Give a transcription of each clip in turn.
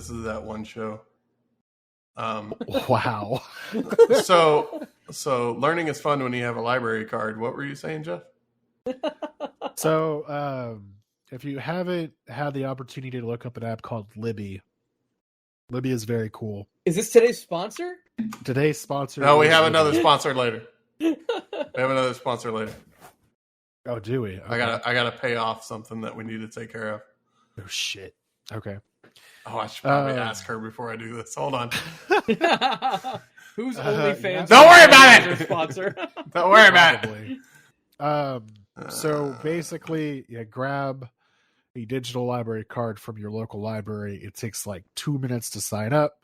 this is that one show. Wow. So learning is fun when you have a library card. What were you saying, Geoff? So, if you haven't had the opportunity to look up an app called Libby is very cool. Is this today's sponsor? Today's sponsor. No, we have Libby. another sponsor later. We have another sponsor later. Oh, do we? Okay. I gotta pay off something that we need to take care of. Oh shit. Okay. Oh, I should probably ask her before I do this. Hold on. Who's OnlyFans? Don't worry about it! Sponsor. Don't worry about it. So basically, grab a digital library card from your local library. It takes like 2 minutes to sign up.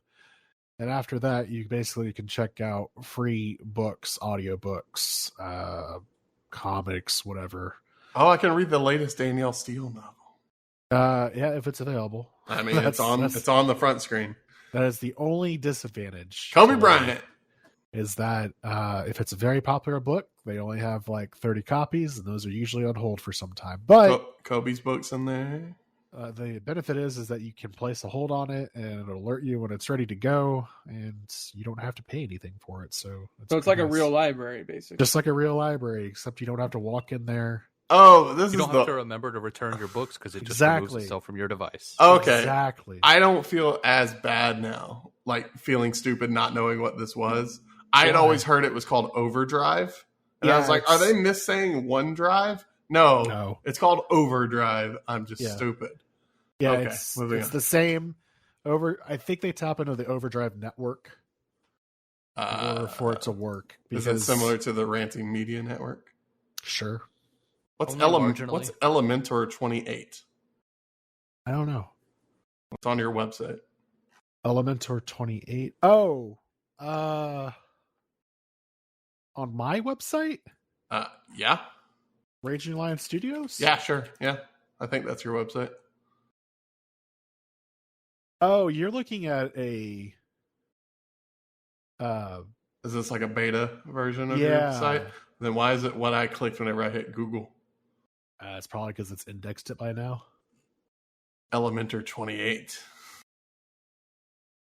And after that, you basically can check out free books, audiobooks, comics, whatever. Oh, I can read the latest Danielle Steele novel. Yeah, if it's available. I mean, it's on the front screen. That is the only disadvantage. Kobe Bryant. Is that if it's a very popular book, they only have like 30 copies, and those are usually on hold for some time. But Kobe's books in there. The benefit is that you can place a hold on it, and it'll alert you when it's ready to go, and you don't have to pay anything for it. So it's like a real library, basically. Just like a real library, except you don't have to walk in there. Oh, you don't have to remember to return your books because it just removes itself from your device. Okay. Exactly. I don't feel as bad now, like feeling stupid not knowing what this was. I had always heard it was called Overdrive. And I was like, are they missaying OneDrive? No. It's called Overdrive. I'm just stupid. Yeah, okay, it's the same. I think they tap into the Overdrive network for it to work. Is it similar to the Ranting Media Network? Sure. What's Elementor 28? I don't know. What's on your website? Elementor 28. Oh, on my website? Yeah. Raging Lion Studios? Yeah, sure. Yeah. I think that's your website. Oh, you're looking at a... Is this like a beta version of your site? Then why is it what I clicked whenever I hit Google? It's probably because it's indexed it by now. Elementor 28.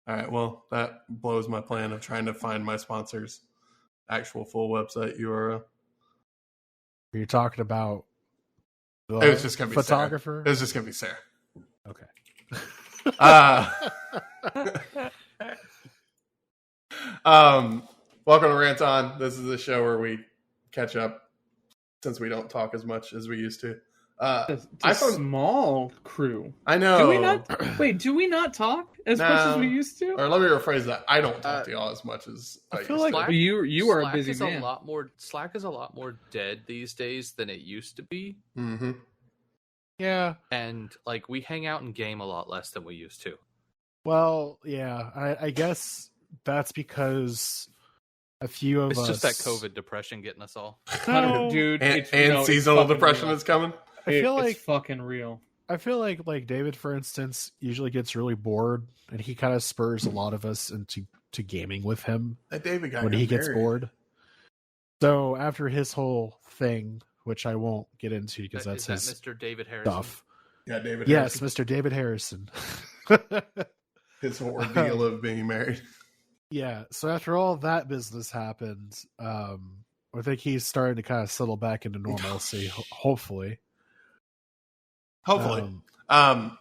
All right, well, that blows my plan of trying to find my sponsor's actual full website URL. You're talking about the it was just gonna be photographer? Sarah. It was just going to be Sarah. Okay. Welcome to Rant On. This is the show where we catch up since we don't talk as much as we used to. It's a small crew. I know. Do we not? Wait, do we not talk as much as we used to? Or let me rephrase that. I don't talk to y'all as much as I feel like Slack, you are a busy man. Slack is a lot more dead these days than it used to be. Mm-hmm. Yeah. And like we hang out and game a lot less than we used to. Well, yeah. I guess that's because a few of us... It's just that COVID depression getting us all. No, dude. And seasonal depression is coming. I feel like it's fucking real. I feel like David, for instance, usually gets really bored, and he kind of spurs a lot of us into gaming with him. That David guy when he gets bored. So after his whole thing, which I won't get into because that's his Mr. David Harrison Yeah, stuff. David. Yes, Harrison. Mr. David Harrison. His whole ordeal of being married. Yeah. So after all that business happened, I think he's starting to kind of settle back into normalcy. Hopefully. And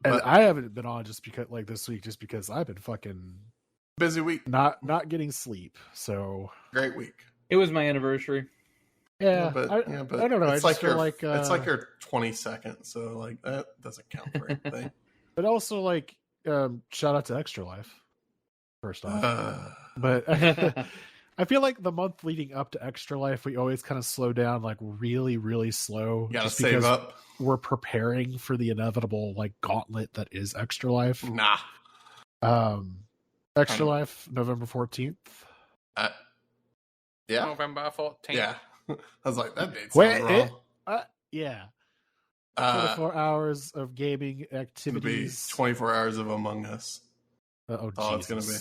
I haven't been on just because this week, just because I've been fucking busy week, not getting sleep. So great week. It was my anniversary. Yeah, but I don't know. It's I like feel like it's like your 22nd, so like that doesn't count for anything. But also, like, shout out to Extra Life. First off, but I feel like the month leading up to Extra Life, we always kind of slow down, like really, really slow. You gotta just save up. We're preparing for the inevitable like gauntlet that is Extra Life. Nah. Extra Life, November 14th. Yeah. November 14th. Yeah. I was like, that date sounds wrong. Yeah. 24 hours of gaming activities. 24 hours of Among Us. Oh, it's going to be.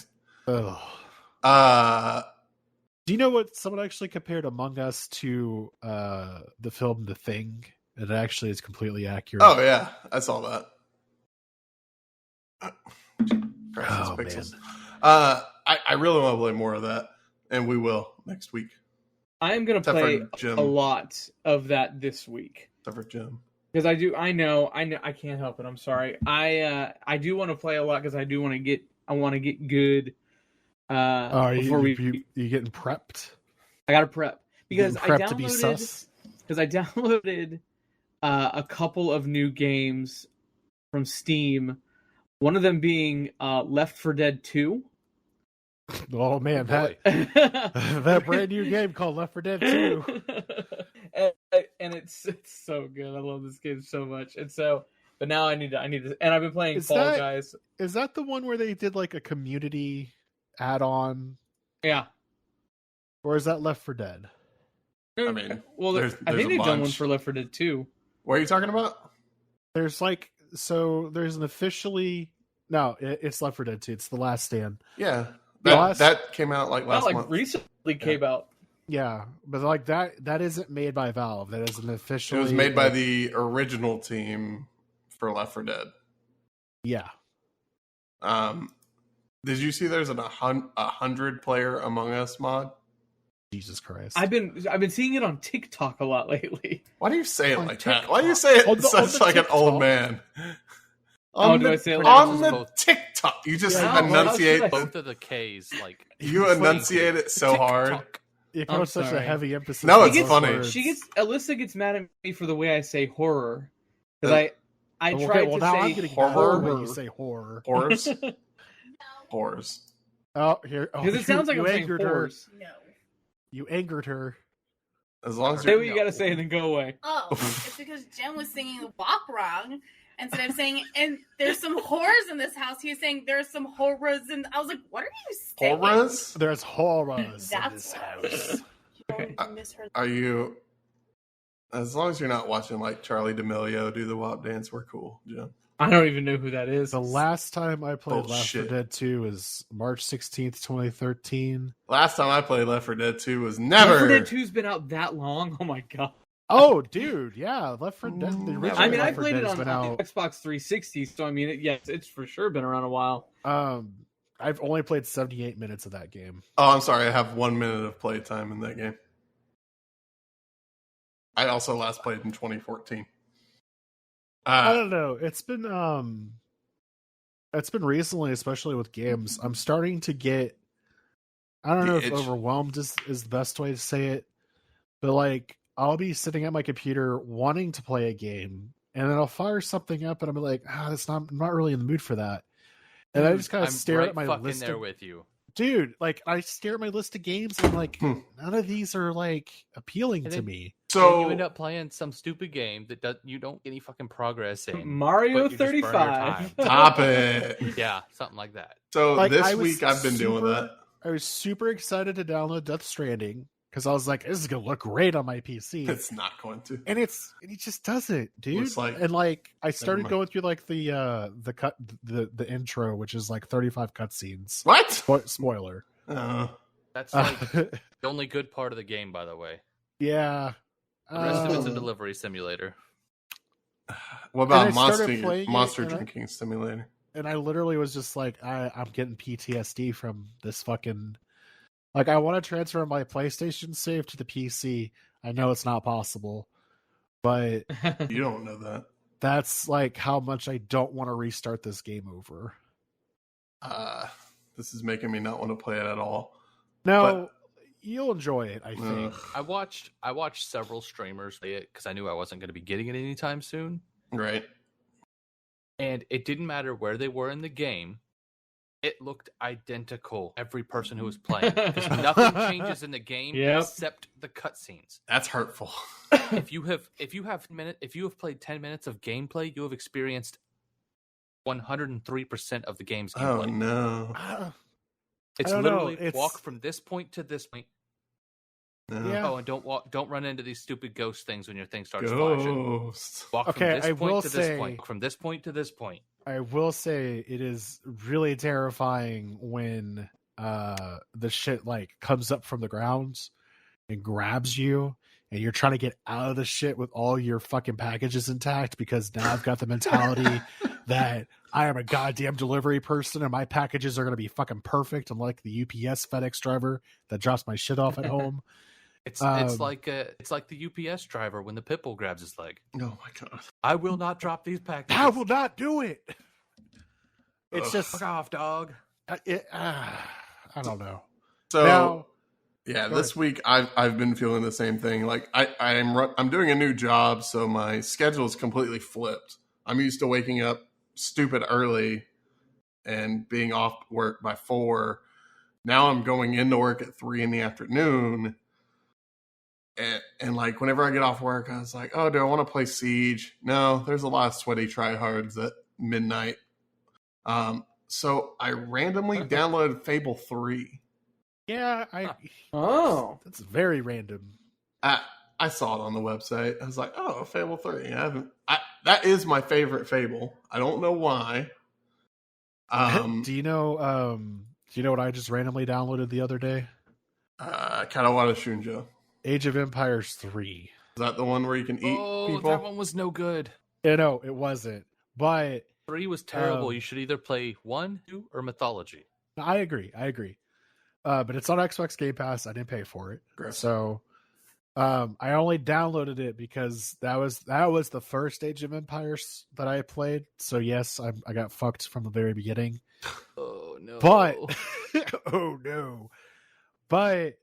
Oh. Do you know what someone actually compared Among Us to the film The Thing? It actually is completely accurate. Oh, yeah. I saw that. pixels. Man. I really want to play more of that, and we will next week. I am going to play a lot of that this week. Except for Jim. Because I know, I can't help it. I'm sorry. I do want to play a lot because I want to get good. You getting prepped? I got to prep because I downloaded a couple of new games from Steam. One of them being Left 4 Dead 2. Oh man, that brand new game called Left 4 Dead 2. and it's so good. I love this game so much. And so, but now I need to. And I've been playing Fall Guys. Is that the one where they did like a community add-on? Yeah. Or is that Left 4 Dead? I mean, well, I think they've done one for Left 4 Dead 2. What are you talking about? There's an officially it's Left 4 Dead 2. It's The Last Stand. Yeah. That came out like last month. Recently came out. Yeah, but like that isn't made by Valve. That is an official. It was made by the original team for Left 4 Dead. Yeah. Did you see there's a 100-player Among Us mod? Jesus Christ! I've been seeing it on TikTok a lot lately. Why do you say it like that? Why do you say it such like an old man? Do I say it on the TikTok? You just enunciate both of the K's. Like you enunciate it so hard. You put such a heavy emphasis. No, it's funny. Alyssa gets mad at me for the way I say horror because I tried to say horror when you say horror. Horrors. Horrors. Oh, here. Because it sounds like I'm saying horrors. No. You angered her. As long as say what you gotta say and then go away. Oh, it's because Jen was singing the walk wrong. Instead of saying, and there's some horrors in this house, he was saying there's some horrors, and I was like, what are you saying? Horrors? There's horrors in this house. Are you? As long as you're not watching like Charlie D'Amelio do the WAP dance, we're cool, Jim. I don't even know who that is. The last time I played Left 4 Dead 2 was March 16th, 2013. Last time I played Left 4 Dead 2 was never. Left 4 Dead 2's been out that long? Oh my god. Oh, dude, yeah, Left 4 Dead. The original I mean, I Left 4 played Dead it on the Xbox 360, so I mean, it's for sure been around a while. I've only played 78 minutes of that game. Oh, I'm sorry, I have 1 minute of playtime in that game. I also last played in 2014. I don't know. It's been recently, especially with games. I'm starting to get. I don't know if overwhelmed is the best way to say it, but like. I'll be sitting at my computer wanting to play a game, and then I'll fire something up, and I'm like, I'm not really in the mood for that. And I just kind of stare at my list. There with you, dude. Like I stare at my list of games, and I'm like, none of these are like appealing to me. So you end up playing some stupid game that you don't get any fucking progress in. Mario 35. Stop it. Yeah, something like that. So like, this week I've been doing that. I was super excited to download Death Stranding. Because I was like, this is gonna look great on my PC. It's not going to, and it just doesn't, dude. And like, I started going through like the intro, which is like 35 cutscenes. What? Spoiler. That's like the only good part of the game, by the way. Yeah. The rest of it's a delivery simulator. What about monster drinking simulator? And I literally was just like, I'm getting PTSD from this fucking. Like, I want to transfer my PlayStation save to the PC. I know it's not possible, but you don't know that. That's like how much I don't want to restart this game over. This is making me not want to play it at all. No, you'll enjoy it, I think. I watched several streamers play it because I knew I wasn't going to be getting it anytime soon. Right. And it didn't matter where they were in the game. It looked identical. Every person who was playing, because nothing changes in the game except the cutscenes. That's hurtful. If you have played 10 minutes of gameplay, you have experienced 103% of the game's gameplay. Oh no! It's literally walk from this point to this point. No. Yeah. Oh, and don't run into these stupid ghost things when your thing starts flashing. Walk from this point to this point. From this point to this point. I will say it is really terrifying when the shit like comes up from the ground and grabs you, and you're trying to get out of the shit with all your fucking packages intact, because now I've got the mentality that I am a goddamn delivery person, and my packages are going to be fucking perfect, unlike the UPS FedEx driver that drops my shit off at home. It's like the UPS driver when the pitbull grabs his leg. Oh my god! I will not drop these packages. I will not do it. It's just fuck off, dog. I don't know. So now, yeah, this week I've been feeling the same thing. Like I'm doing a new job, so my schedule is completely flipped. I'm used to waking up stupid early and being off work by 4. Now I'm going into work at 3 in the afternoon. And like whenever I get off work, I was like, oh, do I want to play Siege? No, there's a lot of sweaty tryhards at midnight. So I randomly downloaded Fable 3. Yeah, that's very random. I saw it on the website. I was like, oh, Fable 3. That is my favorite Fable. I don't know why. Do you know what I just randomly downloaded the other day? Katawa Shunjo. Age of Empires 3. Is that the one where you can eat people? That one was no good. Yeah, no, it wasn't. But 3 was terrible. You should either play 1, 2, or Mythology. I agree. But it's on Xbox Game Pass. I didn't pay for it. Gross. So I only downloaded it because that was the first Age of Empires that I played. So yes, I got fucked from the very beginning. Oh no. But oh no. But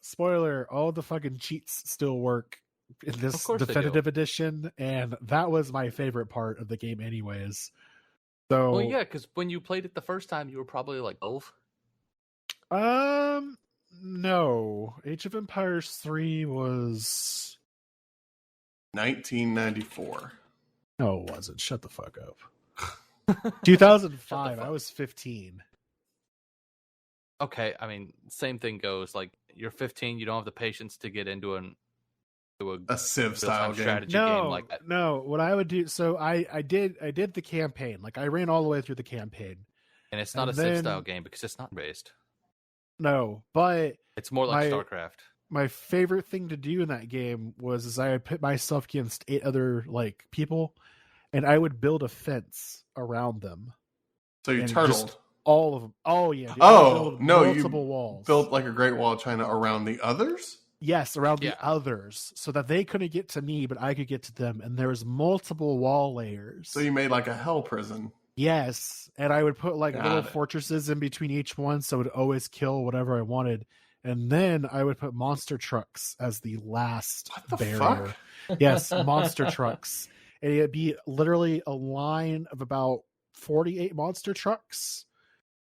spoiler, all the fucking cheats still work in this definitive edition, and that was my favorite part of the game anyways. So well, yeah, because when you played it the first time, you were probably like 12. No. Age of Empires 3 was 1994. No, it wasn't. Shut the fuck up. 2005. I was 15. Okay, I mean, same thing goes. Like, you're 15, you don't have the patience to get into a Civ style strategy game like that. No, what I would do, so I did the campaign. Like, I ran all the way through the campaign. And it's not a Civ style game because it's not based. No, but it's more like StarCraft. My favorite thing to do in that game was I would put myself against 8 other like people, and I would build a fence around them. So you turtled all of them. Oh yeah. Dude, no, multiple walls. Built like a Great Wall of China around the others. Yes, around the others, so that they couldn't get to me, but I could get to them. And there was multiple wall layers. So you made like a hell prison. Yes, and I would put like little fortresses in between each one, so it would always kill whatever I wanted. And then I would put monster trucks as the last barrier. Fuck? Yes, monster trucks. And it'd be literally a line of about 48 monster trucks.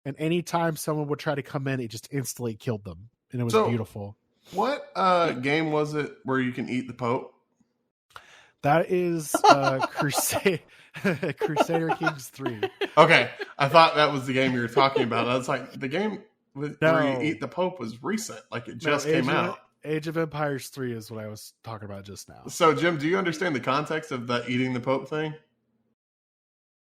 And anytime someone would try to come in, it just instantly killed them. And it was beautiful. What game was it where you can eat the Pope? That is Crusader Kings 3. Okay, I thought that was the game you were talking about. I was like, the game where you eat the Pope was recent. Like, it just came out. Age of Empires 3 is what I was talking about just now. So, Jim, do you understand the context of the eating the Pope thing?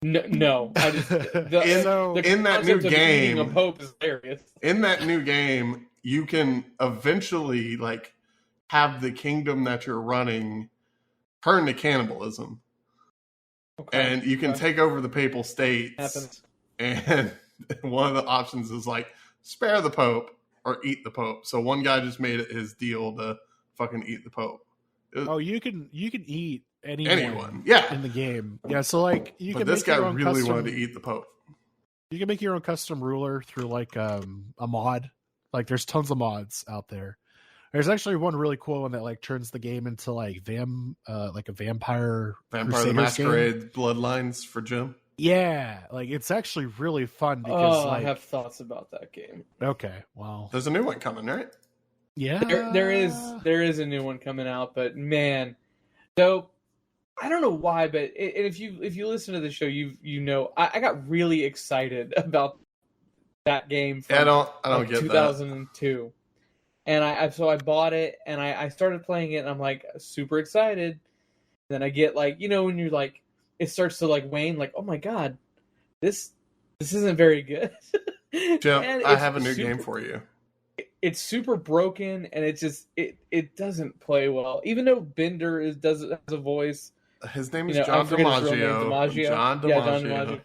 No. I just, in that new game, eating a Pope is hilarious. In that new game, you can eventually like have the kingdom that you're running turn to cannibalism. Okay. And you can take over the papal states. Happens. And one of the options is like spare the Pope or eat the Pope. So one guy just made it his deal to fucking eat the Pope. You can eat anyone yeah, in the game. Yeah, so like you can. This guy really wanted to eat the Pope. You can make your own custom ruler through like a mod. Like there's tons of mods out there. There's actually one really cool one that like turns the game into like a Vampire the Masquerade Bloodlines for Jim. Yeah, like it's actually really fun because I have thoughts about that game. Okay, well, there's a new one coming, right? Yeah, there is a new one coming out, but man, so I don't know why, but if you listen to the show, you know I got really excited about that game. From, I don't get 2002. And I bought it and I started playing it and I'm like super excited. Then I get like, when you're like, it starts to like wane, like, oh my God, this isn't very good. Jeff, I have a new game for you. It's super broken and it doesn't play well. Even though Bender has a voice, His name is John DiMaggio. John DiMaggio. Yeah, John DiMaggio.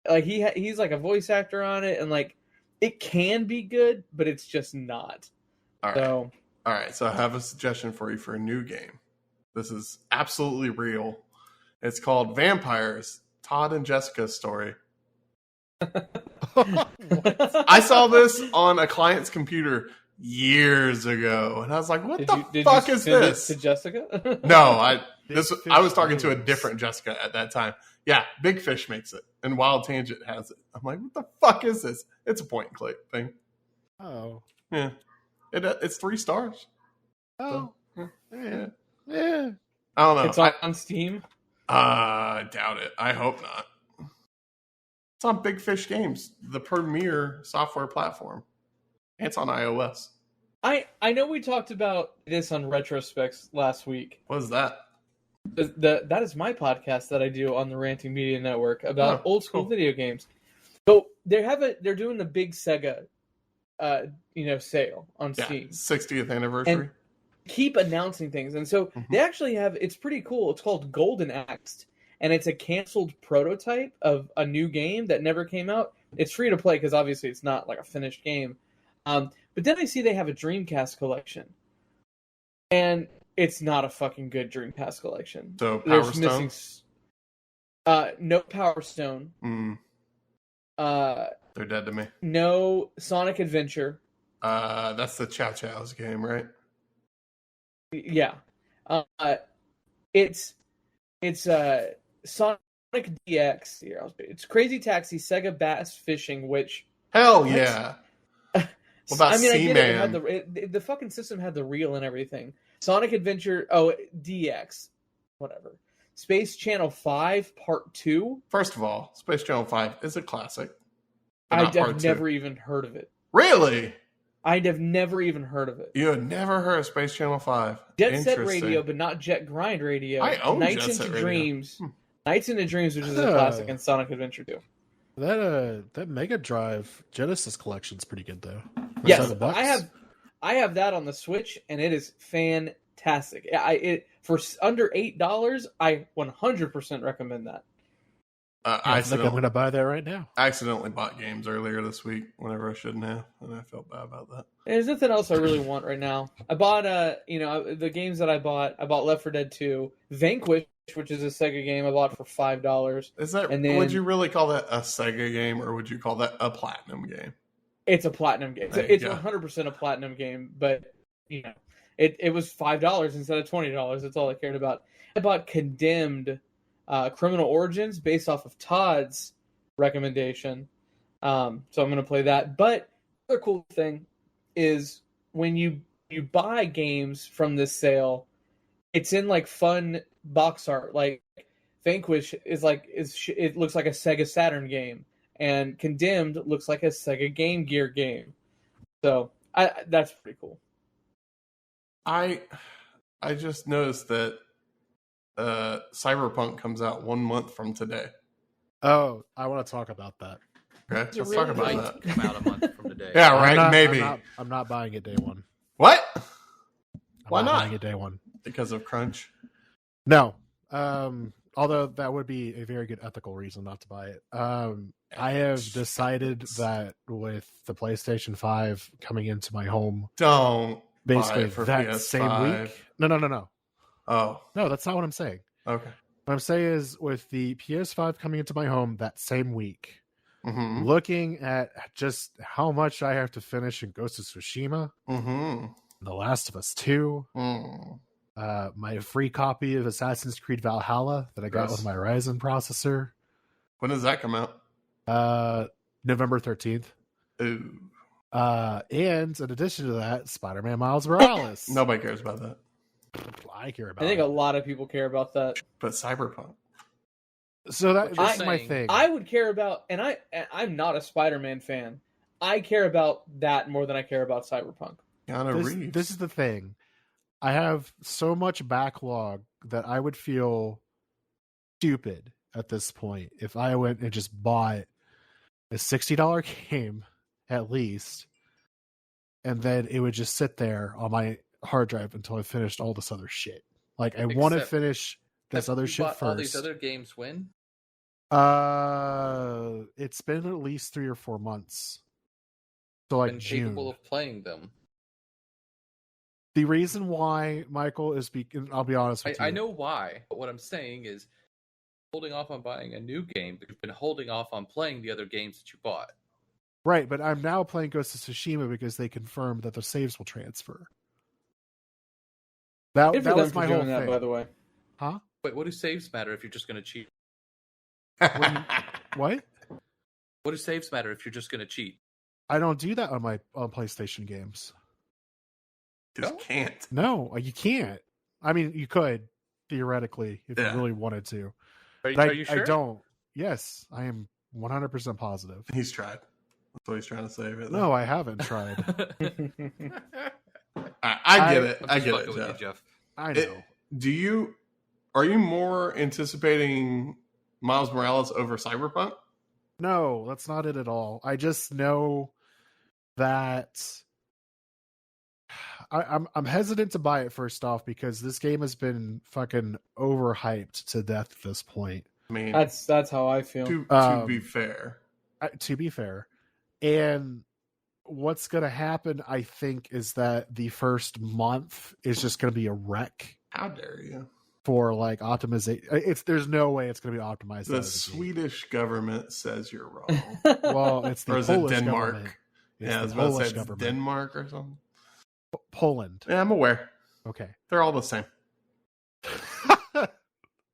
Like he's like a voice actor on it, and like it can be good, but it's just not. All right. So I have a suggestion for you for a new game. This is absolutely real. It's called Vampires: Todd and Jessica's Story. I saw this on a client's computer years ago, and I was like, "What the fuck is this?" To Jessica? No, I was talking to a different Jessica at that time. Yeah, Big Fish makes it, and Wild Tangent has it. I'm like, what the fuck is this? It's a point and click thing. Oh, yeah, it's 3 stars. Oh, so, yeah. I don't know. It's on Steam. Doubt it. I hope not. It's on Big Fish Games, the premier software platform. It's on iOS. I know we talked about this on Retrospects last week. What is that? That is my podcast that I do on the Ranting Media Network about old school video games. So they're doing the big Sega, sale on Steam. 60th anniversary. And keep announcing things, and so they actually have. It's pretty cool. It's called Golden Axe, and it's a canceled prototype of a new game that never came out. It's free to play because obviously it's not like a finished game. But then I see they have a Dreamcast collection, and it's not a fucking good Dreamcast collection. So Power Stone? No Power Stone. They're dead to me. No Sonic Adventure. That's the Chow Chow's game, right? Yeah. It's Sonic DX. Here, it's Crazy Taxi, Sega Bass Fishing, which hell yeah. What about Seaman? The fucking system had the reel and everything. Sonic Adventure, DX, whatever. Space Channel 5 Part 2. First of all, Space Channel 5 is a classic. I've never even heard of it. Really? I'd have never even heard of it. You had never heard of Space Channel 5? Jet Set Radio, but not Jet Grind Radio. I own Nights Jet into Set Dreams. Nights into Dreams, which is a classic, and Sonic Adventure 2. That Mega Drive Genesis collection's pretty good though. Yes, I have that on the Switch, and it is fantastic. For under $8, I 100% recommend that. I think I'm going to buy that right now. I accidentally bought games earlier this week whenever I shouldn't have, and I felt bad about that. There's nothing else I really want right now. I bought the games that I bought Left 4 Dead 2, Vanquish, which is a Sega game I bought for $5. Is that? And then, would you really call that a Sega game, or would you call that a platinum game? It's a platinum game. It's 100% a platinum game, but it was $5 instead of $20. That's all I cared about. I bought Condemned. Criminal Origins, based off of Todd's recommendation. So I'm going to play that. But the other cool thing is when you buy games from this sale, it's in like fun box art. Like Vanquish it looks like a Sega Saturn game, and Condemned looks like a Sega Game Gear game. So that's pretty cool. I just noticed that Cyberpunk comes out 1 month from today. Oh, I want to talk about that. Okay, let's talk about that. Come out a month from today. Yeah, right. Maybe I'm not buying it day one. What? Why not buying it day one? Because of crunch? No. Although that would be a very good ethical reason not to buy it. I have decided that with the PlayStation 5 coming into my home, don't basically buy it for that PS5. same week. No. Oh. No, that's not what I'm saying. Okay. What I'm saying is with the PS5 coming into my home that same week, mm-hmm. looking at just how much I have to finish in Ghost of Tsushima, mm-hmm. The Last of Us 2, my free copy of Assassin's Creed Valhalla that I got with my Ryzen processor. When does that come out? November 13th. Ooh. And in addition to that, Spider-Man Miles Morales. Nobody cares about that. I care about I think it. a lot of people care about that. But Cyberpunk. So that's my thing. I would care about, and I'm not a Spider-Man fan. I care about that more than I care about Cyberpunk. This is the thing. I have so much backlog that I would feel stupid at this point if I went and just bought a $60 game at least, and then it would just sit there on my hard drive until I finished all this other shit. Like I want to finish this other shit first. All these other games win? It's been at least 3 or 4 months. So like June. Capable of playing them. The reason why, Michael, is I'll be honest with you. I know why, but what I'm saying is holding off on buying a new game, but you've been holding off on playing the other games that you bought. Right, but I'm now playing Ghost of Tsushima because they confirmed that the saves will transfer. That was my whole thing. By the way. Huh? Wait, what do saves matter if you're just going to cheat? What? What do saves matter if you're just going to cheat? I don't do that on PlayStation games. Just can't. No, you can't. I mean, you could theoretically if you really wanted to. Are you sure? I don't. Yes, I am 100% positive. He's tried. That's what he's trying to say. Right no, I haven't tried. I get it. I get it, with you, Geoff. I know. Are you more anticipating Miles Morales over Cyberpunk? No, that's not it at all. I just know that I'm hesitant to buy it first off because this game has been fucking overhyped to death at this point. I mean, that's how I feel. To be fair. To be fair. And what's going to happen, I think, is that the first month is just going to be a wreck. How dare you? For like optimization. There's no way it's going to be optimized. The Swedish government says you're wrong. Well, it's the or is Polish it Denmark? Government. Yeah, I was about to say it's Denmark or something. Poland. Yeah, I'm aware. Okay. They're all the same.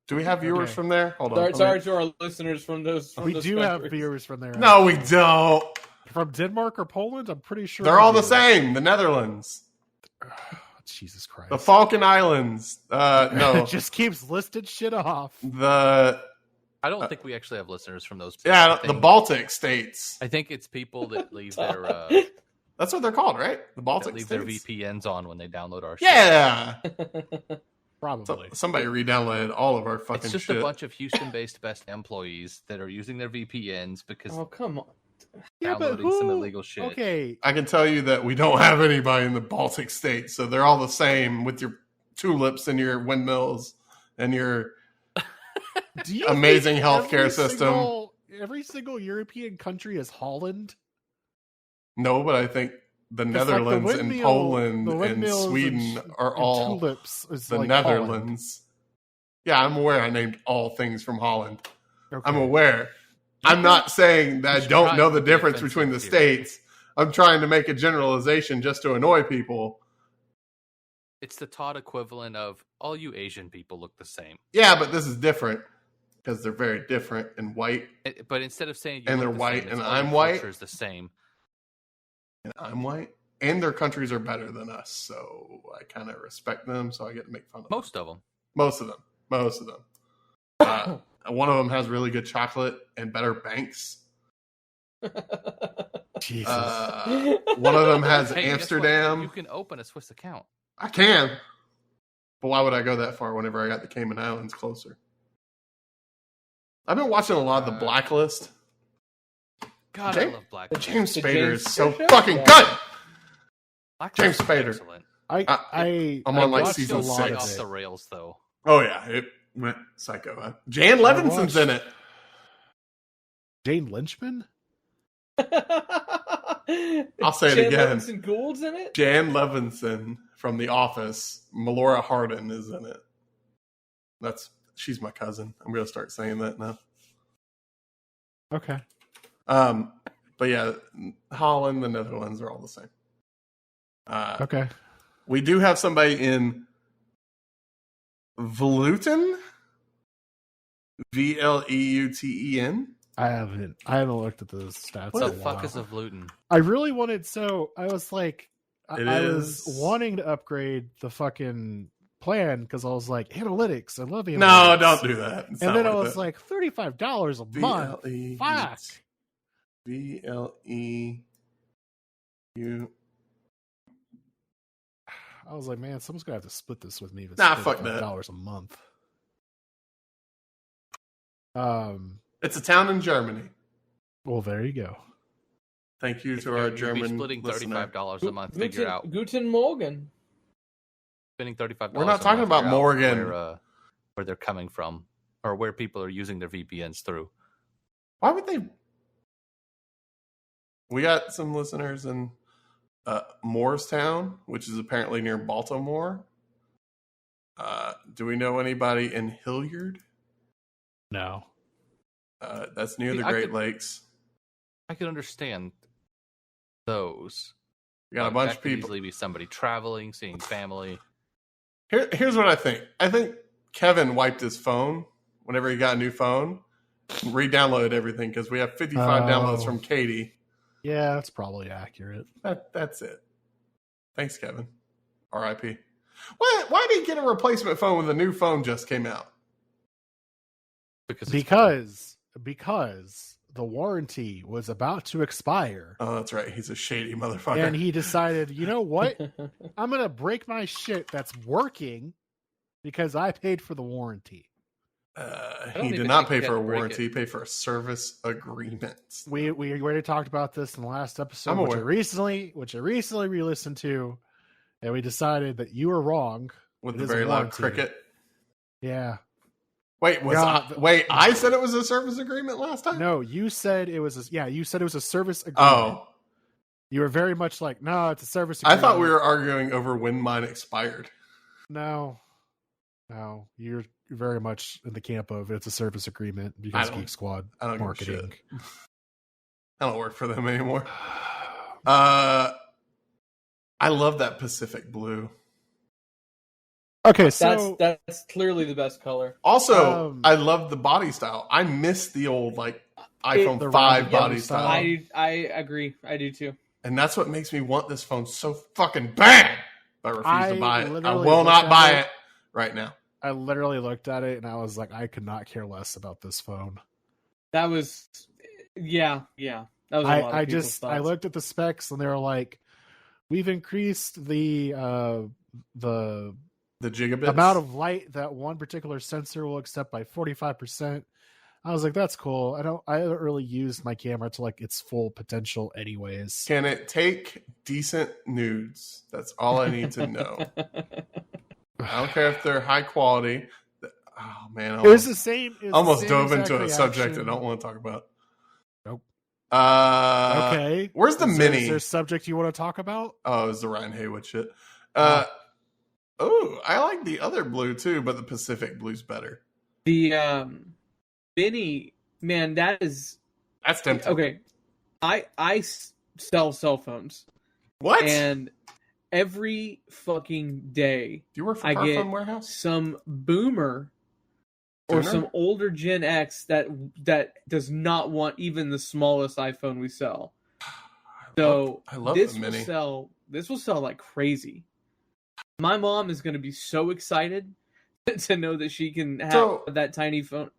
Do we have viewers from there? Hold on. Sorry to our listeners from those. We do have viewers from there. No, we don't. From Denmark or Poland? I'm pretty sure. They're all the same. The Netherlands. Jesus Christ. The Falkland Islands. No. It just keeps listed shit off. I don't think we actually have listeners from those. Yeah, the Baltic states. I think it's people that leave their. That's what they're called, right? The Baltic leave states. their VPNs on when they download our. Yeah. Probably. Somebody re-downloaded all of our fucking shit. It's just a bunch of Houston-based Best employees that are using their VPNs because. Oh, come on. Downloading some illegal shit. Okay. I can tell you that we don't have anybody in the Baltic states, so they're all the same with your tulips and your windmills and your amazing healthcare system. Every single European country is Holland? No, but I think the Netherlands like and Poland and Sweden are all tulips the like Netherlands. Holland. Yeah, I'm aware I named all things from Holland. Okay. I'm aware. I'm not saying that I don't know the difference between the states. I'm trying to make a generalization just to annoy people. It's the Todd equivalent of all you Asian people look the same. Yeah, but this is different because they're very different and white. But instead of saying and they're white and I'm white, is the same. And I'm white, and their countries are better than us, so I kind of respect them. So I get to make fun of them. Most of them. One of them has really good chocolate and better banks. Jesus. One of them has Amsterdam. You can open a Swiss account. I can. But why would I go that far whenever I got the Cayman Islands closer? I've been watching a lot of The Blacklist. God, I love Blacklist. James Spader is so fucking good. James Spader. Excellent. I'm on like season 6. Off the rails, though. Oh, yeah. It went psycho. Huh? Jan Levinson's in it. Jane Lynchman? I'll say it again. Levinson Gould's in it? Jan Levinson from The Office. Melora Hardin is in it. She's my cousin. I'm going to start saying that now. Okay. But yeah, Holland, the Netherlands are all the same. Okay. We do have somebody in Vleuten. Vleuten. I haven't looked at those stats. What the fuck is a Vleuten? I really wanted. I was like, I was wanting to upgrade the fucking plan because I was like, analytics. I love analytics. No, don't do that. And then I was like, $35 a month. Fuck. VLEU. I was like, man, someone's gonna have to split this with me. Nah, fuck that. $35 a month. It's a town in Germany. Well, there you go. Thank you to our German splitting listener. $35 a month. Figure out. Guten Morgen. Spending $35. We're not talking about Morgan. Where where they're coming from or where people are using their VPNs through. Why would they? We got some listeners in Moorestown, which is apparently near Baltimore. Do we know anybody in Hilliard? No. That's near the Great Lakes. I could understand those. We got a bunch of people. Could easily be somebody traveling, seeing family. Here's what I think. I think Kevin wiped his phone whenever he got a new phone, re-downloaded everything because we have 55 downloads from Katie. Yeah, that's probably accurate. That's it. Thanks, Kevin. R.I.P. Why did he get a replacement phone when the new phone just came out? Because the warranty was about to expire. Oh, that's right. He's a shady motherfucker. And he decided, you know what? I'm going to break my shit that's working because I paid for the warranty. He did not pay for a warranty. He paid for a service agreement. We already talked about this in the last episode, which I recently re-listened to, and we decided that you were wrong. With the very loud cricket? Yeah. Wait, I said it was a service agreement last time? No, you said it was a service agreement. Oh. You were very much like, no, it's a service agreement. I thought we were arguing over when mine expired. No, you're very much in the camp of it's a service agreement because Geek Squad marketing. I don't work for them anymore. I love that Pacific blue. Okay, so that's clearly the best color. Also, I love the body style. I miss the old iPhone 5 body style. I agree. I do too. And that's what makes me want this phone so fucking bad. I refuse to buy it. I will not buy it right now. I literally looked at it and I was like, I could not care less about this phone. That was, yeah. That was a lot of people's thoughts. I looked at the specs and they were like, we've increased the gigabits amount of light that one particular sensor will accept by 45%. I was like, that's cool. I haven't really used my camera to its full potential anyways. Can it take decent nudes? That's all I need to know. I don't care if they're high quality. Oh man, it was the same. Almost dove into a subject I don't want to talk about. Nope. Okay. Where's the mini? Is there a subject you want to talk about? Oh, it was the Ryan Haywood shit. I like the other blue too, but the Pacific blue's better. The mini, man, that's tempting. Okay, I sell cell phones. What? And every fucking day, do you work for a phone warehouse? Some boomer or some older Gen X that does not want even the smallest iPhone we sell. I love this the mini. This will sell like crazy. My mom is going to be so excited to know that she can have that tiny phone.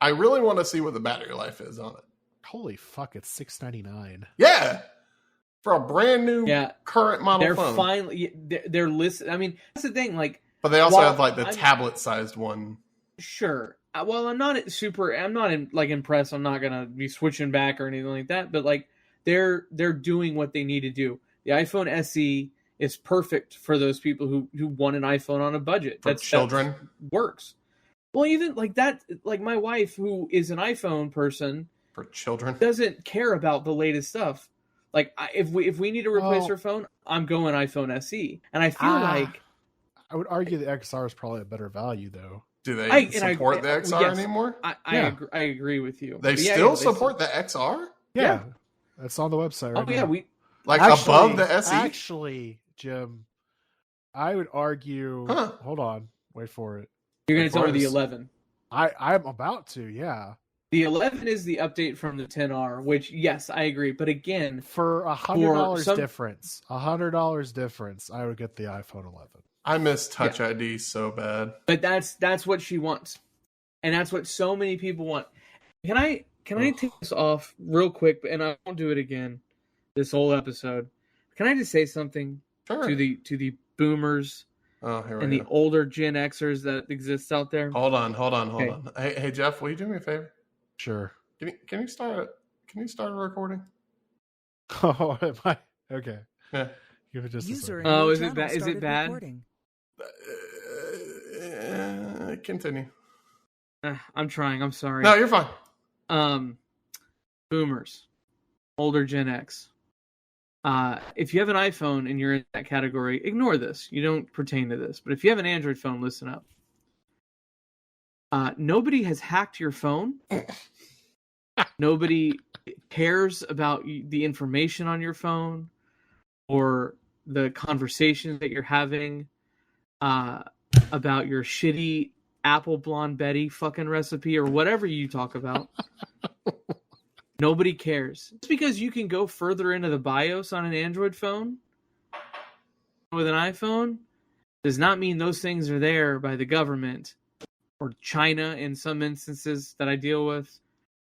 I really want to see what the battery life is on it. Holy fuck! It's $699. Yeah. For a brand new current model phone. They're listening. I mean, that's the thing. But they also have the tablet-sized one. Sure. Well, I'm not impressed. I'm not gonna be switching back or anything like that. But they're doing what they need to do. The iPhone SE is perfect for those people who want an iPhone on a budget. For children, that works. Well, even that. My wife, who is an iPhone person, for children, doesn't care about the latest stuff. If we need to replace her phone, I'm going iPhone SE. And I feel I would argue the XR is probably a better value, though. Do they support the XR anymore? I agree with you. They still support the XR? Yeah. That's on the website right now. Above the SE? Actually, Jim, I would argue... Hold on. Wait for it. You're going to tell me the 11. I'm about to, yeah. The 11 is the update from the 10R, which, yes, I agree. But again, for $100 difference, I would get the iPhone 11. I miss Touch ID so bad. But that's what she wants, and that's what so many people want. Can I take this off real quick? And I won't do it again this whole episode. Can I just say something to the boomers and the older Gen Xers that exists out there? Hold on. Hey Geoff, will you do me a favor? Sure. Can you start a recording? Oh, am I? Okay. Yeah. Give it just is it bad? Is it bad? Continue. I'm trying. I'm sorry. No, you're fine. Boomers, older Gen X. If you have an iPhone and you're in that category, ignore this. You don't pertain to this. But if you have an Android phone, listen up. Nobody has hacked your phone. Nobody cares about the information on your phone or the conversation that you're having about your shitty apple blonde Betty fucking recipe or whatever you talk about. Nobody cares. Just because you can go further into the BIOS on an Android phone with an iPhone does not mean those things are there by the government or China in some instances that I deal with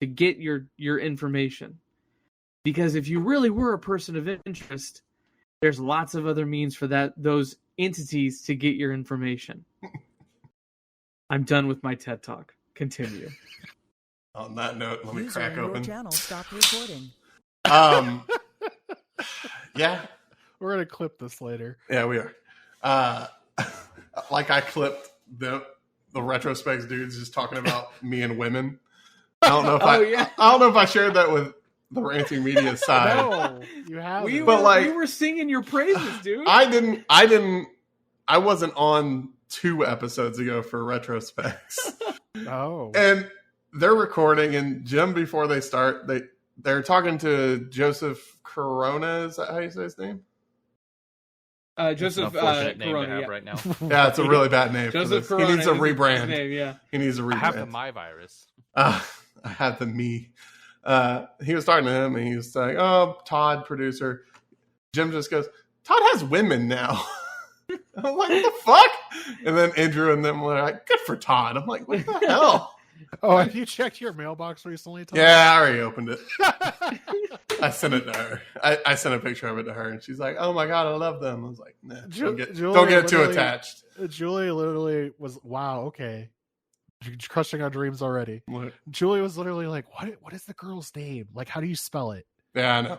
to get your information. Because if you really were a person of interest, there's lots of other means for those entities to get your information. I'm done with my TED Talk. Continue. On that note, let me crack open. Your channel stopped recording. Yeah. We're going to clip this later. Yeah, we are. Like I clipped the retrospects dudes just talking about me and women. I don't know if I don't know if I shared that with the ranting media side. No, you haven't. We were singing your praises, dude. I wasn't on 2 episodes ago for retrospects. Oh. And they're recording, and Jim, before they start, they're talking to Joseph Corona. Is that how you say his name? Joseph name to Corona, have right now. Yeah, it's a really bad name. Joseph for this. Corona. He needs a rebrand. Name, yeah. He needs a rebrand. I have the My virus. I have the me. He was talking to him, and he was like, "Oh, Todd, producer." Jim just goes, "Todd has women now." I'm like, "What the fuck?" And then Andrew and them were like, "Good for Todd." I'm like, "What the hell?" Oh, have you checked your mailbox recently, Todd? Yeah, I already opened it. I sent it to her. I sent a picture of it to her, and she's like, "Oh my god, I love them." I was like, "Nah, don't get too attached." Julie literally was, wow, okay. You're crushing our dreams already. What? Julie was literally like, what is the girl's name? Like, how do you spell it? Yeah, I know.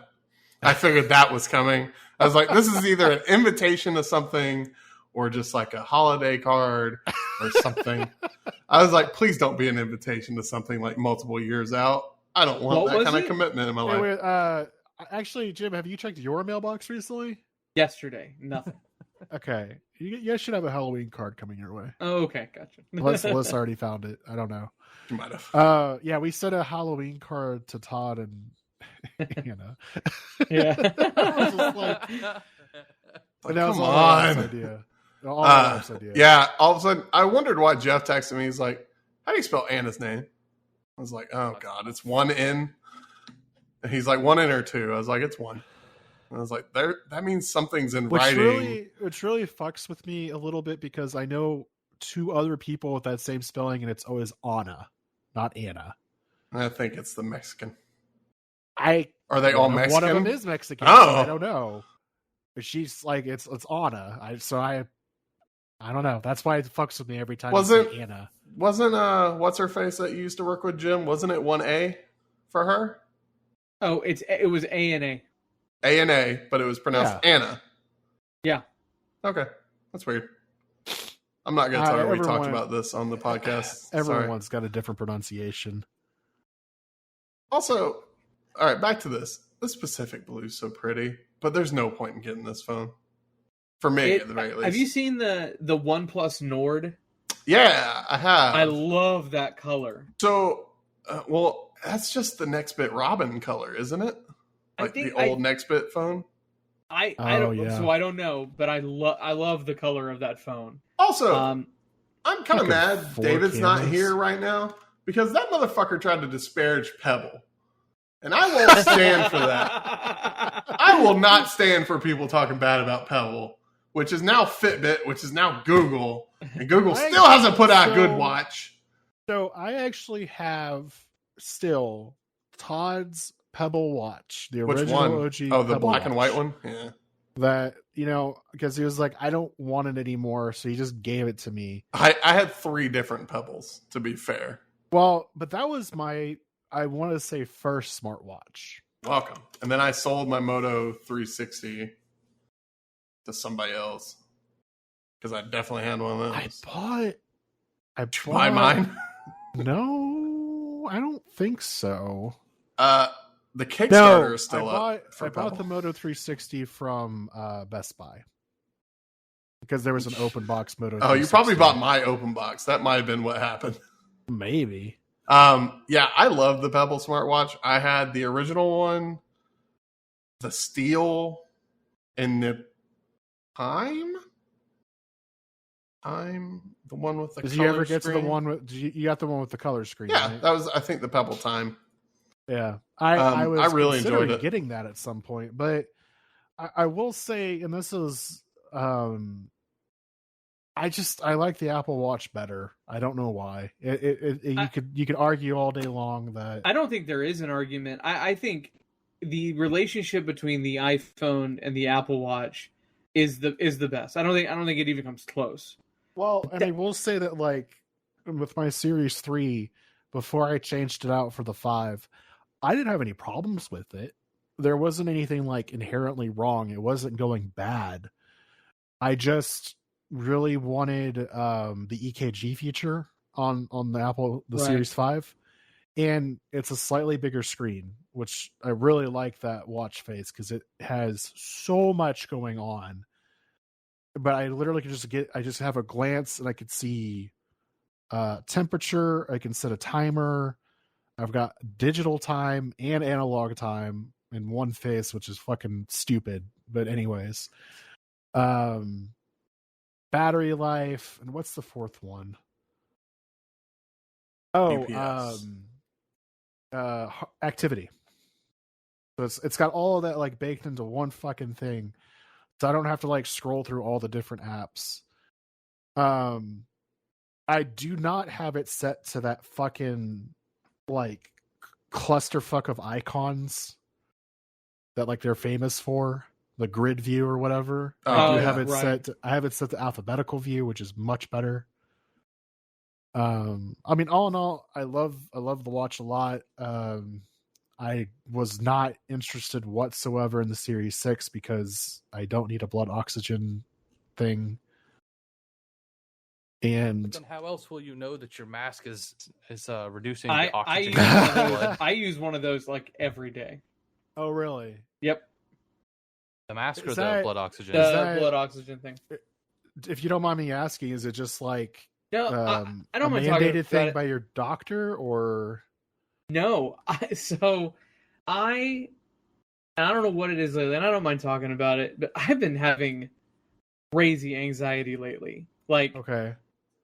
I figured that was coming. I was like, this is either an invitation to something or just like a holiday card or something. I was like, please don't be an invitation to something like multiple years out. I don't want that kind of commitment in my life. Wait, actually, Jim, have you checked your mailbox recently? Yesterday, nothing. Okay. You guys should have a Halloween card coming your way. Oh, okay, gotcha. Unless Melissa already found it. I don't know. You might have. Yeah, we sent a Halloween card to Todd and Anna. Yeah. I was just like, but that was all on. idea. All idea. Yeah, all of a sudden, I wondered why Geoff texted me. He's like, how do you spell Anna's name? I was like, oh, God, it's 1 N. And he's like, 1 N or 2. I was like, it's 1. And I was like, that means something's in writing. Which really fucks with me a little bit because I know 2 other people with that same spelling, and it's always Anna, not Anna. I think it's the Mexican. Are they all Mexican? One of them is Mexican. Oh. So I don't know. But she's like, it's Anna. I don't know. That's why it fucks with me every time I say Anna. Wasn't what's her face that used to work with Jim? Wasn't it 1A for her? Oh, it was A-N-A. A-N-A, but it was pronounced Anna. Yeah. Okay. That's weird. I'm not going to tell her we talked about this on the podcast. Everyone's got a different pronunciation. Also, all right, back to this. This Pacific Blue is so pretty, but there's no point in getting this phone. For me, at the very least. Have you seen the OnePlus Nord? Yeah, I have. I love that color. So, well, that's just the Nextbit Robin color, isn't it? Like the old Nextbit phone? I don't know, but I love the color of that phone. Also, I'm kind of mad David's not here right now because that motherfucker tried to disparage Pebble. And I won't stand for that. I will not stand for people talking bad about Pebble, which is now Fitbit, which is now Google. And Google still hasn't put out a good watch. So I actually have still Todd's Pebble watch. The original OG. Oh, the Pebble black watch. and white one? Yeah. That, because he was like, I don't want it anymore, so he just gave it to me. I had 3 different Pebbles, to be fair. Well, but that was my, I want to say, first smartwatch. Welcome. And then I sold my Moto 360 to somebody else because I definitely had one of those. Buy mine? No, I don't think so. The Kickstarter is still up. I bought the Moto 360 from Best Buy because there was an open box Moto 360. Oh, you probably bought my open box. That might have been what happened. Maybe. Yeah, I love the Pebble smartwatch. I had the original one, the steel, and the time, the one with the. Did color you ever get screen. to the one with? You got the one with the color screen? Yeah, right? that was, I think, the Pebble time. Yeah, I really enjoyed it. Getting that at some point, but I will say, and this is, I like the Apple Watch better. I don't know why. You could argue all day long that I don't think there is an argument. I think the relationship between the iPhone and the Apple Watch is the best. I don't think it even comes close. Well, and I will say that, like, with my Series 3, before I changed it out for the 5, I didn't have any problems with it. There wasn't anything like inherently wrong. It wasn't going bad. I just really wanted the EKG feature on the Series 5, and it's a slightly bigger screen, which I really like that watch face because it has so much going on. But I literally could just have a glance and I could see temperature. I can set a timer. I've got digital time and analog time in one face, which is fucking stupid. But anyways, battery life, and what's the fourth one? Oh, activity. So it's got all of that like baked into one fucking thing, so I don't have to like scroll through all the different apps. I do not have it set to that fucking like clusterfuck of icons that like they're famous for, the grid view or whatever. I have it set to alphabetical view, which is much better. I mean, all in all, I love the watch a lot. I was not interested whatsoever in the Series 6 because I don't need a blood oxygen thing. And then how else will you know that your mask is reducing the oxygen? I use one of those like every day. Oh, really? Yep. The mask or the blood oxygen? The blood oxygen thing. If you don't mind me asking, is it just like I don't mind mandated thing by your doctor, or no? I don't know what it is lately, and I don't mind talking about it, but I've been having crazy anxiety lately. Like,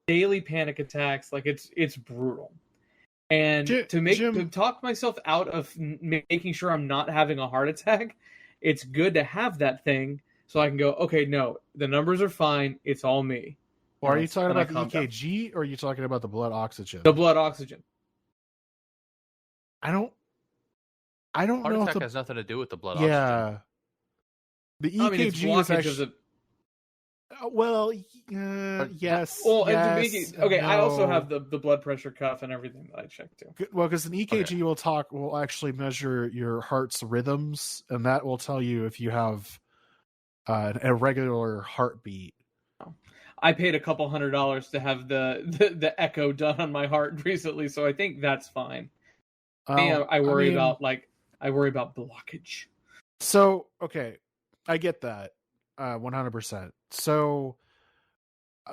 daily panic attacks. Like, it's brutal. And to talk myself out of making sure I'm not having a heart attack, it's good to have that thing so I can go, okay, no, the numbers are fine. It's all me. Well, are you talking about the EKG or are you talking about the blood oxygen? The blood oxygen. I don't heart know. Attack has nothing to do with the blood oxygen. Yeah. The EKG is actually... Well, yes. Well, yes, no. I also have the blood pressure cuff and everything that I check too. Well, because an EKG will actually measure your heart's rhythms, and that will tell you if you have an irregular heartbeat. I paid a couple $100 to have the echo done on my heart recently, so I think that's fine. I worry about blockage. So I get that 100%. So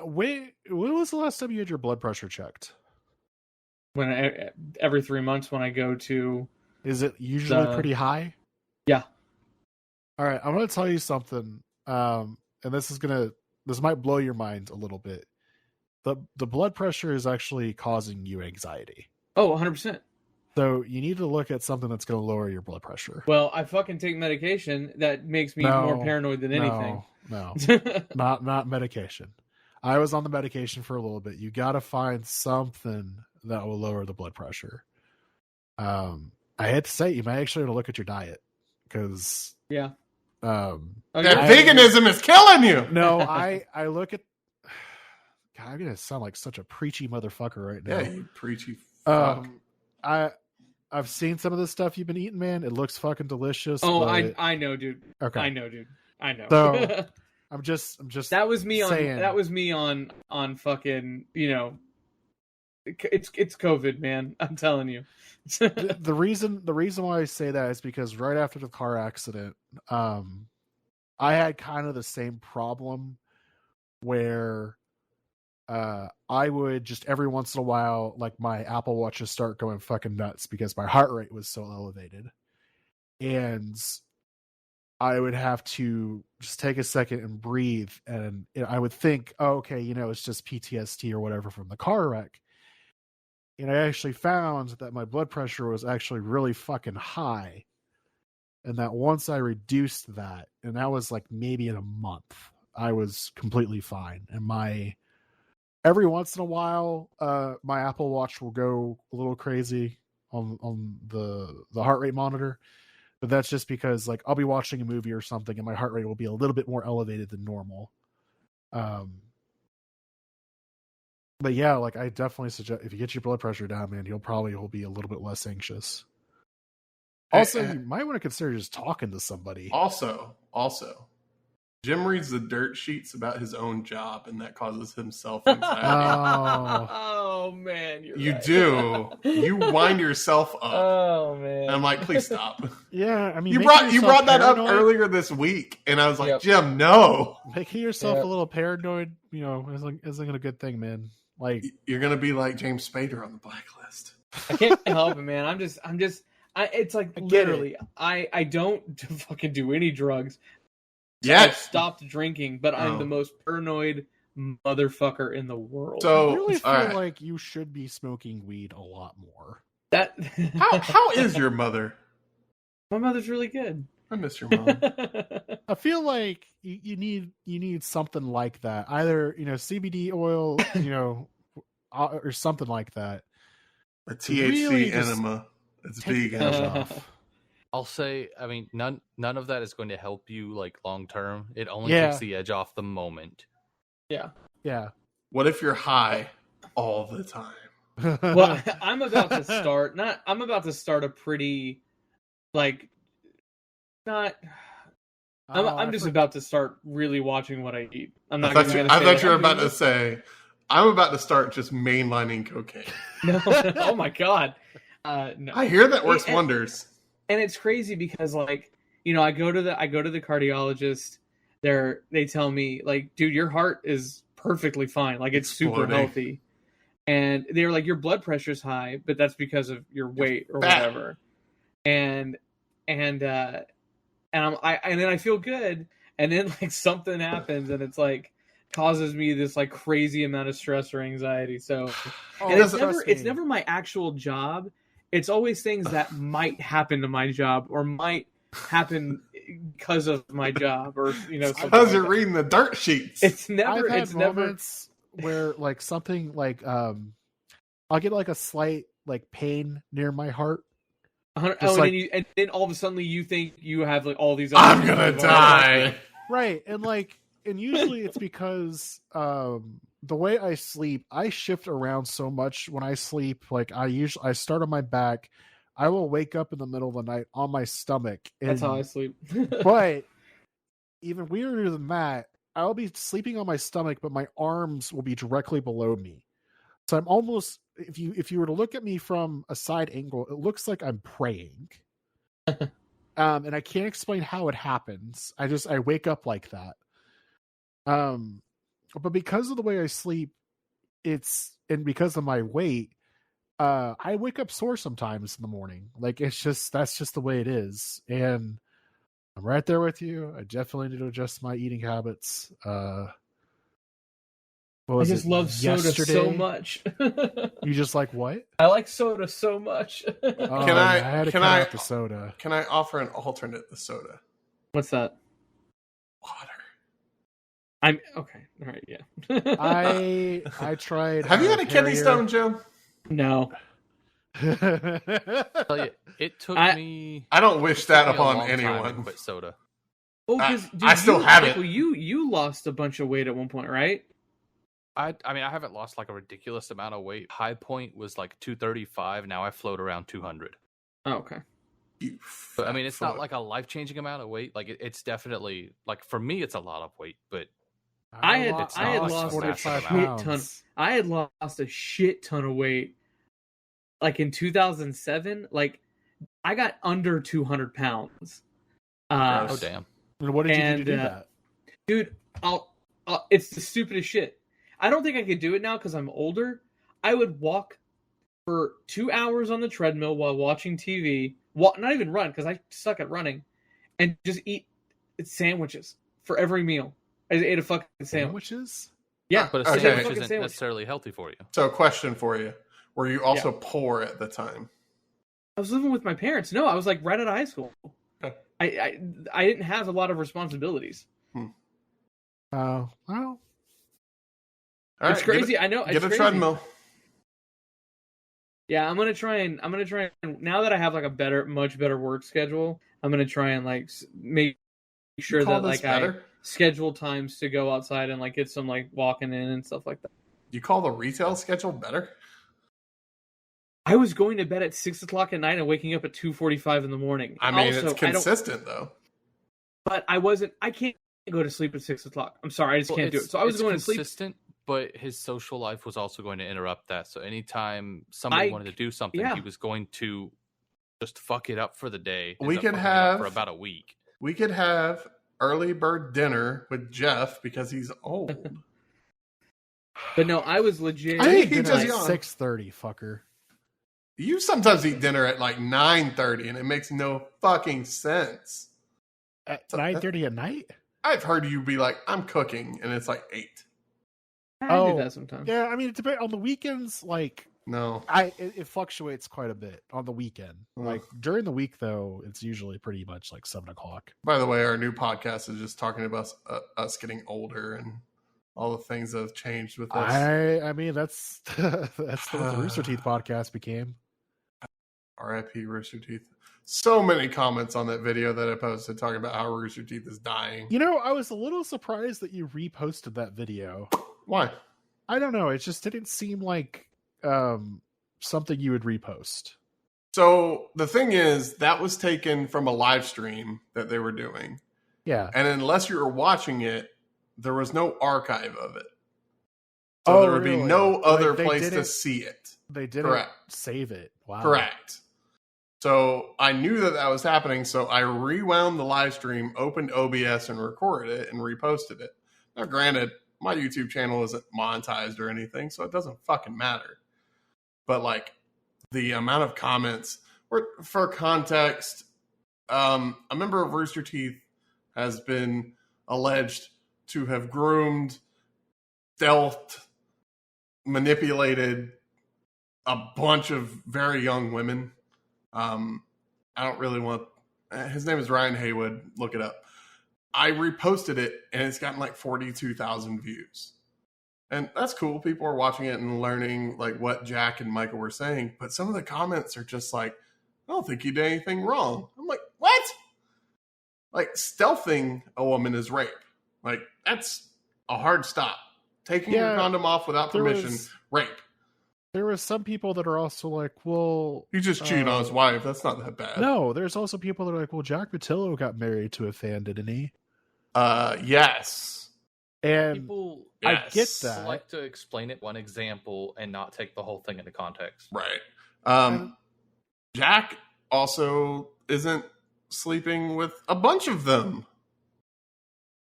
when was the last time you had your blood pressure checked? Every 3 months when I go to. Is it usually pretty high? Yeah. All right, I'm going to tell you something, and this might blow your mind a little bit. The blood pressure is actually causing you anxiety. Oh, 100%. So you need to look at something that's going to lower your blood pressure. Well, I fucking take medication that makes me more paranoid than anything. No, not medication. I was on the medication for a little bit. You got to find something that will lower the blood pressure. I hate to say it, you might actually want to look at your diet because veganism is killing you. No, I look at. God, I'm gonna sound like such a preachy motherfucker right now. Yeah, you preachy fuck. I've seen some of the stuff you've been eating, man. It looks fucking delicious. Oh, I know, dude. Okay, I know, dude. I know. So I'm just. That was me saying. That was me on fucking it's COVID, man. I'm telling you. the reason why I say that is because right after the car accident, I had kind of the same problem where I would just every once in a while, like my Apple Watch would start going fucking nuts because my heart rate was so elevated. And I would have to just take a second and breathe. And I would think, oh, okay, it's just PTSD or whatever from the car wreck. And I actually found that my blood pressure was actually really fucking high. And that once I reduced that, and that was like maybe in a month, I was completely fine. And every once in a while, my Apple Watch will go a little crazy on the heart rate monitor. But that's just because like I'll be watching a movie or something and my heart rate will be a little bit more elevated than normal. But yeah, like I definitely suggest if you get your blood pressure down, man, you'll be a little bit less anxious. Also, you might want to consider just talking to somebody. Also, Jim reads the dirt sheets about his own job, and that causes him self-anxiety. Oh man, you right. do. You wind yourself up. Oh man, and I'm like, please stop. Yeah, I mean, you brought that up earlier this week, and I was like, Jim, no. Making yourself a little paranoid, isn't a good thing, man. Like you're gonna be like James Spader on the blacklist. I can't help it, man. I'm just. It's like literally, I don't fucking do any drugs. Yeah, I've stopped drinking, but I'm the most paranoid motherfucker in the world. So I really feel like you should be smoking weed a lot more. How is your mother? My mother's really good. I miss your mom. I feel like you need something like that. Either CBD oil, or something like that. A THC really enema. It's vegan. I'll say, I mean, none of that is going to help you like long term. It only takes the edge off the moment. Yeah. Yeah. What if you're high all the time? Well, I'm about to start a pretty I'm just about to start really watching what I eat. I'm not. I thought you were about to say, I'm about to start just mainlining cocaine. No, oh my god. No. I hear that works wonders. And it's crazy because I go to the cardiologist. They tell me like, dude, your heart is perfectly fine. Like it's super healthy. And they're like, your blood pressure's high, but that's because of your weight or whatever. And then I feel good. And then like something happens and it's like causes me this like crazy amount of stress or anxiety. So it's never my actual job. It's always things that might happen to my job or might happen because of my job or because you're reading the dirt sheets. It's never. I've had moments where like something like I'll get like a slight like pain near my heart. And then all of a sudden you think you have like all these. I'm gonna die. Right, and usually it's because the way I sleep, I shift around so much when I sleep. Like I start on my back. I will wake up in the middle of the night on my stomach. That's how I sleep. But even weirder than that, I'll be sleeping on my stomach, but my arms will be directly below me. So I'm almost, if you were to look at me from a side angle, it looks like I'm praying. And I can't explain how it happens. I wake up like that. But because of the way I sleep, and because of my weight, I wake up sore sometimes in the morning. Like that's just the way it is. And I'm right there with you. I definitely need to adjust my eating habits. I just love soda so much. You just like what? I like soda so much. Can I offer an alternate to soda? What's that? Water. I'm okay. All right, yeah. I tried. Have you had a kidney stone, Joe? No. It took me. I don't wish that upon anyone. Quit soda. Oh, because I still have it. You lost a bunch of weight at one point, right? I mean, I haven't lost like a ridiculous amount of weight. High point was like 235. Now I float around 200. Oh, okay. But I mean, it's not like a life-changing amount of weight. Like it's definitely like for me, it's a lot of weight, but I had lost 45 a shit pounds. ton. I had lost a shit ton of weight. Like in 2007, like I got under 200 pounds. Oh damn! And what did you do to do that? Dude, it's the stupidest shit. I don't think I could do it now because I'm older. I would walk for 2 hours on the treadmill while watching TV. Not even run because I suck at running, and just eat sandwiches for every meal. I just ate a fucking sandwich. Sandwiches? Yeah, But a sandwich isn't necessarily healthy for you. So, question for you: were you also poor at the time? I was living with my parents. No, I was like right out of high school. I didn't have a lot of responsibilities. Well. It's crazy. I know. Get a treadmill. Yeah, I'm gonna try and now that I have like a much better work schedule, I'm gonna try and like make sure that like I schedule times to go outside and like get some like walking in and stuff like that. You call the retail schedule better? I was going to bed at 6 o'clock at night and waking up at 2:45 in the morning. I mean, it's consistent though. But I can't go to sleep at 6 o'clock. I'm sorry, I just can't do it. So I was going to sleep. Consistent, but his social life was also going to interrupt that. So anytime somebody wanted to do something, he was going to just fuck it up for the day. We could have for about a week. We could have early bird dinner with Geoff because he's old. But no, I was legit. I eat dinner at 6:30, fucker. You sometimes eat dinner at like 9:30, and it makes no fucking sense. At 9:30 at night? I've heard you be like, "I'm cooking," and it's like 8. I do that sometimes. Yeah, I mean, it depends on the weekends. Like, no, it fluctuates quite a bit on the weekend. Like during the week, though, it's usually pretty much like 7 o'clock. By the way, our new podcast is just talking about us getting older and all the things that have changed with us. I mean, that's what the Rooster Teeth podcast became. R.I.P. Rooster Teeth. So many comments on that video that I posted talking about how Rooster Teeth is dying. You know, I was a little surprised that you reposted that video. Why? I don't know. It just didn't seem like something you would repost. So the thing is, that was taken from a live stream that they were doing. Yeah. And unless you were watching it, there was no archive of it. So there would be no other place to see it. They didn't save it. Wow. Correct. So I knew that was happening, so I rewound the live stream, opened OBS, and recorded it and reposted it. Now, granted, my YouTube channel isn't monetized or anything, so it doesn't fucking matter. But, like, the amount of comments, for context, a member of Rooster Teeth has been alleged to have groomed, stealthed, manipulated a bunch of very young women. I don't really want... His name is Ryan Haywood. Look it up. I reposted it, and it's gotten like 42,000 views. And that's cool. People are watching it and learning like what Jack and Michael were saying. But some of the comments are just like, I don't think you did anything wrong. I'm like, what? Like, stealthing a woman is rape. Like, that's a hard stop. Taking your condom off without permission, rape. There were some people that are also like, well... He just cheated on his wife. That's not that bad. No, there's also people that are like, well, Jack Patillo got married to a fan, didn't he? Yes. And people, I get that. Like to explain it one example and not take the whole thing into context. Right. Jack also isn't sleeping with a bunch of them.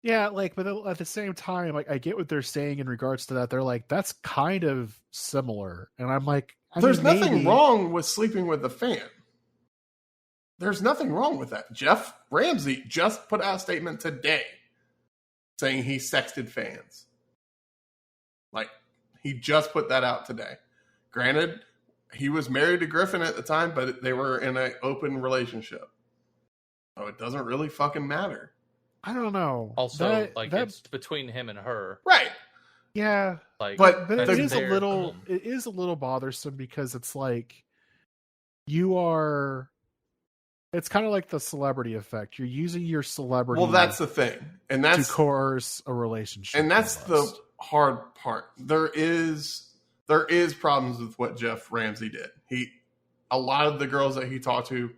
Yeah, like, but at the same time, like, I get what they're saying in regards to that. They're like, that's kind of similar. And I'm like, there's nothing wrong with sleeping with a fan. There's nothing wrong with that. Geoff Ramsey just put out a statement today saying he sexted fans. Like, he just put that out today. Granted, he was married to Griffin at the time, but they were in an open relationship. So it doesn't really fucking matter. I don't know. Also, it's between him and her. Right. Yeah. Like, but it is a little bothersome because it's like it's kind of like the celebrity effect. You're using your celebrity. Well, that's the thing. And that's to coerce a relationship. And that's the hard part. There is problems with what Geoff Ramsey did. A lot of the girls that he talked to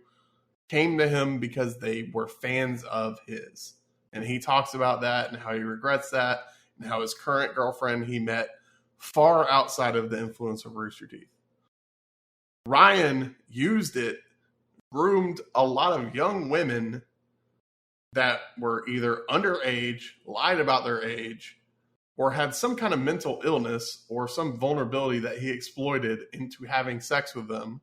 came to him because they were fans of his. And he talks about that and how he regrets that. how his current girlfriend he met far outside of the influence of Rooster Teeth. Ryan used it, groomed a lot of young women that were either underage, lied about their age, or had some kind of mental illness or some vulnerability that he exploited into having sex with them.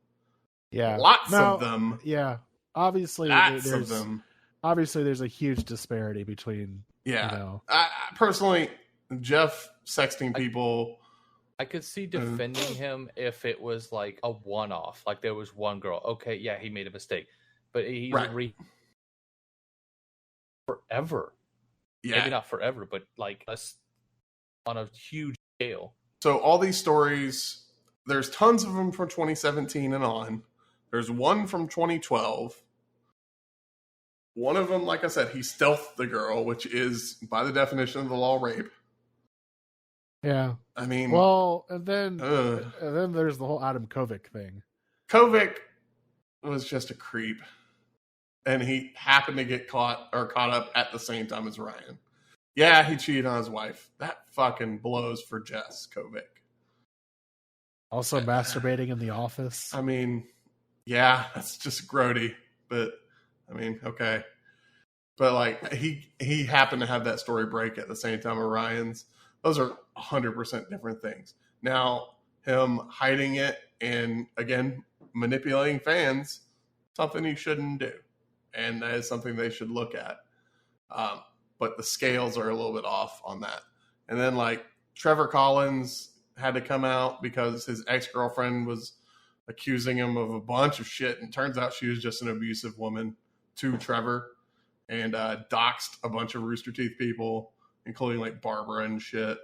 Yeah. Lots of them. Yeah. Obviously, there's a huge disparity between, I personally, Geoff sexting people. I could see defending him if it was like a one-off, like there was one girl. Okay, yeah, he made a mistake, but he's forever. Yeah, maybe not forever, but like on a huge scale. So all these stories, there's tons of them from 2017 and on. There's one from 2012. One of them, like I said, he stealthed the girl, which is, by the definition of the law, rape. Yeah. I mean... Well, and then there's the whole Adam Kovic thing. Kovic was just a creep. And he happened to get caught up at the same time as Ryan. Yeah, he cheated on his wife. That fucking blows for Jess Kovic. Also masturbating in the office. I mean, yeah, that's just grody. But, I mean, okay. But, like, he happened to have that story break at the same time as Ryan's. Those are 100% different things. Now, him hiding it and, again, manipulating fans, something he shouldn't do. And that is something they should look at. But the scales are a little bit off on that. And then, like, Trevor Collins had to come out because his ex-girlfriend was accusing him of a bunch of shit. And turns out she was just an abusive woman to Trevor. And doxed a bunch of Rooster Teeth people, including, like, Barbara and shit.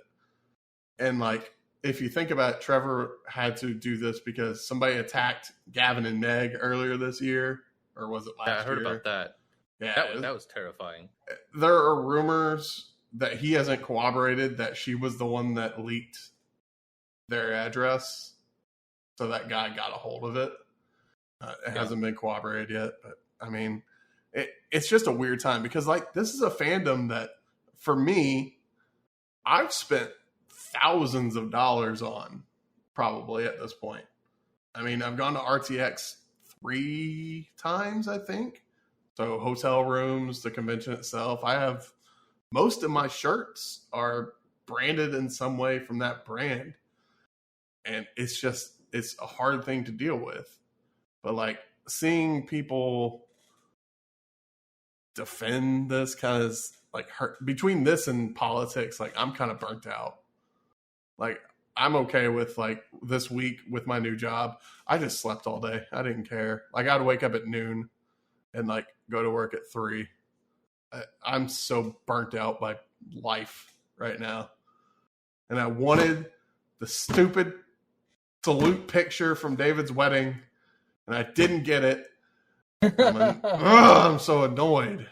And, like, if you think about it, Trevor had to do this because somebody attacked Gavin and Meg earlier this year. Or was it last year? Yeah, I heard about that. Yeah, that was terrifying. There are rumors that he hasn't corroborated that she was the one that leaked their address. So that guy got a hold of it. It hasn't been corroborated yet. But, I mean, it's just a weird time. Because, like, this is a fandom that, for me, I've spent thousands of dollars on, probably, at this point. I mean, I've gone to RTX 3 times, I think. So hotel rooms, the convention itself. I have most of my shirts are branded in some way from that brand. And it's a hard thing to deal with. But, like, seeing people defend this kind of, like, between this and politics, like, I'm kind of burnt out. Like, I'm okay with, like, this week with my new job. I just slept all day. I didn't care. Like, I'd wake up at noon and, like, go to work at 3. I'm so burnt out by life right now. And I wanted the stupid salute picture from David's wedding, and I didn't get it. I'm so annoyed.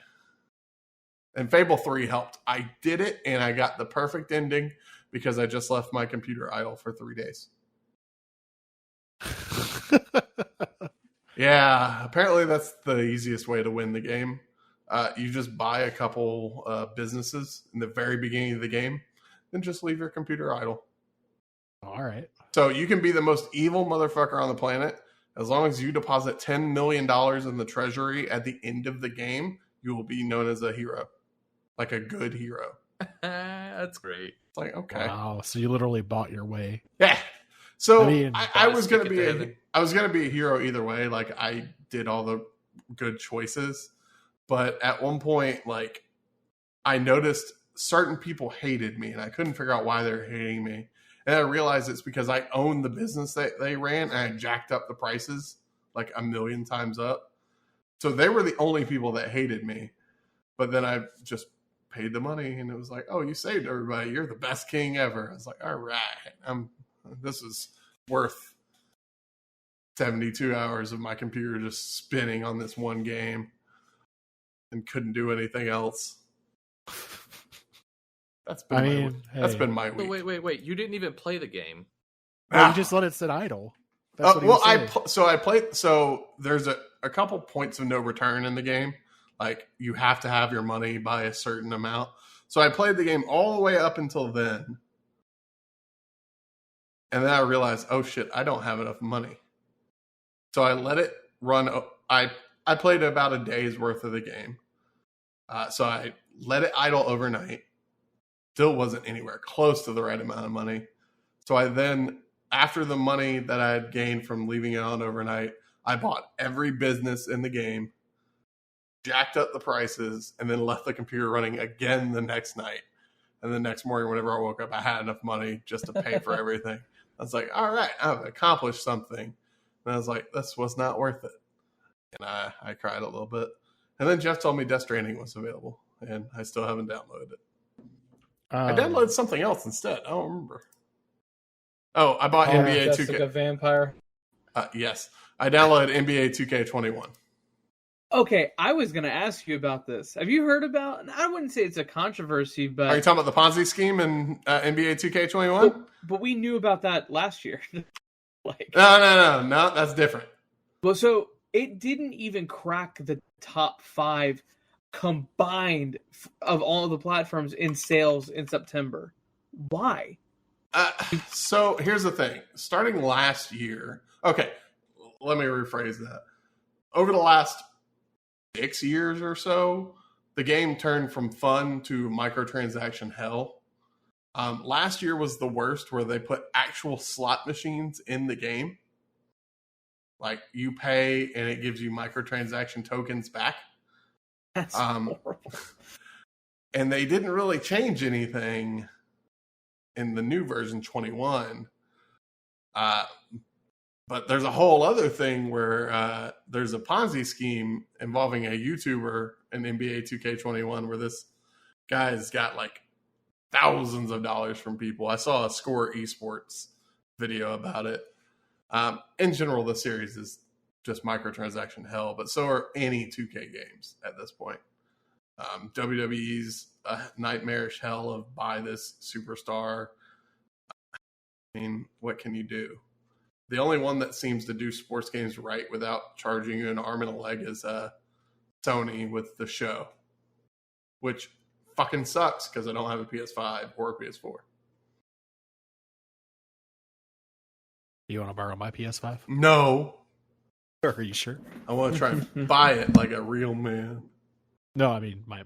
And Fable 3 helped. I did it, and I got the perfect ending because I just left my computer idle for 3 days. Yeah, apparently that's the easiest way to win the game. You just buy a couple businesses in the very beginning of the game, then just leave your computer idle. All right. So you can be the most evil motherfucker on the planet. As long as you deposit $10 million in the treasury at the end of the game, you will be known as a hero. Like a good hero. That's great. It's like, okay. Wow, so you literally bought your way. Yeah. So I was going to be a hero either way. Like, I did all the good choices. But at one point, like, I noticed certain people hated me, and I couldn't figure out why they were hating me. And I realized it's because I owned the business that they ran, and I jacked up the prices like 1,000,000 times up. So they were the only people that hated me. But then I just paid the money, and it was like, oh, you saved everybody. You're the best king ever. I was like, all right, this is worth 72 hours of my computer just spinning on this one game and couldn't do anything else. That's been my week. Wait. You didn't even play the game. Well, you just let it sit idle. So there's a couple points of no return in the game. Like, you have to have your money by a certain amount. So I played the game all the way up until then. And then I realized, oh shit, I don't have enough money. So I let it run. I played about a day's worth of the game. So I let it idle overnight. Still wasn't anywhere close to the right amount of money. So I then, after the money that I had gained from leaving it on overnight, I bought every business in the game, jacked up the prices, and then left the computer running again the next night. And the next morning, whenever I woke up, I had enough money just to pay for everything. I was like, all right, I've accomplished something. And I was like, this was not worth it. And I cried a little bit. And then Geoff told me Death Stranding was available, and I still haven't downloaded it. I downloaded something else instead. I don't remember. Oh, I bought NBA 2K. Like a vampire. Yes. I downloaded NBA 2K21. Okay, I was going to ask you about this. Have you heard about, I wouldn't say it's a controversy, but... Are you talking about the Ponzi scheme in NBA 2K21? But we knew about that last year. No, that's different. Well, so it didn't even crack the top 5 combined of all of the platforms in sales in September. Why? So here's the thing. Starting last year... Okay, let me rephrase that. Over the last 6 years or so, the game turned from fun to microtransaction hell. Last year was the worst, where they put actual slot machines in the game. Like, you pay and it gives you microtransaction tokens back. That's horrible. And they didn't really change anything in the new version 21. But there's a whole other thing where there's a Ponzi scheme involving a YouTuber in NBA 2K21 where this guy's got like thousands of dollars from people. I saw a Score Esports video about it. In general, the series is just microtransaction hell, but so are any 2K games at this point. WWE's a nightmarish hell of buy this superstar. I mean, what can you do? The only one that seems to do sports games right without charging you an arm and a leg is Sony with the Show, which fucking sucks because I don't have a PS5 or a PS4. You want to borrow my PS5? No. Are you sure? I want to try and buy it like a real man. No, I mean my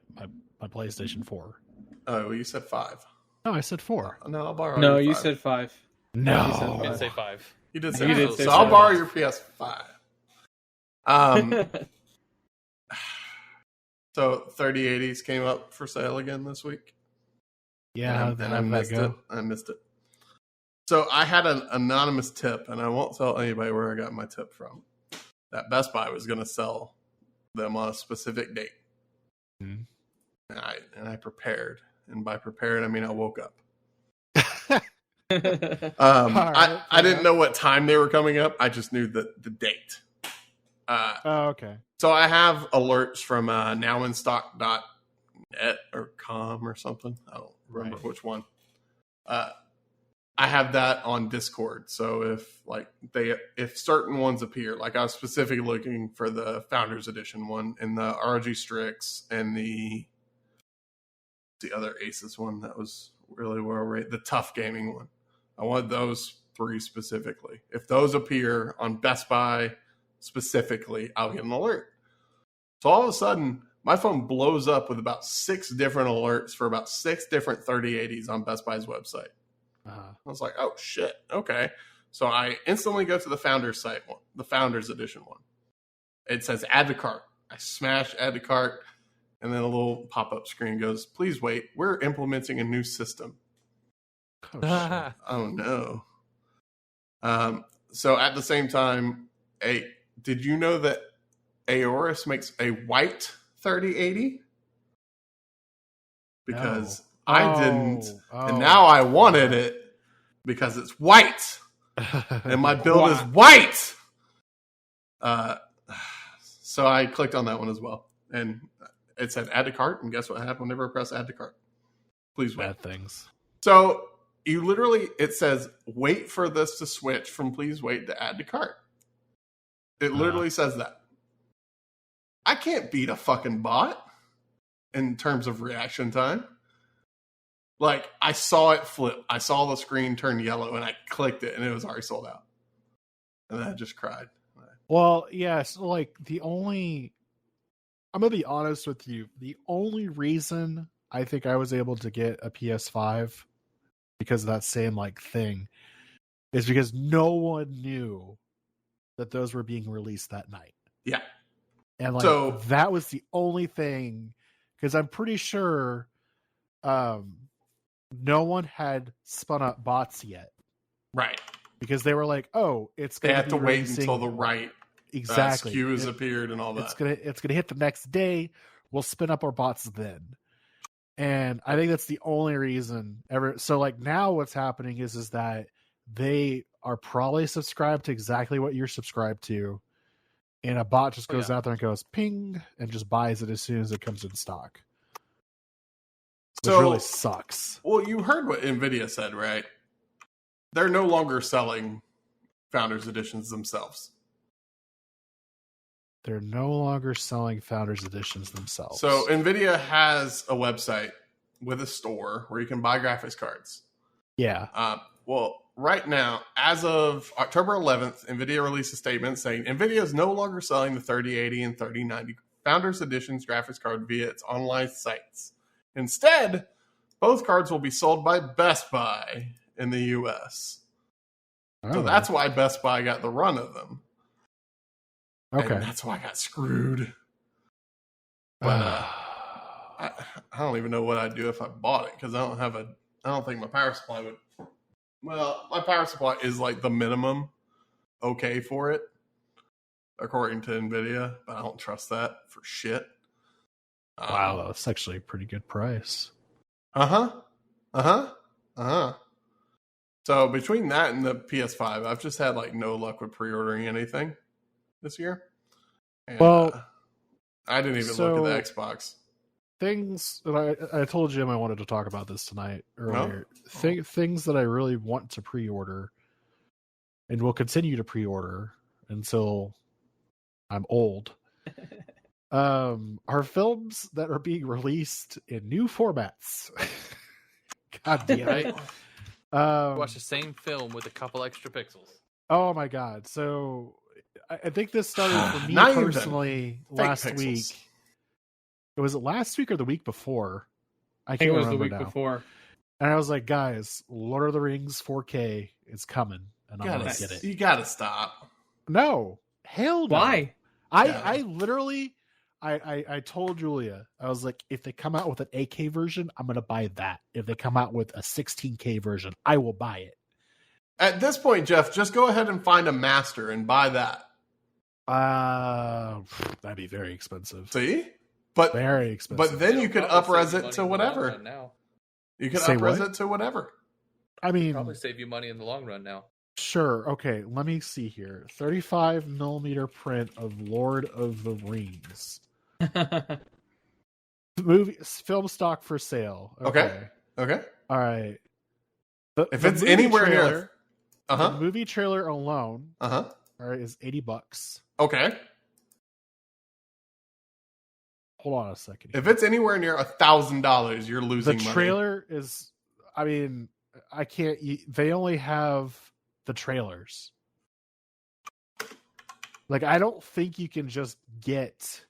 PlayStation 4. Oh, well, you said 5. No, I said 4. No, I'll borrow. No, your you 5. said 5. No, I didn't say 5. You did say You 5. did say So I'll 5. borrow your PS5. So 3080s came up for sale again this week. Yeah, and I missed it. I missed it. So I had an anonymous tip, and I won't tell anybody where I got my tip from, that Best Buy was going to sell them on a specific date. Mm-hmm. And I prepared. And by prepared, I mean I woke up. Right, I didn't know what time they were coming up. I just knew the date. Okay. So I have alerts from nowinstock.net or com or something. I don't remember which one. I have that on Discord. So if certain ones appear, like I was specifically looking for the Founders Edition one and the ROG Strix and the other Asus one that was really well rated, the Tough Gaming one. I wanted those 3 specifically. If those appear on Best Buy specifically, I'll get an alert. So all of a sudden, my phone blows up with about 6 different alerts for about 6 different 3080s on Best Buy's website. I was like, oh shit, okay. So I instantly go to the Founders site one, the Founders Edition one. It says add to cart. I smash add to cart, and then a little pop-up screen goes, please wait, we're implementing a new system. Oh, oh no. So at the same time, did you know that Aorus makes a white 3080? Because I didn't, and now I wanted it because it's white, and my build is white. So I clicked on that one as well, and it said add to cart, and guess what happened whenever I press add to cart? Please wait. Bad things. So you literally, it says wait for this to switch from please wait to add to cart. It literally says that. I can't beat a fucking bot in terms of reaction time. Like, I saw it flip. I saw the screen turn yellow, and I clicked it, and it was already sold out. And then I just cried. Well, yeah, so like I'm gonna be honest with you. The only reason I think I was able to get a PS5 because of that same like thing is because no one knew that those were being released that night. Yeah. And like that was the only thing, because I'm pretty sure no one had spun up bots yet. Right. Because they were like, oh, it's they have to wait until the right SKU has appeared and all that. It's gonna hit the next day. We'll spin up our bots then. And I think that's the only reason ever. So like now what's happening is that they are probably subscribed to exactly what you're subscribed to. And a bot just goes out there and goes ping and just buys it as soon as it comes in stock. Which really sucks. Well, you heard what NVIDIA said, right? They're no longer selling Founders Editions themselves. They're no longer selling Founders Editions themselves. So NVIDIA has a website with a store where you can buy graphics cards. Yeah. Well, right now, as of October 11th, NVIDIA released a statement saying NVIDIA is no longer selling the 3080 and 3090 Founders Editions graphics card via its online sites. Instead, both cards will be sold by Best Buy in the U.S. Oh. So that's why Best Buy got the run of them. Okay. And that's why I got screwed. But I don't even know what I'd do if I bought it, because I don't think my power supply would. Well, my power supply is like the minimum okay for it, according to NVIDIA, but I don't trust that for shit. Wow, that's actually a pretty good price. So between that and the PS5, I've just had like no luck with pre-ordering anything this year. And, I didn't even look at the Xbox. Things that I told Jim I wanted to talk about this tonight earlier. Things that I really want to pre-order and will continue to pre-order until I'm old. Are films that are being released in new formats. God damn it. Watch the same film with a couple extra pixels. Oh my god. So I think this started for me personally last week. Was it last week or the week before? I think it was the week before. And I was like, guys, Lord of the Rings 4K is coming. And I'm going to get it. You got to stop. No. Hell no. Why? I literally, I told Julia, I was like, if they come out with an 8K version, I'm going to buy that. If they come out with a 16K version, I will buy it. At this point, Geoff, just go ahead and find a master and buy that. That'd be very expensive. See? But very expensive. But then you could up-res it to whatever. You could up-res it to whatever. I mean, probably save you money in the long run now. Sure. Okay. Let me see here. 35 millimeter print of Lord of the Rings. Film stock for sale. Okay. All right. If it's anywhere near, the movie trailer alone, all right, is $80. Okay. Hold on a second. If it's anywhere near $1,000, you're losing money. The trailer is, I mean, I can't, they only have the trailers. Like, I don't think you can just get.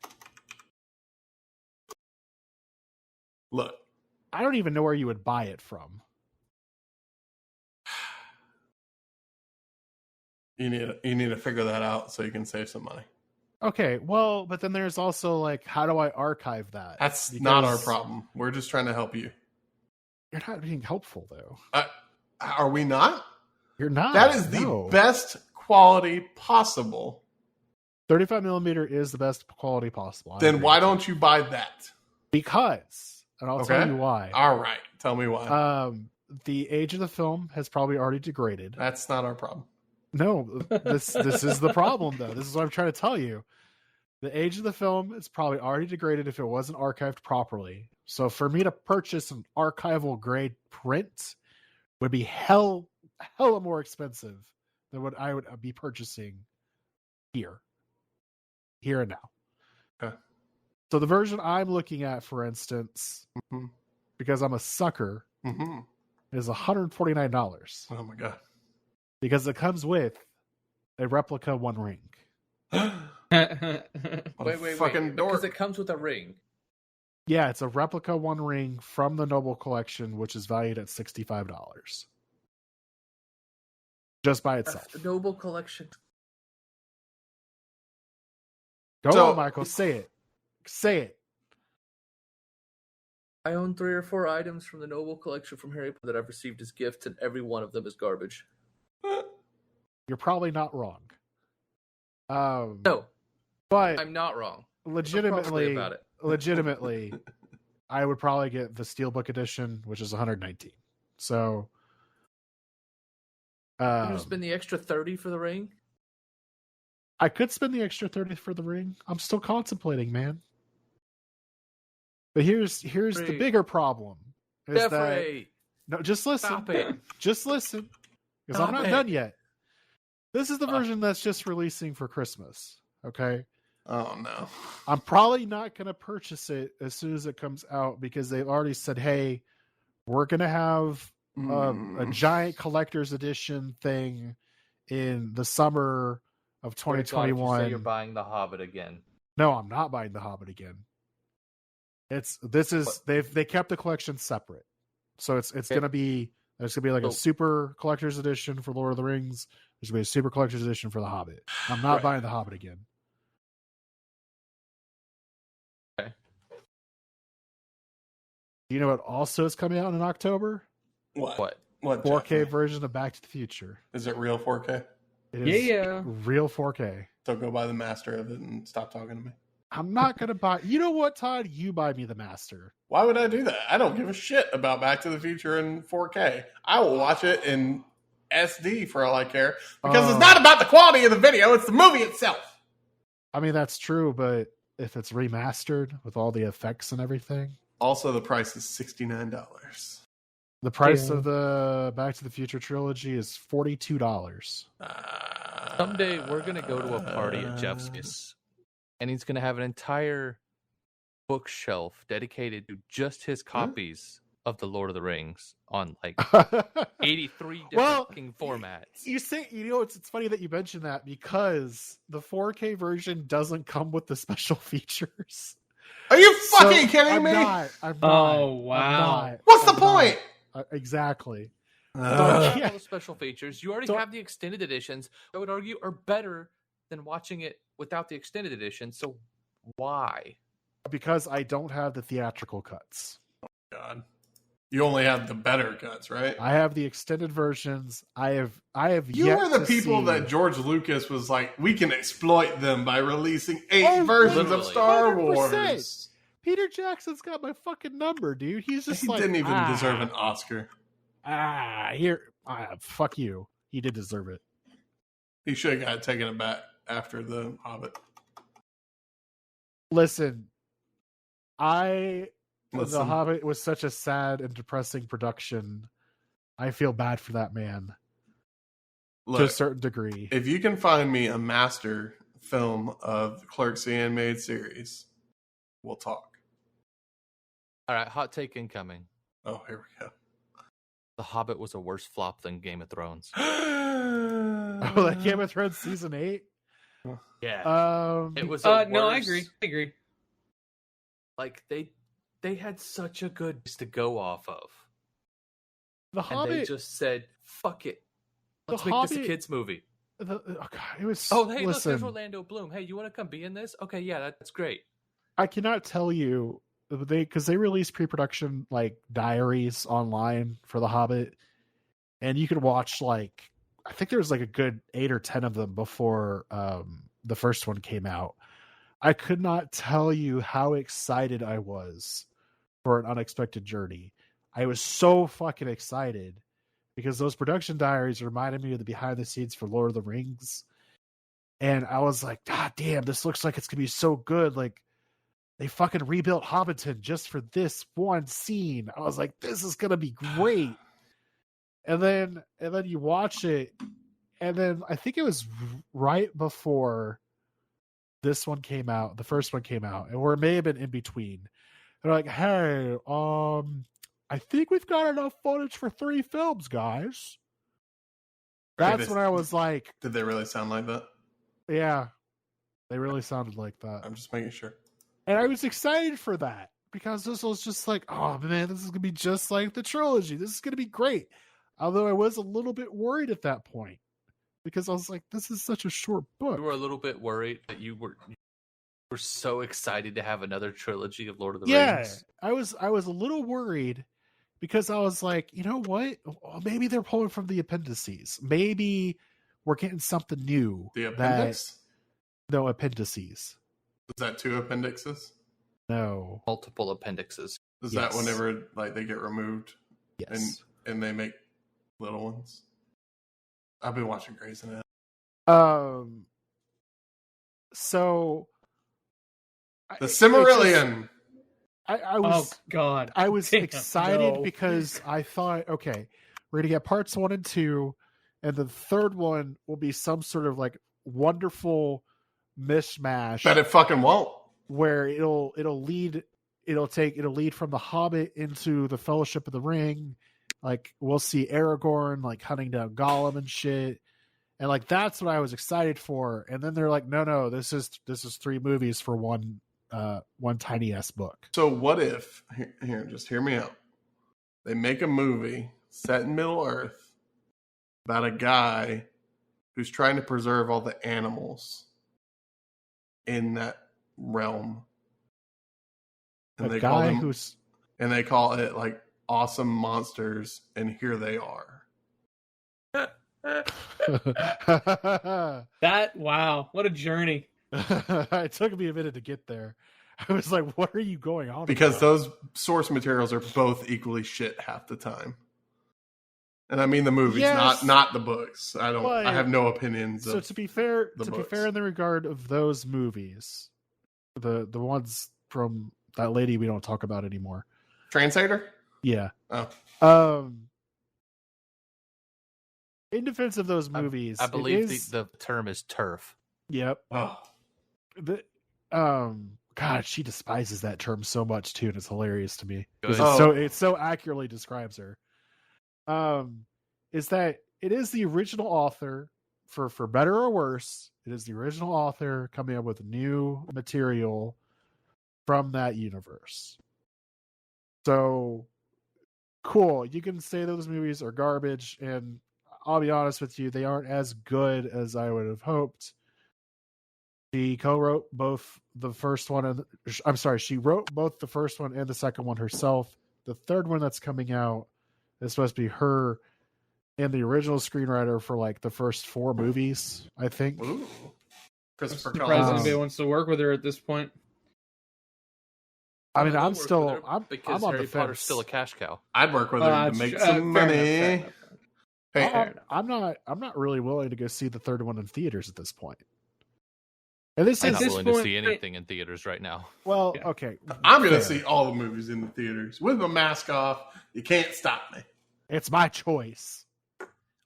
Look. I don't even know where you would buy it from. You need to figure that out so you can save some money. Okay, well, but then there's also like, how do I archive that? That's not our problem. We're just trying to help you. You're not being helpful, though. Are we not? You're not. That is the best quality possible. 35 millimeter is the best quality possible. Then why don't you buy that? Because, and I'll tell you why. All right, tell me why. The age of the film has probably already degraded. That's not our problem. No, this is the problem, though. This is what I'm trying to tell you. The age of the film is probably already degraded if it wasn't archived properly. So for me to purchase an archival grade print would be hella more expensive than what I would be purchasing here and now. So the version I'm looking at, for instance, because I'm a sucker, Mm-hmm. is $149. Oh my god! Because it comes with a replica One Ring. Wait. Fucking dork. Because it comes with a ring. Yeah, it's a replica One Ring from the Noble Collection, which is valued at $65. Just by itself. The Noble Collection. Go on, Michael. Say it. Say it. I own 3 or 4 items from the Noble Collection from Harry Potter that I've received as gifts, and every one of them is garbage. You're probably not wrong. No, but I'm not wrong. Legitimately, about it. legitimately, I would probably get the Steelbook edition, which is $119. So, You gonna spend the extra $30 for the ring? I could spend the extra $30 for the ring. I'm still contemplating, man. But here's the bigger problem. Is that, no, just listen. Stop it. Just listen. Because I'm not done yet. This is the version that's just releasing for Christmas. Okay? Oh, no. I'm probably not going to purchase it as soon as it comes out because they've already said, hey, we're going to have a giant collector's edition thing in the summer of 2021. God, if you say you're buying The Hobbit again. No, I'm not buying The Hobbit again. They kept the collection separate. So it's going to be, there's going to be like a super collector's edition for Lord of the Rings. There's going to be a super collector's edition for The Hobbit. I'm not buying The Hobbit again. Okay. Do you know what also is coming out in October? What 4K version of Back to the Future. Is it real 4K? It is real 4K. So go buy the master of it and stop talking to me. I'm not going to buy... You know what, Todd? You buy me the master. Why would I do that? I don't give a shit about Back to the Future in 4K. I will watch it in SD for all I care. Because it's not about the quality of the video, it's the movie itself. I mean, that's true, but if it's remastered with all the effects and everything... Also, the price is $69. The price of the Back to the Future trilogy is $42. Someday we're going to go to a party at Geoff's, and he's going to have an entire bookshelf dedicated to just his copies of the Lord of the Rings on like 83 different fucking formats. It's funny that you mentioned that because the 4K version doesn't come with the special features. Are you fucking kidding me? I'm not. Oh, wow. What's the point? Exactly. You have all the special features. You already have the extended editions. I would argue are better than watching it without the extended edition. So why? Because I don't have the theatrical cuts. Oh, God. You only have the better cuts, right? I have the extended versions. I have. You yet were the to people see... that George Lucas was like, we can exploit them by releasing 8 versions of Star 100%. Wars. Peter Jackson's got my fucking number, dude. He's just he didn't even deserve an Oscar. Fuck you. He did deserve it. He should have got taken aback after The Hobbit. Listen. The Hobbit was such a sad and depressing production. I feel bad for that man. Look, to a certain degree. If you can find me a master film of the Clerks the Animated Series, we'll talk. All right, hot take incoming. Oh, here we go. The Hobbit was a worse flop than Game of Thrones. Like Game of Thrones season 8? Yeah. It was no, I agree. Like they had such a good base to go off of. The Hobbit, and they just said, fuck it. Let's make this a kids movie. It was hey, look, there's Orlando Bloom. Hey, you want to come be in this? Okay, yeah, that's great. I cannot tell you because they released pre-production like diaries online for The Hobbit, and you could watch I think there was like a good 8 or 10 of them before the first one came out. I could not tell you how excited I was for An Unexpected Journey. I was so fucking excited because those production diaries reminded me of the behind the scenes for Lord of the Rings. And I was like, God damn, this looks like it's going to be so good. Like, they fucking rebuilt Hobbiton just for this one scene. I was like, this is going to be great. And then you watch it, and then I think it was right before this one came out, the first one came out, or it may have been in between. They're like, hey, I think we've got enough footage for 3 films, guys. That's when I was like... Did they really sound like that? Yeah. They really sounded like that. I'm just making sure. And I was excited for that. Because this was just like, oh man, this is going to be just like the trilogy. This is going to be great. Although I was a little bit worried at that point. Because I was like, this is such a short book. You were a little bit worried that you were so excited to have another trilogy of Lord of the Rings. Yeah, I was a little worried because I was like, you know what? Maybe they're pulling from the appendices. Maybe we're getting something new. The appendix? No, appendices. Is that 2 appendixes? No. Multiple appendixes. Is that whenever they get removed? Yes. And they make little ones? I've been watching Grey's Anatomy. So the Silmarillion. I was oh god. I was excited because I thought, okay, we're gonna get parts 1 and 2, and the third one will be some sort of like wonderful mishmash. That it fucking won't. Where it'll lead from the Hobbit into the Fellowship of the Ring. Like we'll see Aragorn like hunting down Gollum and shit. And like that's what I was excited for. And then they're like, no, this is 3 movies for one tiny ass book. So what if here, just hear me out. They make a movie set in Middle Earth about a guy who's trying to preserve all the animals in that realm. And they call it like Awesome Monsters, and here they are. Wow, what a journey. It took me a minute to get there. I was like, what are you going on because about? Those source materials are both equally shit half the time. And I mean the movies, not the books. I have no opinions. So to be fair, in the regard of those movies, the ones from that lady we don't talk about anymore. Translator? Yeah. Oh. In defense of those movies, I believe the term is turf. Yep. Oh. God, she despises that term so much too, and it's hilarious to me. It so accurately describes her. Is that it is the original author, for better or worse, it is the original author coming up with new material from that universe. So cool. You can say those movies are garbage, and I'll be honest with you, they aren't as good as I would have hoped. She co-wrote both the first one and she wrote both the first one and the second one herself. The third one that's coming out is supposed to be her and the original screenwriter for like the first 4 movies, I think. Ooh. Christopher Surprised anybody wants to work with her at this point. I mean, I'm because on Harry the Potter's fence. still a cash cow. I'd work with her to make some money. I'm not really willing to go see the third one in theaters at this point. And I'm not willing to see anything in theaters right now. Well, okay. I'm going to see all the movies in the theaters with my mask off. You can't stop me. It's my choice.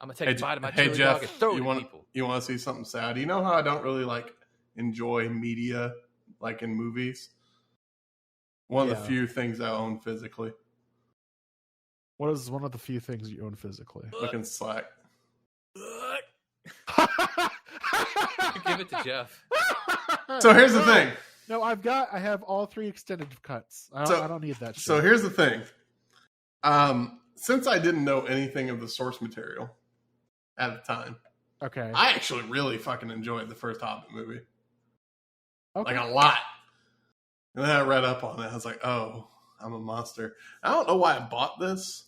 I'm going to take a bite of my chili dog and throw it at people. You want to see something sad? You know how I don't really enjoy media like in movies? One of the few things I own physically. What is one of the few things you own physically? Looking Slack. Give it to Geoff. So here's the thing. No, I have all 3 extended cuts. I don't need that shit. So here's the thing. Since I didn't know anything of the source material at the time, okay, I actually really fucking enjoyed the first Hobbit movie. Okay. Like a lot. And then I read up on it. I was like, oh, I'm a monster. I don't know why I bought this,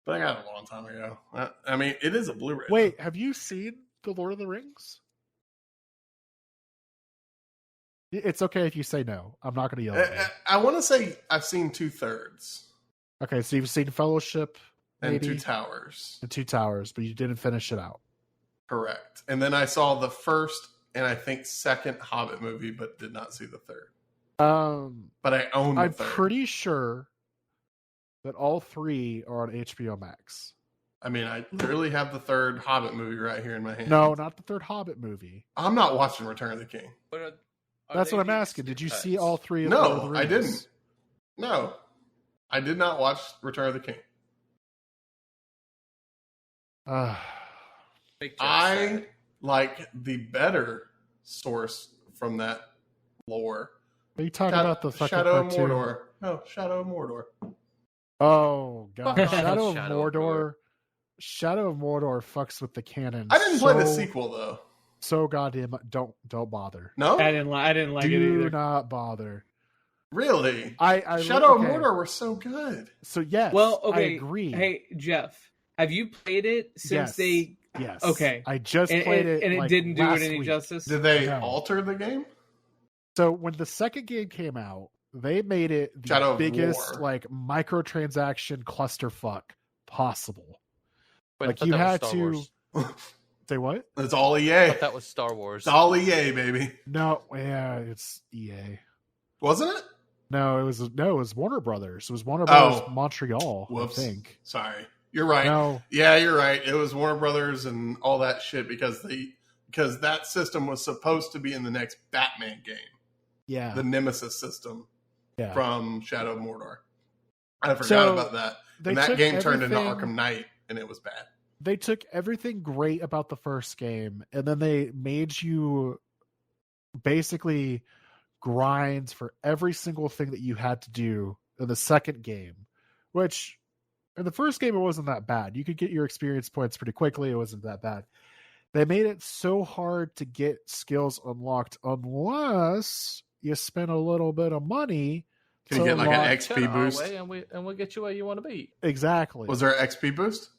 but I got it a long time ago. I mean, it is a Blu-ray. Wait, have you seen The Lord of the Rings? It's okay if you say no. I'm not going to yell at you. I want to say I've seen 2/3. Okay, so you've seen Fellowship and maybe? 2 Towers. And 2 Towers, but you didn't finish it out. Correct. And then I saw the first and I think second Hobbit movie, but did not see the third. But I own the third. I'm pretty sure that all 3 are on HBO Max. I mean, I literally have the third Hobbit movie right here in my hand. No, not the third Hobbit movie. I'm not watching Return of the King. That's what I'm asking. Did you see all 3 of the Lord of the Rings? I didn't. No. I did not watch Return of the King. I like the better source from that lore. Are you talking about the fucking Shadow of cartoon? Mordor? No, Shadow of Mordor. Oh god, Fuck Shadow of Shadow of Mordor. Shadow of Mordor fucks with the canon. I didn't play the sequel though. So goddamn, don't bother. No, I didn't like it either. Do not bother. Really? I Shadow of Mordor were so good. So yes, Well, okay. I agree. Hey, Geoff, have you played it since they? Yes. Okay. I just played it, and it like, didn't do last it any week. justice. Did they No. alter the game? So when the second game came out, they made it the Shadow of biggest War. like microtransaction clusterfuck possible. Wait, Like I thought you that was had Star to Wars. say what? It's all I EA. thought that was Star Wars. It's all EA, baby. No, yeah, it's EA. Wasn't it? No, it was Warner Brothers. It was Warner Brothers Oh. Montreal, Whoops. I think. Sorry. You're right. No, Yeah, you're right. It was Warner Brothers and all that shit because that system was supposed to be in the next Batman game. yeah, The Nemesis system yeah. from Shadow of Mordor. I forgot about that. They And that took game turned into everything- Arkham Knight and it was bad. They took everything great about the first game and then they made you basically grind for every single thing that you had to do in the second game, which in the first game it wasn't that bad. You could get your experience points pretty quickly. It wasn't that bad. They made it so hard to get skills unlocked unless you spend a little bit of money. Can you get like an unlock- XP boost? And we'll get you where you want to be. Exactly. Was there an XP boost?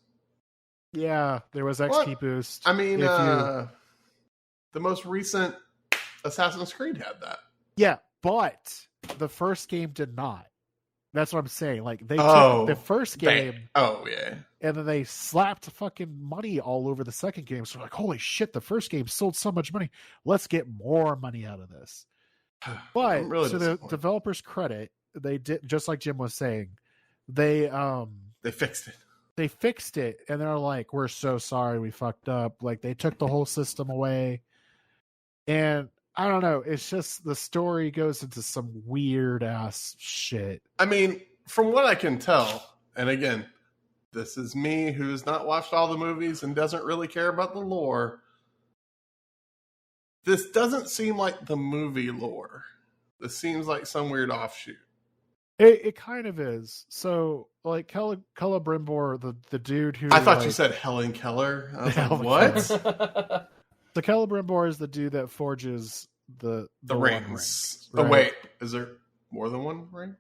Yeah, there was XP What? boost. I mean, If you- the most recent Assassin's Creed had that. Yeah, but the first game did not. That's what I'm saying. Like they Oh, took the first game Oh, yeah. and then they slapped fucking money all over the second game. So like, holy shit, the first game sold so much money. Let's get more money out of this. But I'm really to the disappointed. developers' credit, they did just like Jim was saying. They fixed it. they fixed it and they're like, we're so sorry we fucked up. Like they took the whole system away. And I don't know, it's just the story goes into some weird ass shit. I mean, from what I can tell, and again, this is me who's not watched all the movies and doesn't really care about the lore. This doesn't seem like the movie lore. This seems like some weird offshoot. It kind of is. So like Celebrimbor, the dude who I thought you like- said Helen Keller. I was like, Helen what? the Celebrimbor is the dude that forges the The one rings. ring, Oh, right? wait. Is there more than one ring?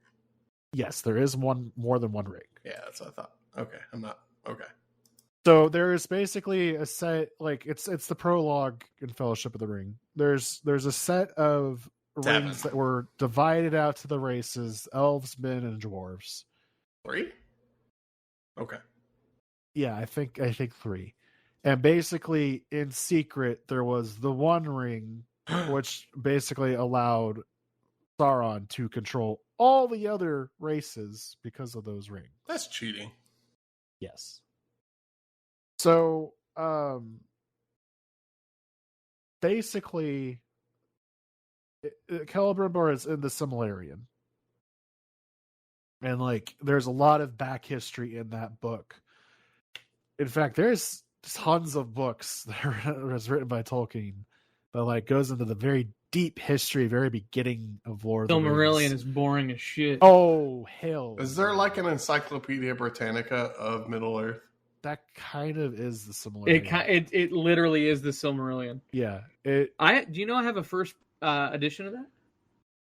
Yes, there is more than one ring. Yeah, that's what I thought. Okay, I'm not. Okay. So there is basically a set, like it's the prologue in Fellowship of the Ring. There's a set of Seven. rings that were divided out to the races: elves, men, and dwarves. 3? Okay. Yeah, I think 3. And basically, in secret, there was the One Ring, which basically allowed Sauron to control all the other races because of those rings. That's cheating. Yes. So, basically, Celebrimbor is in the Silmarillion. And, like, there's a lot of back history in that book. In fact, there's tons of books that was written by Tolkien that, like, goes into the very deep history, very beginning of Lord of the Silmarillion Rings. is boring as shit. Oh, hell. Is there like an Encyclopedia Britannica of Middle Earth? That kind of is the Silmarillion. It literally is the Silmarillion. Yeah. Do you know I have a first edition of that?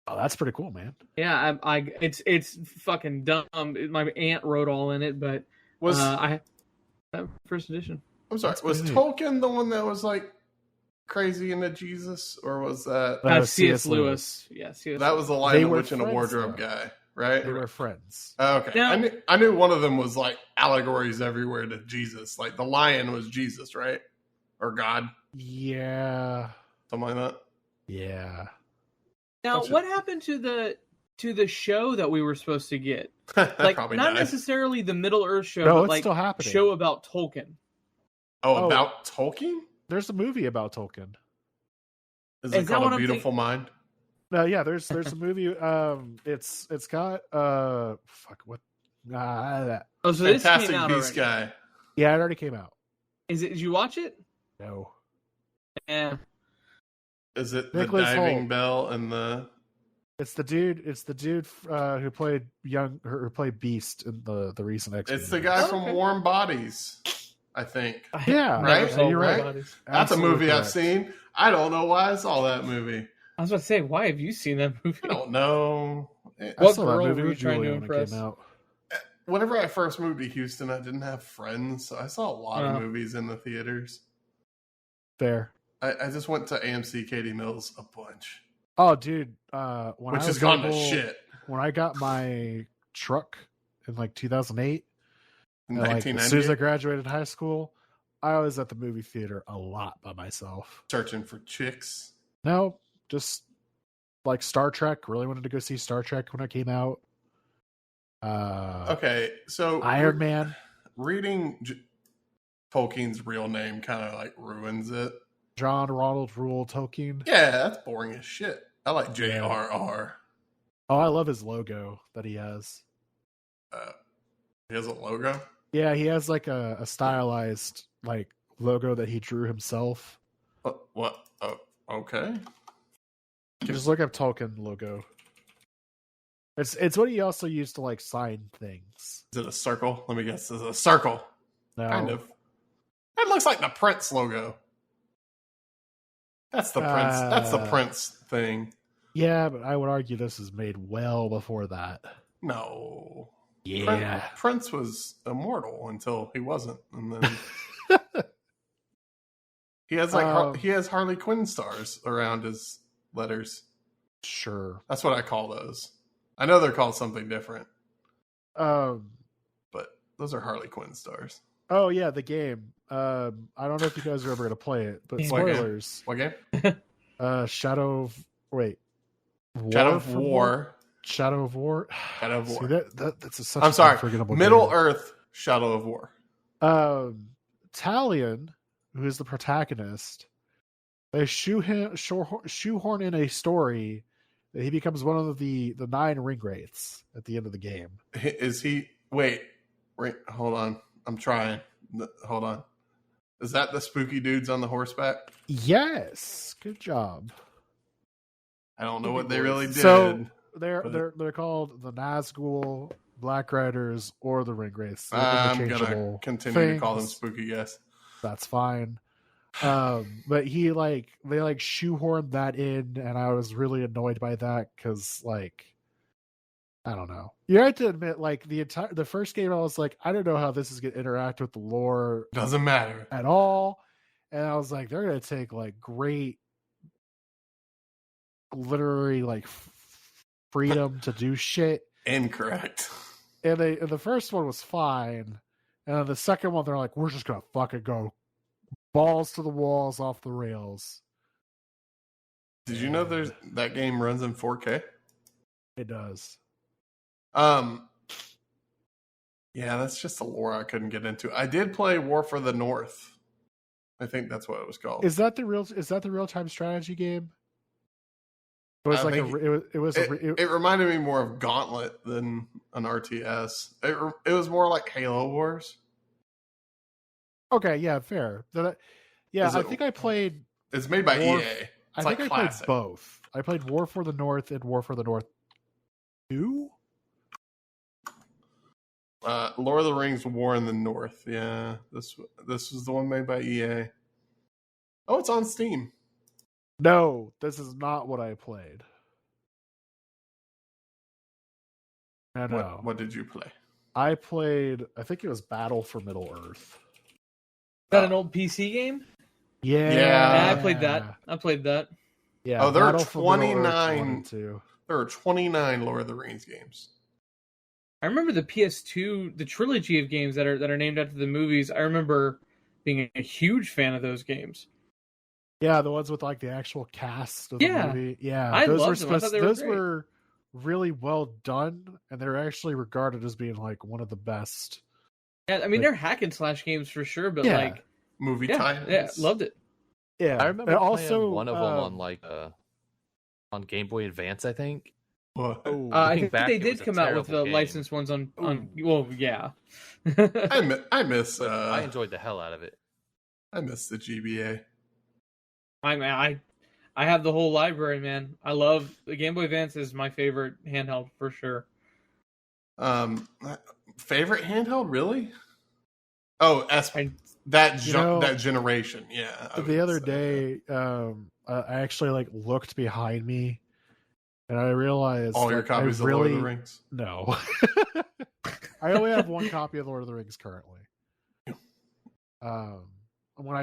Oh, that's pretty cool, man. Yeah, it's fucking dumb. My aunt wrote all in it, but I have first edition. I'm sorry. That's Was pretty Tolkien the one that was like crazy into Jesus, or was that C.S. Lewis? Yeah, C.S. that was the They Lion, the were Witch, and the friends, Wardrobe though. guy, right? They were friends. Okay. Now- I knew one of them was like allegories everywhere to Jesus. Like the lion was Jesus, right? Or God, Yeah. something like that. Yeah. Now, Bunch of- what happened to the show that we were supposed to get? That Like, probably not died. necessarily the Middle Earth show, No, but it's like still happening. show about Tolkien. Oh, Oh. about Tolkien? There's a movie about Tolkien. Is Is it that called what A I'm Beautiful Mind? No, yeah, there's a movie. It's got fuck, Oh, so this Fantastic came out Beast already. guy. Yeah, it already came out. Did you watch it? No. Yeah. Is it Nicholas the diving Hoult. bell and the? It's the dude. It's the dude who played who played Beast in the recent X-Men. It's the guy from okay. Warm Bodies, I think. Yeah, Right? You're right. Bodies. That's Absolutely a movie I've correct. seen. I don't know why I saw that movie. I was about to say, why have you seen that movie? I don't know. I What saw that girl movie were you with trying to Julie when it impress? came out. Whenever I first moved to Houston, I didn't have friends, so I saw a lot of movies in the theaters. Fair. I just went to AMC Katy Mills a bunch. Oh, dude. Which has gone to shit. When I got my truck in like 2008, In and, like, 1990, as soon as I graduated high school, I was at the movie theater a lot by myself. searching for chicks. No, just like Star Trek. Really wanted to go see Star Trek when it came out. Okay, so Iron Man. Reading Tolkien's real name kind of like ruins it. John Ronald Reuel Tolkien. Yeah, that's boring as shit. I like J.R.R. Oh, I love his logo that he has. He has a logo. Yeah, he has like a stylized like logo that he drew himself. What? Oh, okay. Just look up Tolkien logo. It's what he also used to like sign things. Is it a circle? Let me guess. Is it a circle? No. Kind of. It looks like the Prince logo. That's the Prince. That's the Prince thing. Yeah, but I would argue this is made well before that. No. Yeah. Prince was immortal until he wasn't, and then he has he has Harley Quinn stars around his letters. Sure. That's what I call those. I know they're called something different, but those are Harley Quinn stars. Oh yeah, the game. I don't know if you guys are ever gonna play it, but spoilers. What game? Shadow of War. Shadow of War. Shadow of War. Shadow of War. See, that's such I'm sorry. unforgettable Middle game. Earth. Shadow of War. Talion, who is the protagonist, they shoehorn in a story that he becomes one of the 9 ring wraiths at the end of the game. Is he? Wait. Hold on. I'm trying. Hold on. Is that the spooky dudes on the horseback? Yes. Good job. I don't know what they really did. So they're called the Nazgul, Black Riders, or the Ring Wraiths. I'm gonna continue to call them spooky guys. That's fine. But they shoehorned that in, and I was really annoyed by that because I don't know. You have to admit, the first game, I was like, I don't know how this is going to interact with the lore. Doesn't matter at all. And I was like, they're going to take great literary freedom to do shit. Incorrect. And the first one was fine, and then the second one they're like, we're just going to fucking go balls to the walls, off the rails. Did you know that game runs in 4K? It does. Yeah, that's just the lore I couldn't get into. I did play War for the North. I think that's what it was called. Is that the real time strategy game? It was it reminded me more of Gauntlet than an RTS. It was more like Halo Wars. Okay, yeah, fair. I think I played. It's made by EA. I think I played both. I played War for the North and War for the North 2. Lord of the Rings: War in the North. Yeah, this was the one made by EA. Oh, it's on Steam. No, this is not what I played. No. What did you play? I played. I think it was Battle for Middle Earth. Is that an old PC game? Yeah, I played that. Yeah. Oh, there are Battle for Middle Earth 29. There are 29 Lord of the Rings games. I remember the PS2, the trilogy of games that are named after the movies. I remember being a huge fan of those games. Yeah, the ones with the actual cast of the movie. Yeah, I loved them. I thought they were great. Were really well done, and they're actually regarded as being one of the best. Yeah, I mean they're hack and slash games for sure, but movie tie-ins. Yeah, loved it. Yeah, I remember playing one of them on on Game Boy Advance, I think. What? I think back, they it did was a come out with the terrible game. licensed ones on. Well, yeah. I miss. But I enjoyed the hell out of it. I miss the GBA. I have the whole library, man. I love the Game Boy Advance is my favorite handheld for sure. Favorite handheld, really? Oh, that generation, yeah. The other day, I actually like looked behind me, and I realized all your copies of Lord of the Rings. No, I only have one copy of Lord of the Rings currently. When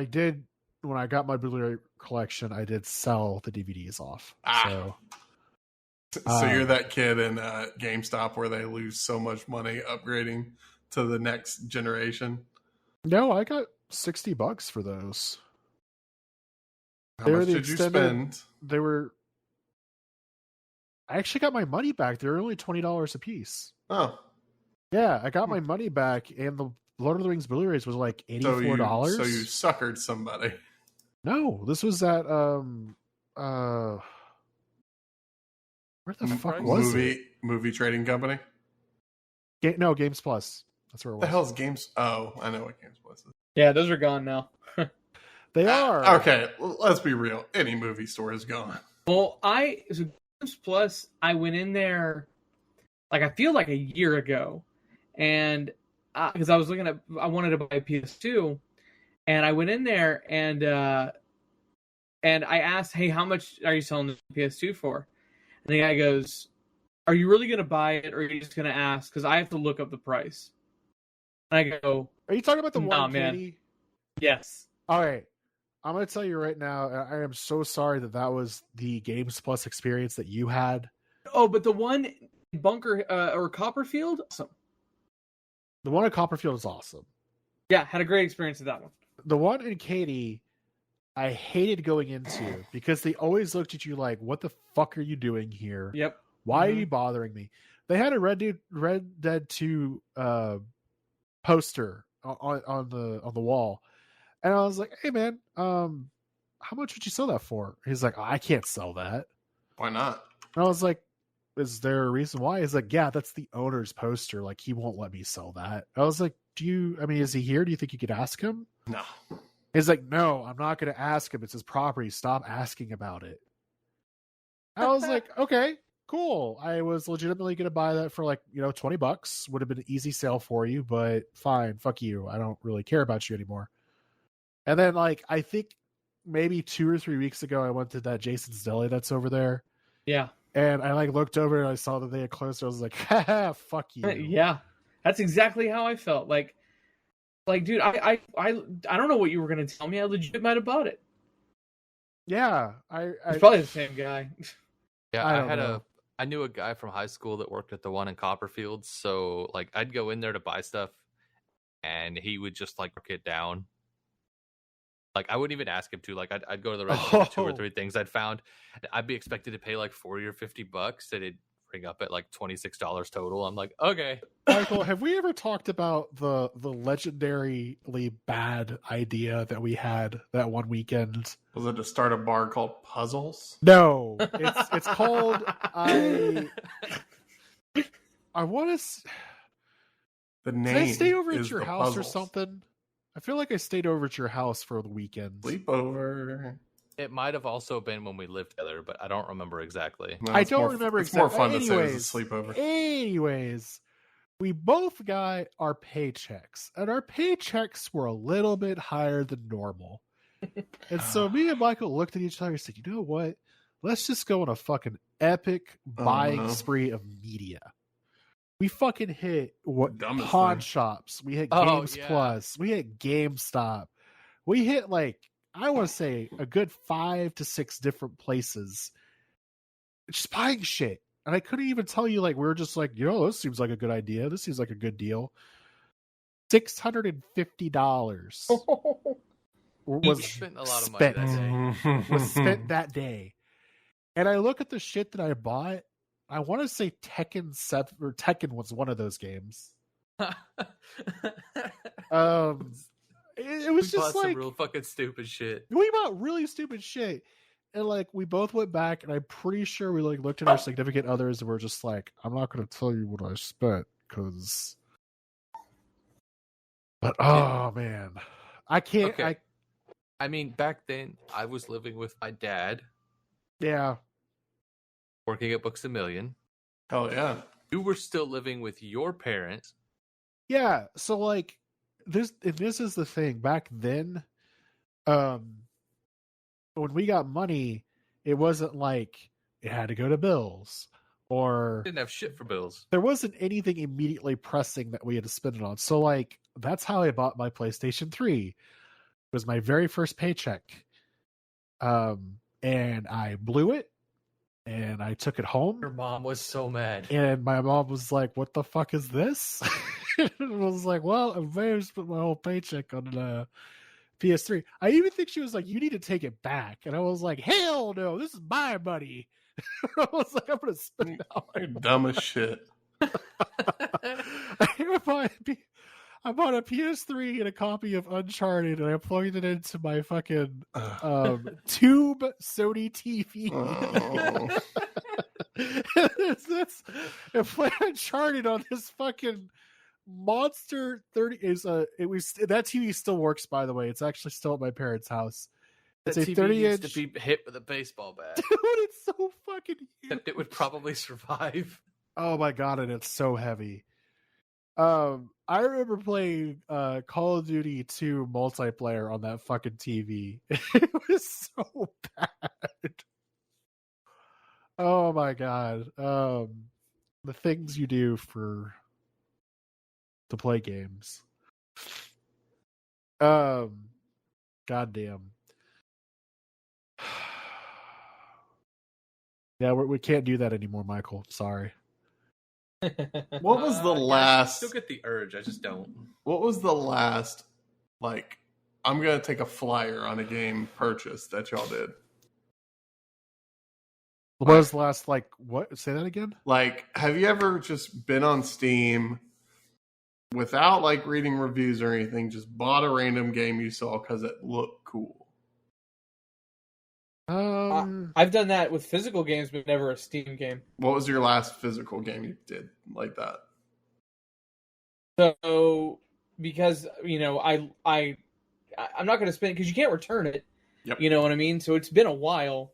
I got my Blu-ray collection, I did sell the DVDs off. So you're that kid in GameStop where they lose so much money upgrading to the next generation. No, I got $60 for those. How much did you spend? They were. I actually got my money back. They were only $20 a piece. Oh, yeah, I got my money back, and the Lord of the Rings Blu-rays was like $84. So you suckered somebody. No, this was at where the fuck was it? Movie trading company? No, Games Plus. That's where it was. What the hell's Games? Oh, I know what Games Plus is. Yeah, those are gone now. They are. Okay, let's be real. Any movie store is gone. Well, Games Plus, I went in there, like I feel like a year ago, and because I wanted to buy a PS2, and I went in there and I asked, "Hey, how much are you selling the PS2 for?" And the guy goes, "Are you really going to buy it, or are you just going to ask? Because I have to look up the price." And I go, "Are you talking about the one, man? Katie?" Yes. All right. I'm going to tell you right now, I am so sorry that was the Games Plus experience that you had. Oh, but the one in Bunker or Copperfield, awesome. The one at Copperfield is awesome. Yeah, had a great experience with that one. The one in Katy, I hated going into because they always looked at you like, "What the fuck are you doing here? Yep. Why are you bothering me?" They had a Red Dead 2 poster on the wall, and I was like, "Hey man, how much would you sell that for?" He's like, "I can't sell that." Why not? And I was like, "Is there a reason why?" He's like, "Yeah, that's the owner's poster. Like, he won't let me sell that." I was like, is he here? Do you think you could ask him? No. He's like, "No, I'm not going to ask him. It's his property. Stop asking about it." I was like, "Okay, cool." I was legitimately going to buy that for like, $20. Would have been an easy sale for you, but fine. Fuck you. I don't really care about you anymore. And then like, I think maybe 2 or 3 weeks ago, I went to that Jason's Deli that's over there. Yeah. And I like looked over and I saw that they had closed. I was like, "Ha, fuck you." Yeah. That's exactly how I felt. Like, dude, I don't know what you were going to tell me. I legit might have bought it. Yeah. It's probably the same guy. Yeah, I knew a guy from high school that worked at the one in Copperfield. So like I'd go in there to buy stuff and he would just like mark it down. Like I wouldn't even ask him to. Like I'd go to the register for 2 or 3 things I'd found. I'd be expected to pay like $40 or $50, and it'd bring up at like $26 total. I'm like, okay. Michael, have we ever talked about the legendarily bad idea that we had that one weekend? Was it to start a bar called Puzzles? No, it's called I want to. The name. Did I stay over at your house Puzzles. or something? I feel like I stayed over at your house for the weekend. Sleepover. It might have also been when we lived together, but I don't remember exactly. No, I don't remember exactly. It's more fun to say it was a sleepover. Anyways, we both got our paychecks, and our paychecks were a little bit higher than normal. And so me and Michael looked at each other and said, "You know what? Let's just go on a fucking epic buying spree of media." We fucking hit pawn shops. We hit Games Plus. We hit GameStop. We hit like, I want to say a good 5 to 6 different places just buying shit. And I couldn't even tell you, like, we were just like, this seems like a good idea. This seems like a good deal. $650 was spent a lot of money that day. Was spent that day. And I look at the shit that I bought. I want to say Tekken 7 or Tekken was one of those games. It was just like some real fucking stupid shit. We bought really stupid shit. and like we both went back, and I'm pretty sure we like looked at our significant others and we're just like, I'm not going to tell you what I spent because. But oh man, I can't. Okay. I mean, back then I was living with my dad. Yeah. Working at Books A Million. Oh yeah. You were still living with your parents. Yeah. So like this is the thing. Back then, when we got money, it wasn't like it had to go to bills or Didn't have shit for bills. There wasn't anything immediately pressing that we had to spend it on. So like that's how I bought my PlayStation 3. It was my very first paycheck. And I blew it and I took it home. Your mom was so mad. And my mom was like, what the fuck is this? I was like, well, I may have spent my whole paycheck on PS3. I even think she was like, you need to take it back. And I was like, hell no, this is my money. I was like, I'm going to spend it out. You're dumb as shit. I bought a PS3 and a copy of Uncharted, and I plugged it into my fucking tube Sony TV. Oh. I played Uncharted on this fucking monster 30. That TV still works, by the way. It's actually still at my parents' house. It's that a TV 30-inch needs to be hit with a baseball bat. Dude, it's so fucking huge. Except it would probably survive. Oh my god, and it's so heavy. I remember playing Call of Duty 2 multiplayer on that fucking TV. It was so bad. Oh my god. The things you do to play games. Goddamn. Yeah, we can't do that anymore, Michael. Sorry. What was the last? I still get the urge. I just don't. What was the last? Like, I'm gonna take a flyer on a game purchase that y'all did. What was the last? Like, what? Say that again. Like, have you ever just been on Steam without like reading reviews or anything? Just bought a random game you saw because it looked cool. I've done that with physical games, but never a Steam game. What was your last physical game you did like that? So, because I'm not going to spend because you can't return it. Yep. You know what I mean? So it's been a while,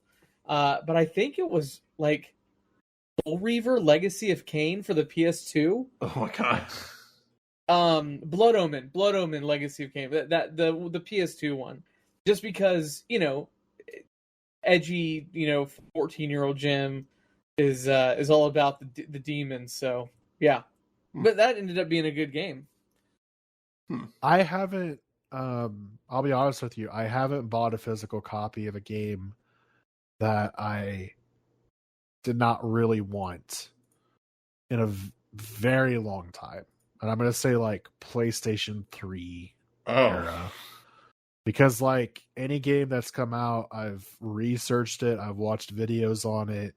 but I think it was like Soul Reaver: Legacy of Kain for the PS2. Oh my god. Blood Omen, Legacy of Kain. That the PS2 one, just because edgy 14-year-old Jim is all about the demons. So yeah, but that ended up being a good game. I haven't. I'll be honest with you. I haven't bought a physical copy of a game that I did not really want in a very long time, and I'm going to say like PlayStation 3 era. Because like any game that's come out, I've researched it, I've watched videos on it.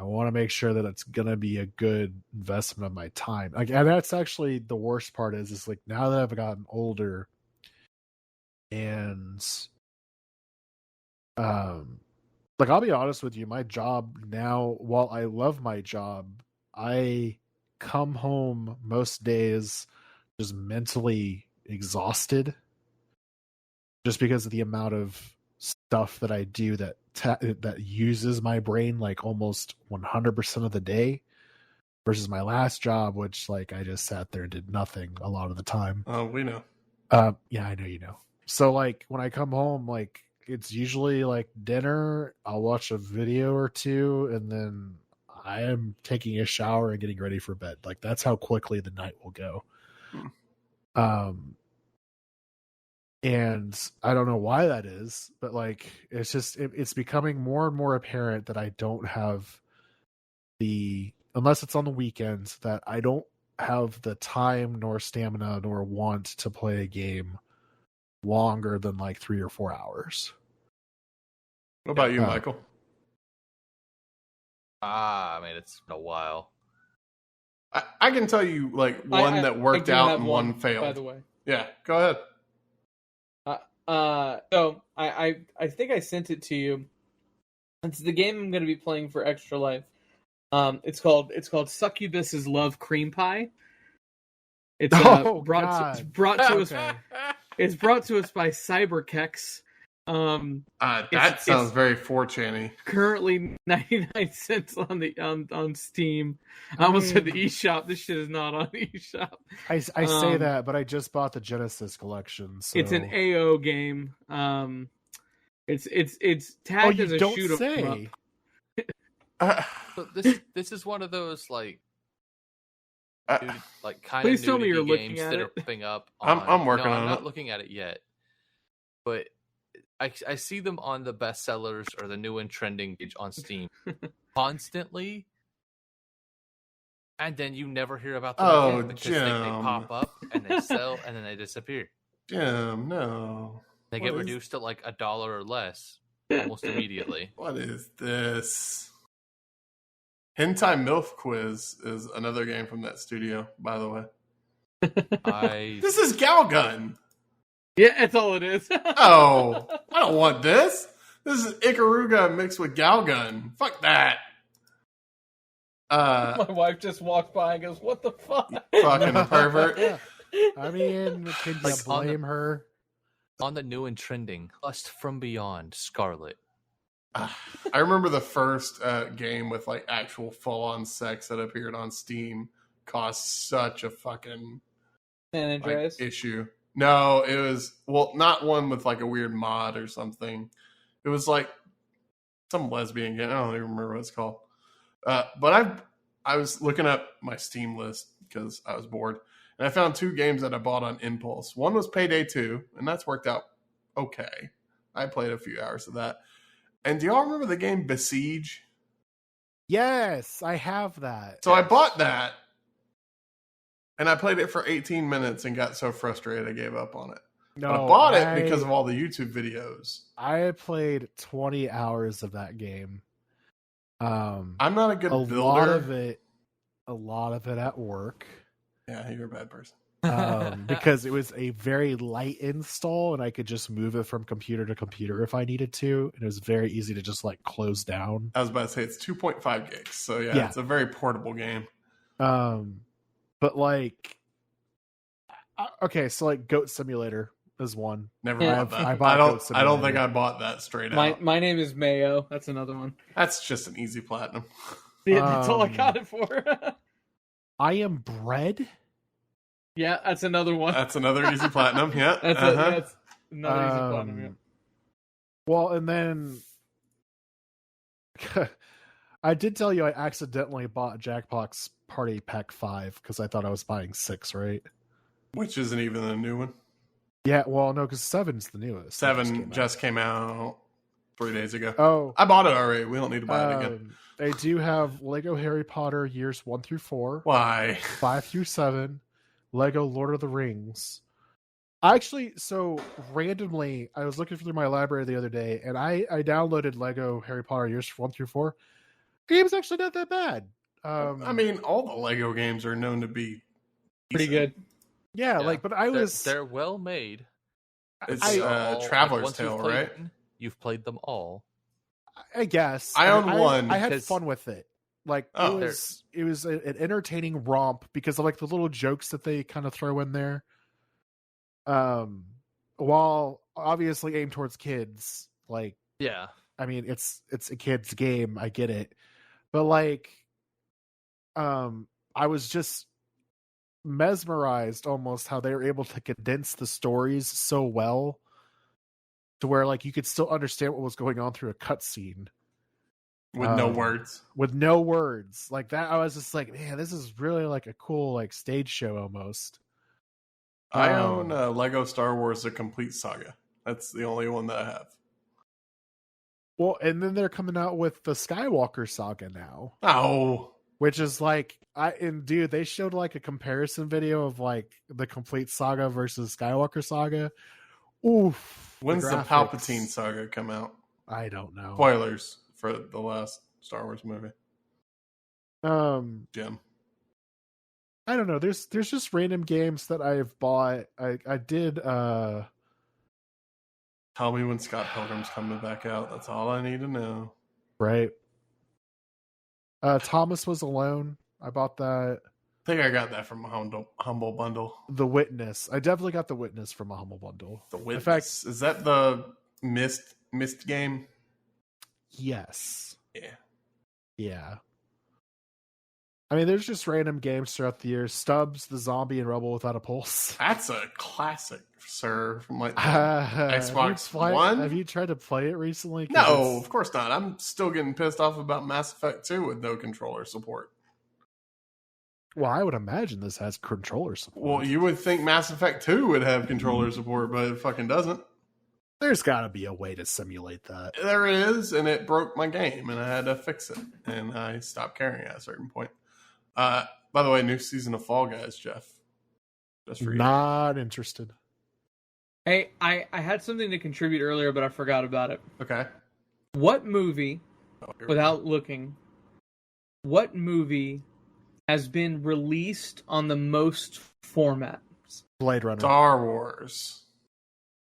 I want to make sure that it's gonna be a good investment of my time. Like, and that's actually the worst part is like now that I've gotten older, and like I'll be honest with you, my job now, while I love my job, I come home most days just mentally exhausted. Just because of the amount of stuff that I do that uses my brain like almost 100% of the day, versus my last job, which like I just sat there and did nothing a lot of the time. Oh, we know. Yeah, I know you know. So like when I come home, like it's usually like dinner. I'll watch a video or two, and then I am taking a shower and getting ready for bed. Like that's how quickly the night will go. And I don't know why that is, but like it's just it's becoming more and more apparent that I don't have unless it's on the weekends, that I don't have the time nor stamina nor want to play a game longer than like 3 or 4 hours. What about you, Michael? I mean, it's been a while. I can tell you like one that worked out and one failed. By the way, yeah, go ahead. so I think I sent it to you. It's the game I'm going to be playing for Extra Life. It's called Succubus's Love Cream Pie. It's brought to us. It's brought to us by Cyberkex. That sounds very 4chan-y. Currently 99 cents on Steam. I almost said the eShop. This shit is not on the eShop. I say that, but I just bought the Genesis collection. So. It's an AO game. It's tagged as a shoot 'em up. So this is one of those like kind Please of tell me you're games looking at that it. are popping up. I'm working on it. I'm not looking at it yet, but I see them on the bestsellers or the new and trending page on Steam constantly, and then you never hear about them again because they pop up and they sell and then they disappear. Jim, no. They get reduced to like $1 or less almost immediately. What is this? Hentai MILF Quiz is another game from that studio, by the way. This is Galgun. Yeah, that's all it is. Oh, I don't want this. This is Ikaruga mixed with Galgun. Fuck that. My wife just walked by and goes, "What the fuck?" Fucking pervert. I mean, can you blame her? On the new and trending, Lust from Beyond, Scarlet. I remember the first game with like actual full-on sex that appeared on Steam cost such a fucking issue. No, it was not one with like a weird mod or something. It was like some lesbian game. I don't even remember what it's called. But I was looking up my Steam list because I was bored, and I found 2 games that I bought on impulse. One was Payday 2, and that's worked out okay. I played a few hours of that. And do y'all remember the game Besiege? Yes, I have that. So I bought that, and I played it for 18 minutes and got so frustrated I gave up on it. No, but I bought it because of all the YouTube videos. I played 20 hours of that game. I'm not a good builder. A lot of it at work. Yeah, you're a bad person. Because it was a very light install and I could just move it from computer to computer if I needed to. And it was very easy to just like close down. I was about to say it's 2.5 gigs. So yeah, it's a very portable game. But like, okay, so like Goat Simulator is one. Never bought that. I don't think I bought that straight out. My name is Mayo. That's another one. That's just an easy platinum. Yeah, that's all I got it for. I Am Bread. Yeah, that's another one. That's another easy platinum. Yeah, that's another easy platinum. Yeah. Well, and then I did tell you I accidentally bought Jackbox Party Pack 5 because I thought I was buying 6, right? Which isn't even the new one. Yeah, well, no, because 7's the newest. 7 just came out 3 days ago. Oh, I bought it already. We don't need to buy it again. They do have Lego Harry Potter years 1 through 4. Why? 5 through 7. Lego Lord of the Rings. Actually, so randomly, I was looking through my library the other day, and I downloaded Lego Harry Potter years 1 through 4. The game's actually not that bad. I mean, all the Lego games are known to be pretty good. Yeah, like, but they're well made. It's Traveler's Tale, right? You've played them all. I guess. I own one. I had fun with it. Like, it was an entertaining romp because of like the little jokes that they kind of throw in there. While obviously aimed towards kids, like, yeah, I mean, it's a kid's game. I get it. But like, I was just mesmerized almost how they were able to condense the stories so well to where like you could still understand what was going on through a cutscene with no words. With no words like that, I was just like, man, this is really like a cool like stage show almost. I own Lego Star Wars: The Complete Saga. That's the only one that I have. Well, and then they're coming out with the Skywalker Saga now. Oh. Which is like, dude, they showed like a comparison video of like the Complete Saga versus Skywalker Saga. Oof. When's the Palpatine Saga come out? I don't know. Spoilers for the last Star Wars movie. Jim. I don't know. There's just random games that I've bought. I did. Tell me when Scott Pilgrim's coming back out. That's all I need to know. Right. Thomas Was Alone. I bought that. I think I got that from a humble bundle. The Witness. I definitely got The Witness from a humble bundle. The Witness. In fact, is that the Mist game? Yes. Yeah. Yeah. I mean, there's just random games throughout the years. Stubbs, the Zombie, and Rebel Without a Pulse. That's a classic, sir, from like Xbox One. Have you tried to play it recently? No, of course not. I'm still getting pissed off about Mass Effect 2 with no controller support. Well, I would imagine this has controller support. Well, you would think Mass Effect 2 would have controller support, but it fucking doesn't. There's got to be a way to simulate that. There is, and it broke my game, and I had to fix it, and I stopped caring at a certain point. By the way, new season of Fall Guys, Geoff. Just for you. Not interested. Hey, I had something to contribute earlier, but I forgot about it. Okay. What movie, without looking, what movie has been released on the most formats? Blade Runner. Star Wars.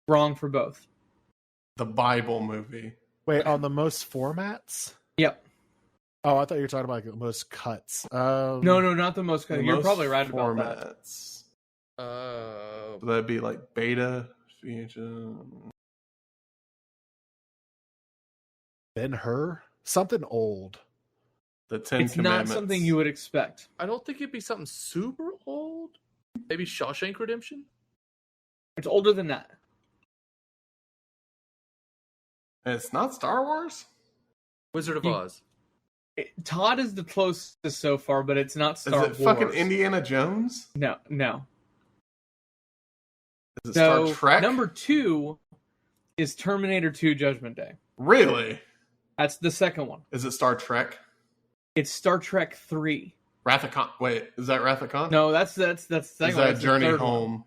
Wrong for both. The Bible movie. Wait, on the most formats? Yep. Oh, I thought you were talking about like the most cuts. No, not the most cuts. You're probably right about that. That'd be like beta. Ben-Hur? Something old. The Ten It's Commandments. not something you would expect. I don't think it'd be something super old. Maybe Shawshank Redemption? It's older than that. It's not Star Wars? Wizard of Oz. Todd is the closest so far, but it's not Star Wars. Is it fucking Indiana Jones? No. Is it So, Star Trek? number 2 is Terminator 2 Judgment Day. Really? That's the second one. Is it Star Trek? It's Star Trek 3. Wrath of Khan. Wait, is that Wrath of Khan? No, that's the second Is one. that That's the Journey third Home? one.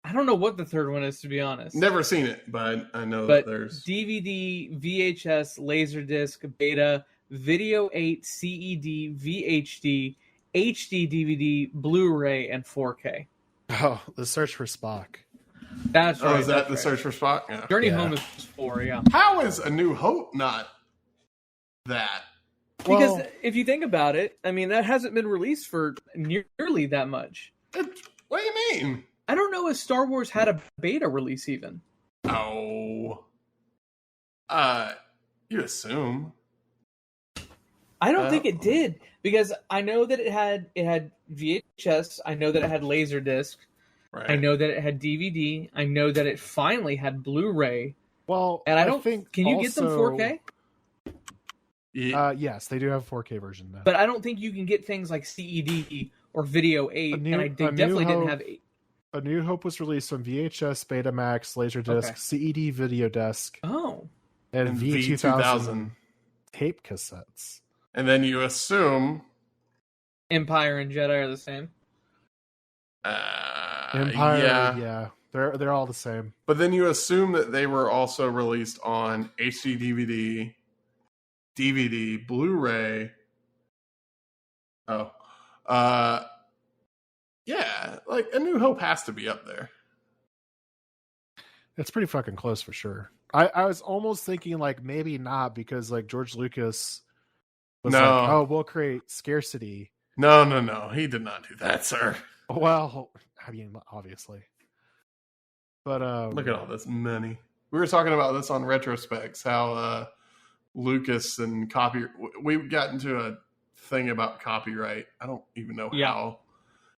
I don't know what the third one is, to be honest. Never seen it, but I know But that there's DVD, VHS, Laserdisc, Beta, Video 8, CED, VHD, HD DVD, Blu-ray, and 4K. Oh, The Search for Spock. That's right. Oh, is that that's the right. Search for Spock? Yeah. Journey Yeah. Home is 4, yeah. How is A New Hope not that? Because Well, if you think about it, I mean, that hasn't been released for nearly that much. What do you mean? I don't know if Star Wars had a beta release even. Oh. You assume. I don't think it did, because I know that it had VHS, I know that it had Laserdisc, Right. I know that it had DVD, I know that it finally had Blu-ray, well, and I don't think. Can you get them also- 4K? Yeah. Yes, they do have 4K version now. But I don't think you can get things like CED or Video 8, they definitely didn't have 8. A New Hope was released on VHS, Betamax, Laserdisc, Okay. CED video disc, Oh. and And V2000 tape cassettes. And then you assume Empire and Jedi are the same. Empire, yeah. they're all the same. But then you assume that they were also released on HD DVD, DVD, Blu-ray. Oh. Yeah, like A New Hope has to be up there. It's pretty fucking close for sure. I was almost thinking like maybe not, because like George Lucas was No. like, oh, we'll create scarcity. No. He did not do that, sir. Well, I mean, obviously. But Look at all this money. We were talking about this on Retrospects, how Lucas and we got into a thing about copyright. I don't even know how.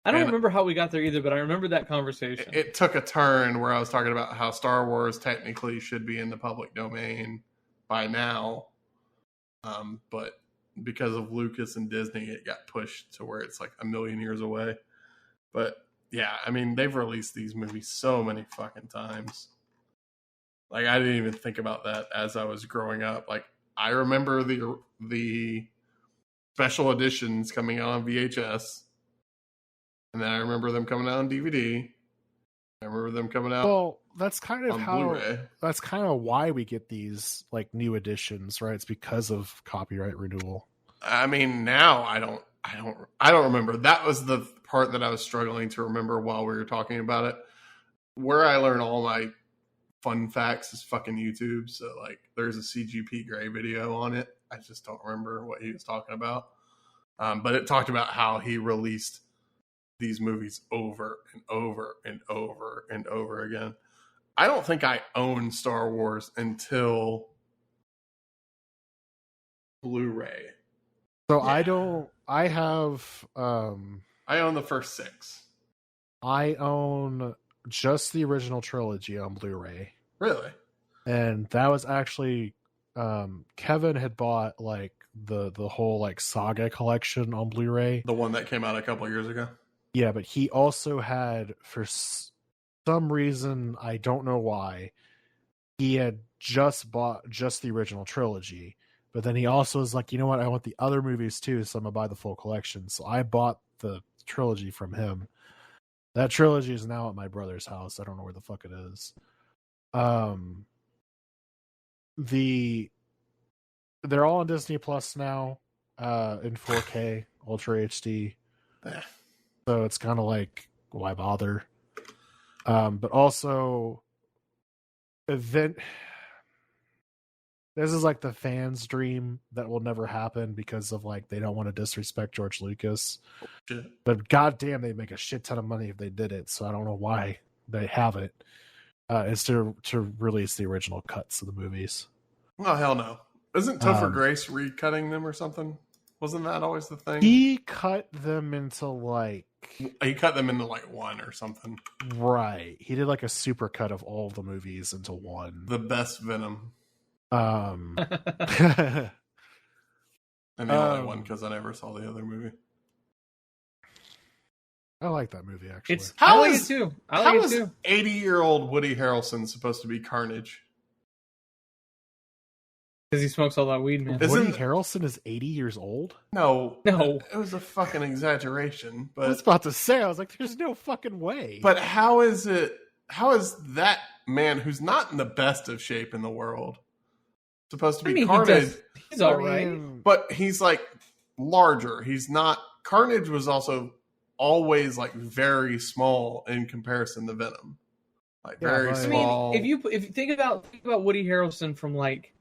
I don't And remember how we got there either, but I remember that conversation. It took a turn where I was talking about how Star Wars technically should be in the public domain by now. But because of Lucas and Disney, it got pushed to where it's like a million years away. But yeah, I mean, they've released these movies so many fucking times. Like, I didn't even think about that as I was growing up. Like, I remember the special editions coming out on VHS. And then I remember them coming out on DVD. I remember them coming out well, that's kind of on how. Blu-ray. That's kind of why we get these like new editions, right? It's because of copyright renewal. I mean, now I don't remember. That was the part that I was struggling to remember while we were talking about it. Where I learn all my fun facts is fucking YouTube. So like, there's a CGP Grey video on it, I just don't remember what he was talking about. But it talked about how he released these movies over and over and over and over again. I don't think I owned Star Wars until Blu-ray. So Yeah. I own the first 6. I own just the original trilogy on Blu-ray. Really? And that was actually Kevin had bought like the whole like saga collection on Blu-ray. The one that came out a couple of years ago. Yeah, but he also had, for some reason, I don't know why, he had just bought just the original trilogy. But then he also was like, you know what, I want the other movies too, so I'm going to buy the full collection. So I bought the trilogy from him. That trilogy is now at my brother's house. I don't know where the fuck it is. They're all on Disney Plus now, in 4K, Ultra HD. So it's kind of like, why bother? But also, this is like the fans' dream that will never happen because of like they don't want to disrespect George Lucas. Shit. But goddamn, they'd make a shit ton of money if they did it. So I don't know why they haven't. Is to release the original cuts of the movies. Oh hell no! Isn't Topher Grace recutting them or something? Wasn't that always the thing? He cut them into like... He cut them into like one or something. Right. He did like a super cut of all of the movies into one. The best Venom. And the only one because I never saw the other movie. I like that movie, actually. I like it too. How is 80-year-old Woody Harrelson supposed to be Carnage? Because he smokes all that weed, man. Woody Harrelson is 80 years old? No. It was a fucking exaggeration. But I was about to say, I was like, there's no fucking way. But how is that man who's not in the best of shape in the world supposed to be Carnage? He's all right. But he's like larger. He's not... Carnage was also always like very small in comparison to Venom. Like very small. I mean, if you think about Woody Harrelson from like,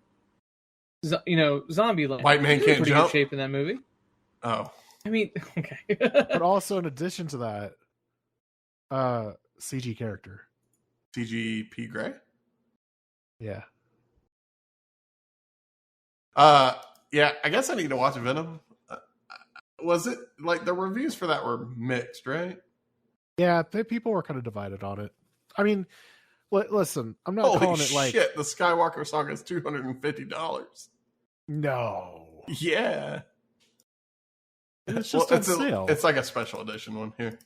Zombieland. White Man Can't pretty Jump. Good shape in that movie. Oh, I mean, okay. But also in addition to that, CG character. CGP Grey. Yeah. Yeah. I guess I need to watch Venom. Was it like the reviews for that were mixed, right? Yeah, people were kind of divided on it. I mean, listen, I'm not calling it like... shit, the Skywalker Saga is $250. No. Yeah. It's just on sale. It's like a special edition one here.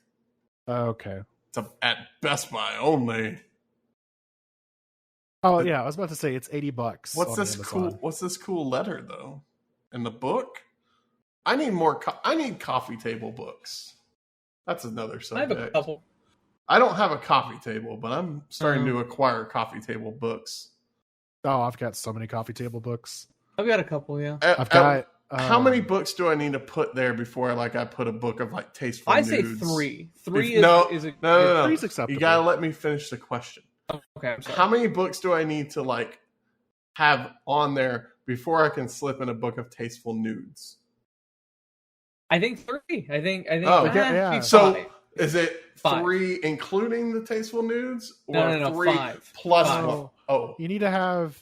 Okay. It's at Best Buy only. Oh, yeah, I was about to say it's $80. What's this cool letter, though? In the book? I need more. I need coffee table books. That's another subject. I have a couple. I don't have a coffee table, but I'm starting to acquire coffee table books. Oh, I've got so many coffee table books. I've got a couple, yeah. I've got. How many books do I need to put there before I put a book of like tasteful nudes? I say 3. 3 No. Is three's acceptable. You gotta let me finish the question. Okay, I'm sorry. How many books do I need to like have on there before I can slip in a book of tasteful nudes? I think 3. I think. Oh, yeah. So 5. is it 5. 3 including the tasteful nudes, or No, 3 5. plus 5. one? Oh, You need to have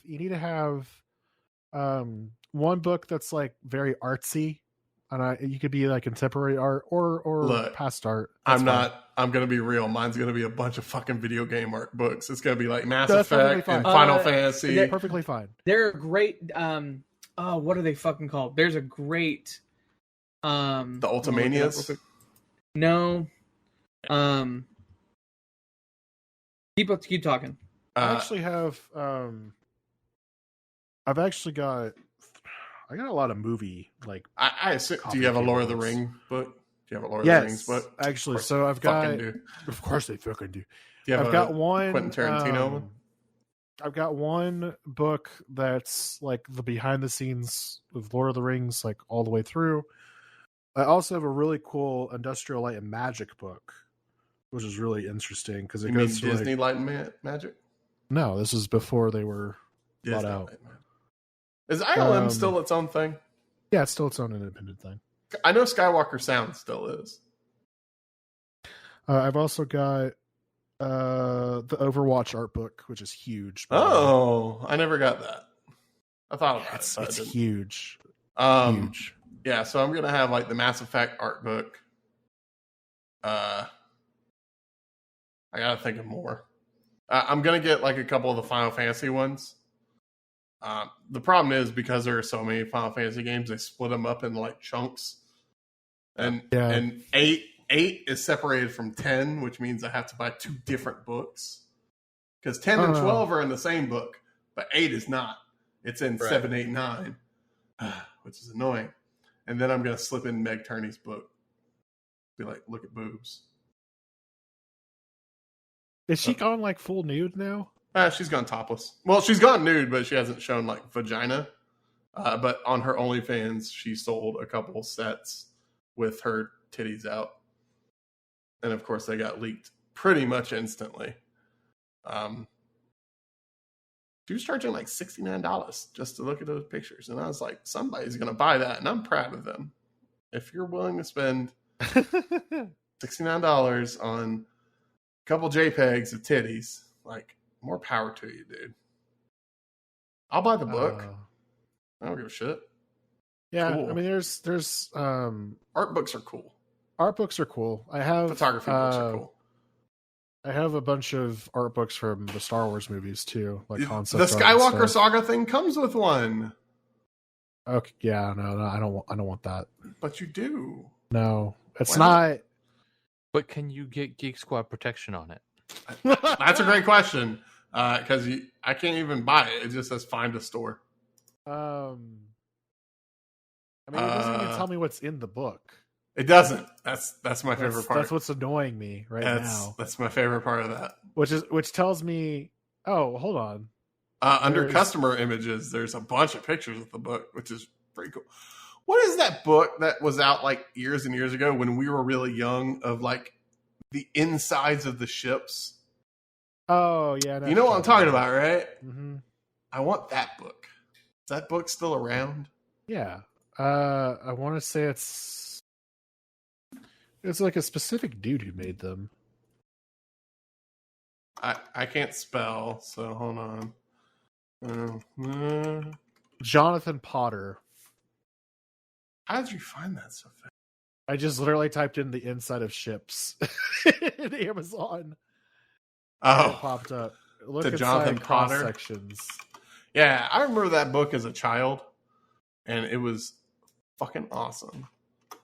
one book that's like very artsy, and you could be like contemporary art or Look, past art. That's fine. I'm gonna be real. Mine's gonna be a bunch of fucking video game art books. It's gonna be like Mass That's Effect and fine. Final Fantasy. They're perfectly fine. They're great. What are they fucking called? There's a great. The Ultimanias. No. Keep talking. I actually have. I got a lot of movie like. I assume, do you have a Lord of the Ring book? Do you have a Lord of the Rings book? Actually, so I've got. Do. Of course, they fucking do. I've got one Quentin Tarantino one. I've got one book that's like the behind the scenes of Lord of the Rings, like all the way through. I also have a really cool Industrial Light and Magic book, which is really interesting because it goes through Disney Light and Magic. No, this is before they were bought out. Is ILM still its own thing? Yeah, it's still its own independent thing. I know Skywalker Sound still is. I've also got the Overwatch art book, which is huge. Oh, I never got that. I thought about it. It's huge. Huge. Yeah, so I'm gonna have like the Mass Effect art book. I gotta think of more. I'm gonna get like a couple of the Final Fantasy ones. The problem is because there are so many Final Fantasy games, they split them up in like chunks, and 8 is separated from 10, which means I have to buy 2 different books because 10 and 12 are in the same book, but 8 is not. It's in 7, 8, 9, which is annoying. And then I'm gonna slip in Meg Turney's book. Be like, look at boobs. Is she gone like full nude now? She's gone topless. Well, she's gone nude, but she hasn't shown like vagina. But on her OnlyFans, she sold a couple sets with her titties out. And of course, they got leaked pretty much instantly. She was charging like $69 just to look at those pictures. And I was like, somebody's going to buy that. And I'm proud of them. If you're willing to spend $69 on a couple JPEGs of titties, like, more power to you, dude. I'll buy the book. I don't give a shit. Yeah, cool. I mean, there's art books are cool. Art books are cool. I have photography books are cool. I have a bunch of art books from the Star Wars movies too, like concept. The Skywalker Saga thing comes with one. Okay, yeah, no, I don't want that. But you do. No, it's not. But can you get Geek Squad protection on it? That's a great question. Because I can't even buy it. It just says find a store. I mean, it doesn't even tell me what's in the book. It doesn't. That's my favorite part. That's what's annoying me now. That's my favorite part of that. Which tells me, oh, hold on. Under customer images, there's a bunch of pictures of the book, which is pretty cool. What is that book that was out like years and years ago when we were really young of like the insides of the ships? Oh, yeah. You know what I'm talking about, right? Mm-hmm. I want that book. Is that book still around? Yeah. I want to say it's like a specific dude who made them. I can't spell, so hold on. Jonathan Potter. How did you find that so fast? I just literally typed in the inside of ships in Amazon. Oh, it popped up. Look the at Jonathan Potter sections. Yeah, I remember that book as a child, and it was fucking awesome.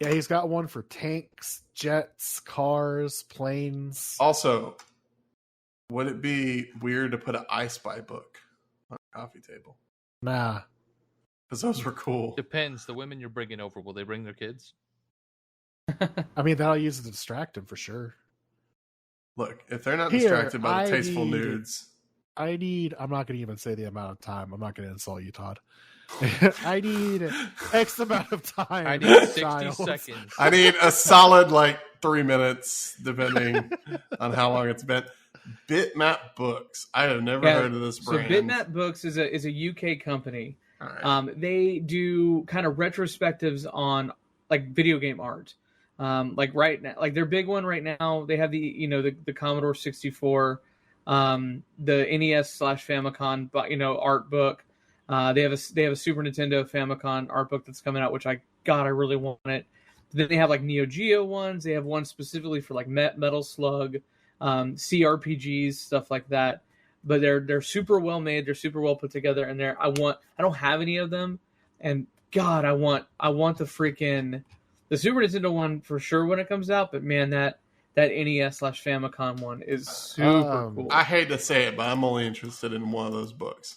Yeah, he's got one for tanks, jets, cars, planes. Also, would it be weird to put an I Spy book on a coffee table? Nah. Because those were cool. Depends. The women you're bringing over, will they bring their kids? I mean, that'll use it to distract them for sure. Look, if they're not distracted by the tasteful nudes. I'm not going to even say the amount of time. I'm not going to insult you, Todd. I need X amount of time. I need 60 seconds. I need a solid 3 minutes, depending on how long it's been. Bitmap Books. I have never heard of this brand. So Bitmap Books is a UK company. All right. They do kind of retrospectives on video game art. Right now, their big one right now, they have the Commodore 64, the NES/Famicom, art book. They have a Super Nintendo Famicom art book that's coming out, which I really want it. Then they have Neo Geo ones. They have one specifically for Metal Slug, CRPGs, stuff like that. But they're super well made. They're super well put together, and I don't have any of them, and God, I want the Super Nintendo one for sure when it comes out. But man, that NES/Famicom one is super cool. I hate to say it, but I'm only interested in one of those books.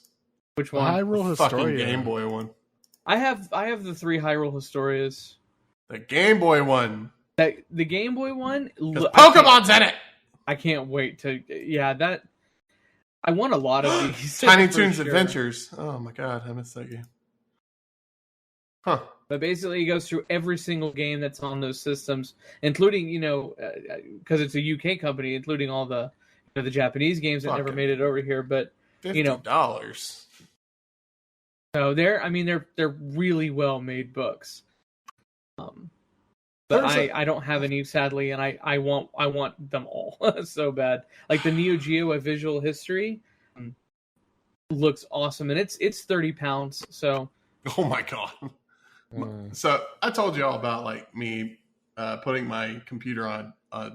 Which one? Hyrule fucking Historia. Game Boy one. I have the 3 Hyrule Historias. The Game Boy one. The Game Boy one. Pokemon's in it. I can't wait to. Yeah, that. I want a lot of these. Tiny Toons Adventures. Oh my god, I missed that game. Huh. But basically, it goes through every single game that's on those systems, including because it's a UK company, including all the the Japanese games that never made it over here. But $50. So they're really well made books. But I don't have any, sadly, and I want them all so bad. Like the Neo Geo, A Visual History, looks awesome, and it's 30 pounds. So oh my god! So I told you all about like me putting my computer on a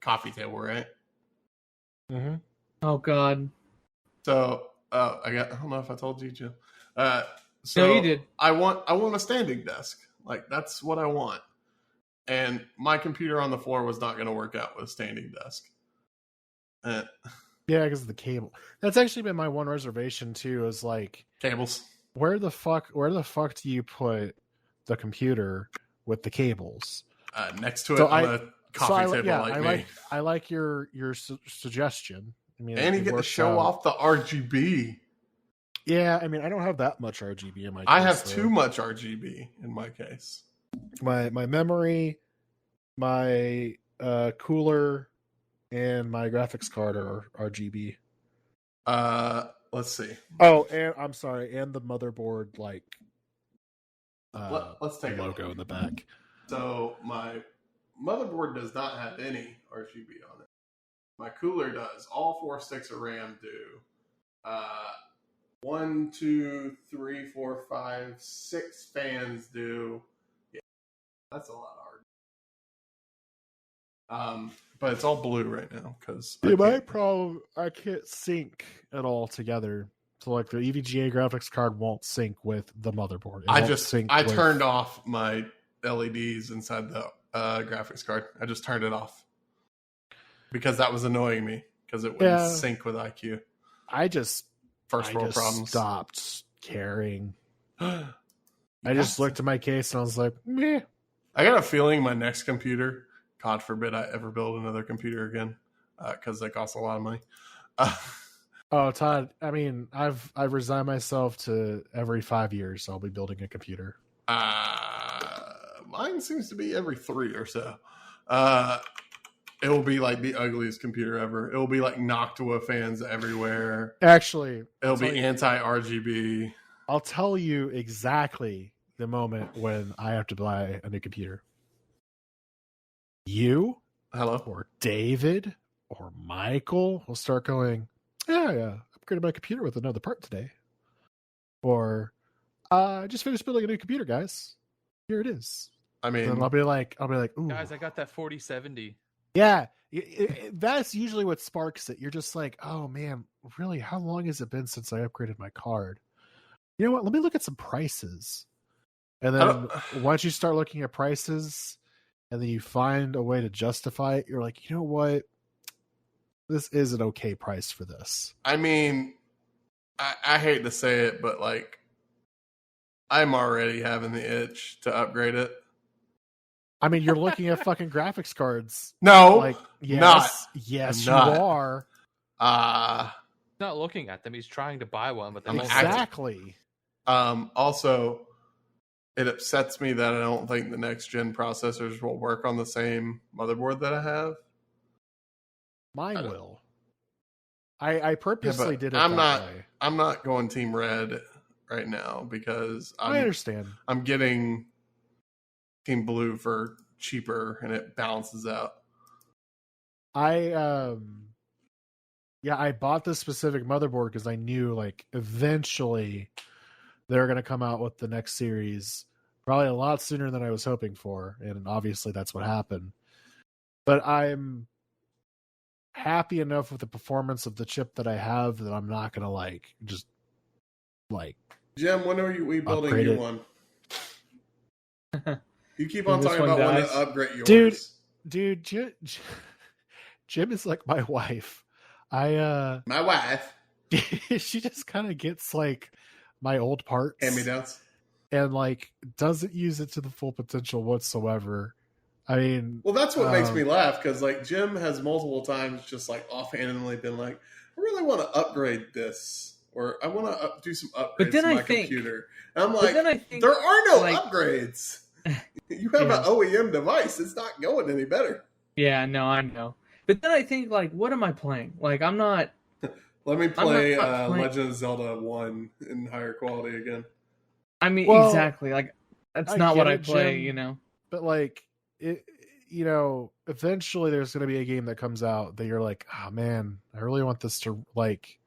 coffee table, right? Mm-hmm. Oh god! So I don't know if I told you, Jim. So no, you did. I want a standing desk. Like that's what I want. And my computer on the floor was not going to work out with a standing desk. Yeah, because of the cable. That's actually been my one reservation too. Is like cables. Where the fuck do you put the computer with the cables? Next to it on a coffee table like me. I like your suggestion. I mean, and you get to show off the RGB. Yeah, I mean, I don't have that much RGB in my case. I have too much RGB in my case. My memory, my cooler, and my graphics card are RGB. Let's see. Oh, and I'm sorry, and the motherboard let's take logo in the back. So my motherboard does not have any RGB on it. My cooler does. All 4 sticks of RAM do. 1, 2, 3, 4, 5, 6 fans do. Yeah, that's a lot of hard. But it's all blue right now because my problem, I can't sync it all together. So like the EVGA graphics card won't sync with the motherboard. I turned off my LEDs inside the graphics card. I just turned it off because that was annoying me because it wouldn't sync with IQ. I just problems. Stopped caring. I just looked at my case and I was like, meh. I got a feeling my next computer, God forbid I ever build another computer again, because they cost a lot of money. Oh, Todd, I mean, I've resigned myself to every 5 years I'll be building a computer. Mine seems to be every 3 or so. It will be like the ugliest computer ever. It will be like Noctua fans everywhere. Actually, it'll be anti-RGB. I'll tell you exactly the moment when I have to buy a new computer. You, hello, or David, or Michael will start going, yeah, upgraded my computer with another part today. Or, I just finished building a new computer, guys. Here it is. I mean, and I'll be like, ooh. Guys, I got that 4070. Yeah, that's usually what sparks it. You're just like, oh man, really? How long has it been since I upgraded my card? You know what? Let me look at some prices. And then once you start looking at prices and then you find a way to justify it, you're like, you know what? This is an okay price for this. I mean, I hate to say it, but like, I'm already having the itch to upgrade it. I mean, you're looking at fucking graphics cards. No, like yes, you are. Not looking at them. He's trying to buy one, but exactly. Also, it upsets me that I don't think the next gen processors will work on the same motherboard that I have. Mine will. I purposely did it. I'm not going Team Red right now because I understand. I'm getting Team Blue for cheaper and it balances out. I bought this specific motherboard because I knew like eventually they're going to come out with the next series, probably a lot sooner than I was hoping for, and obviously that's what happened. But I'm happy enough with the performance of the chip that I have that I'm not going to Jim, when are we building you one? You keep on talking about when to upgrade yours. Dude, Jim is like my wife. My wife. She just kind of gets like my old parts. Hand-me-downs. And like doesn't use it to the full potential whatsoever. I mean, well, that's what makes me laugh because like Jim has multiple times just like offhandedly been like, I really want to upgrade this, or I want to do some upgrades to my computer. And I'm like, there are no upgrades. You have an OEM device; it's not going any better. Yeah, no, I know. But then I think, like, what am I playing? Like, I'm not. Let me play Legend of Zelda 1 in higher quality again. I mean, Well, exactly. Like, that's not what I play, Jim, you know? But, like, it, you know, eventually there's going to be a game that comes out that you're like, oh, man, I really want this to, like...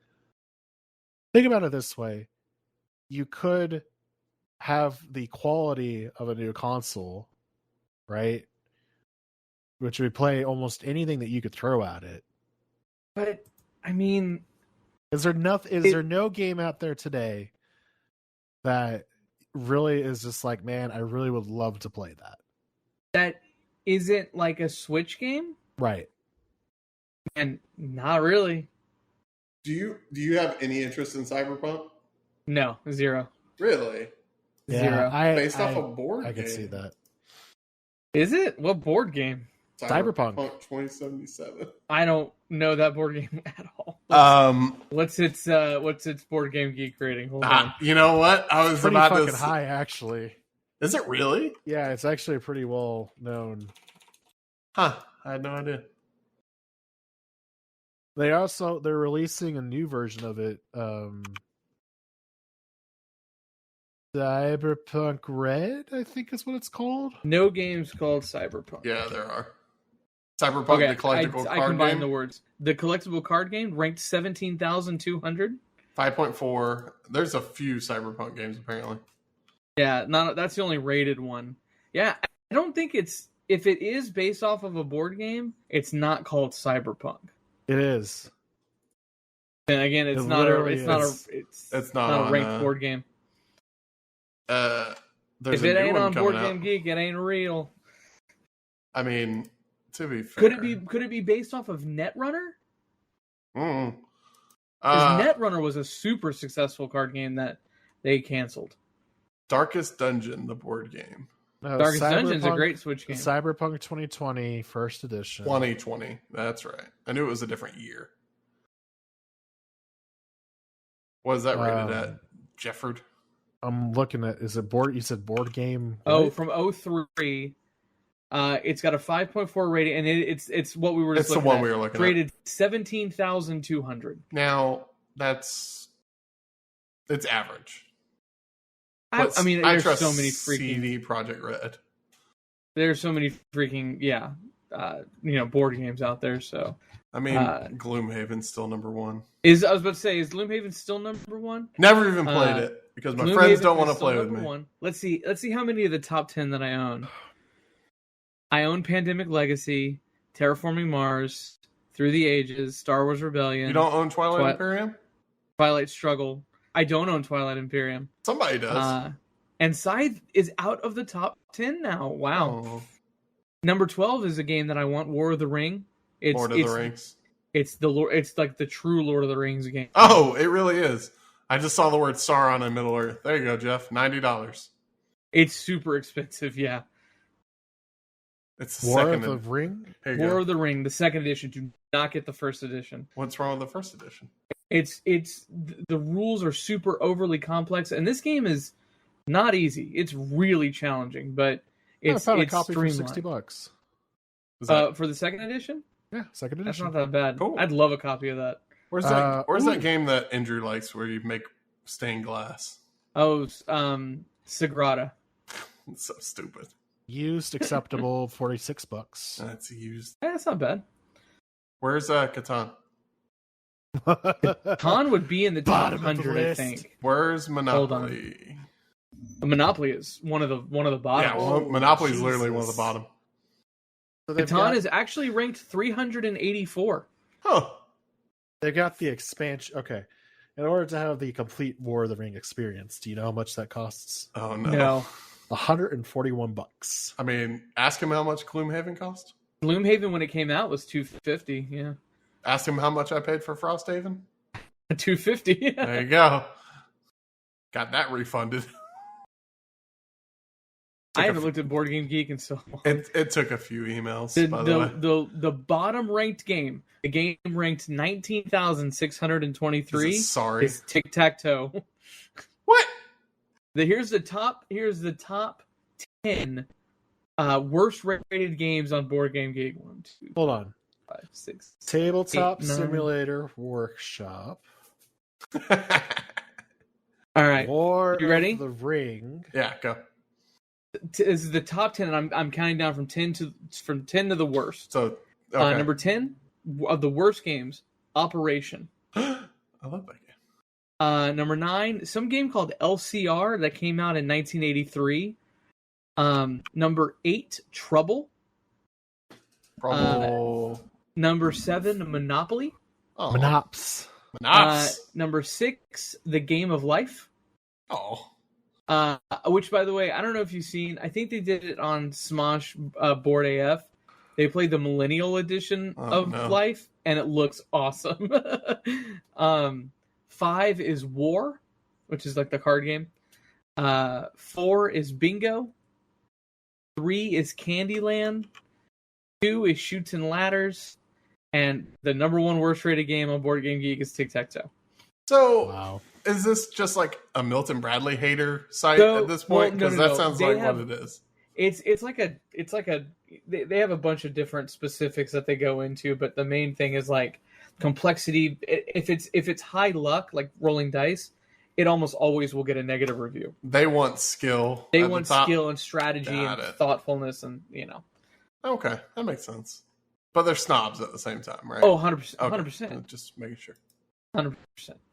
Think about it this way. You could have the quality of a new console, right? Which would play almost anything that you could throw at it. But, I mean... Is there no game out there today that really is just like, man, I really would love to play that? That isn't like a Switch game? Right. And not really. Do you have any interest in Cyberpunk? No, 0. Really? Yeah, 0. Based off a board I game. can see that. Is it? What board game? Cyberpunk 2077. I don't know that board game at all. What's its board game geek rating? Hold on. You know what? I was pretty about fucking to high, actually. Is it really? Yeah, it's actually pretty well known. Huh. I had no idea. They're releasing a new version of it. Cyberpunk Red, I think is what it's called. No game's called Cyberpunk. Yeah, there are. Cyberpunk, the collectible card I combine game. the words. The collectible card game ranked 17,200. 5.4. There's a few Cyberpunk games apparently. Yeah, that's the only rated one. Yeah, I don't think it's, if it is based off of a board game, it's not called Cyberpunk. It is. And again, it's not a ranked board game. If it ain't on Board Game Geek, it ain't real. I mean, to be fair, could it be based off of Netrunner? Mm. Because Netrunner was a super successful card game that they canceled. Darkest Dungeon, the board game. No, Darkest Dungeon is a great Switch game. Cyberpunk 2020 first edition. 2020. That's right. I knew it was a different year. What is that rated at, Jefford? I'm looking at, is it board? You said board game? Oh, from 03. It's got a 5.4 rating, and it's what we were just looking at. It's the one we were looking at. Rated 17,200. Now, it's average. I mean, I there's trust so many freaking... CD Projekt Red. There's so many freaking, board games out there, so... I mean, Gloomhaven's still number 1. I was about to say, is Gloomhaven still number 1? Never even played it, because my friends don't want to play with me. 1. Let's see how many of the top 10 that I own. I own Pandemic Legacy, Terraforming Mars, Through the Ages, Star Wars Rebellion. You don't own Twilight Imperium? Twilight Struggle. I don't own Twilight Imperium. Somebody does. And Scythe is out of the top 10 now. Wow. Oh. Number 12 is a game that I want, War of the Ring. Lord of the Rings. It's like the true Lord of the Rings game. Oh, it really is. I just saw the word Sauron in Middle Earth. There you go, Jeff. $90. It's super expensive, yeah. It's the War of the Ring? War of the Ring, the second edition. Do not get the first edition. What's wrong with the first edition? It's the rules are super overly complex, and this game is not easy. It's really challenging, but I found a copy for $60. For the second edition? Yeah, second edition. That's not that bad. Cool. I'd love a copy of that. Where's that game that Andrew likes where you make stained glass? Oh, Sagrada. It's so stupid. Used, acceptable, $46. That's used. Yeah, that's not bad. Where's Catan? Catan would be in the top Bottom of 100, the I list. think. Where's Monopoly? Hold on. Monopoly is one of the bottom. Yeah, well, Monopoly is literally one of the bottom. So Catan is actually ranked 384. Huh. They've got the expansion. Okay. In order to have the complete War of the Ring experience, do you know how much that costs? Oh, no. No. $141. I mean, ask him how much Gloomhaven cost. Gloomhaven, when it came out, was $250. Yeah. Ask him how much I paid for Frosthaven. $250. There you go. Got that refunded. I haven't looked at Board Game Geek in so long. It took a few emails, by the way. The bottom ranked game, the game ranked 19,623. Sorry. Is Tic-Tac-Toe. What? Here's the top 10 worst rated games on Board Game Geek. Hold on. 5, 6. Tabletop 8, 9. Simulator Workshop. All right, War you ready? of the Ring. Yeah, go. This is the top 10, and I'm counting down from 10 to the worst. So, okay. Number 10 of the worst games, Operation. I love that game. Number 9, some game called LCR that came out in 1983. Number 8, Trouble. Number 7, Monopoly. Oh. Monops. Number 6, The Game of Life. Oh. Which, by the way, I don't know if you've seen. I think they did it on Smosh Board AF. They played the Millennial Edition of Life, and it looks awesome. 5 is War, which is like the card game. 4 is Bingo. 3 is Candyland. 2 is Chutes and Ladders. And the number 1 worst rated game on Board Game Geek is Tic-Tac-Toe. So, wow. Is this just like a Milton Bradley hater site at this point? Because that sounds like what it is. It's like a they have a bunch of different specifics that they go into, but the main thing is like complexity. If it's high luck, like rolling dice, it almost always will get a negative review. They want skill. They want skill and strategy and thoughtfulness, and Okay, that makes sense. But they're snobs at the same time, right? Oh, 100%. 100%. Just making sure. 100%.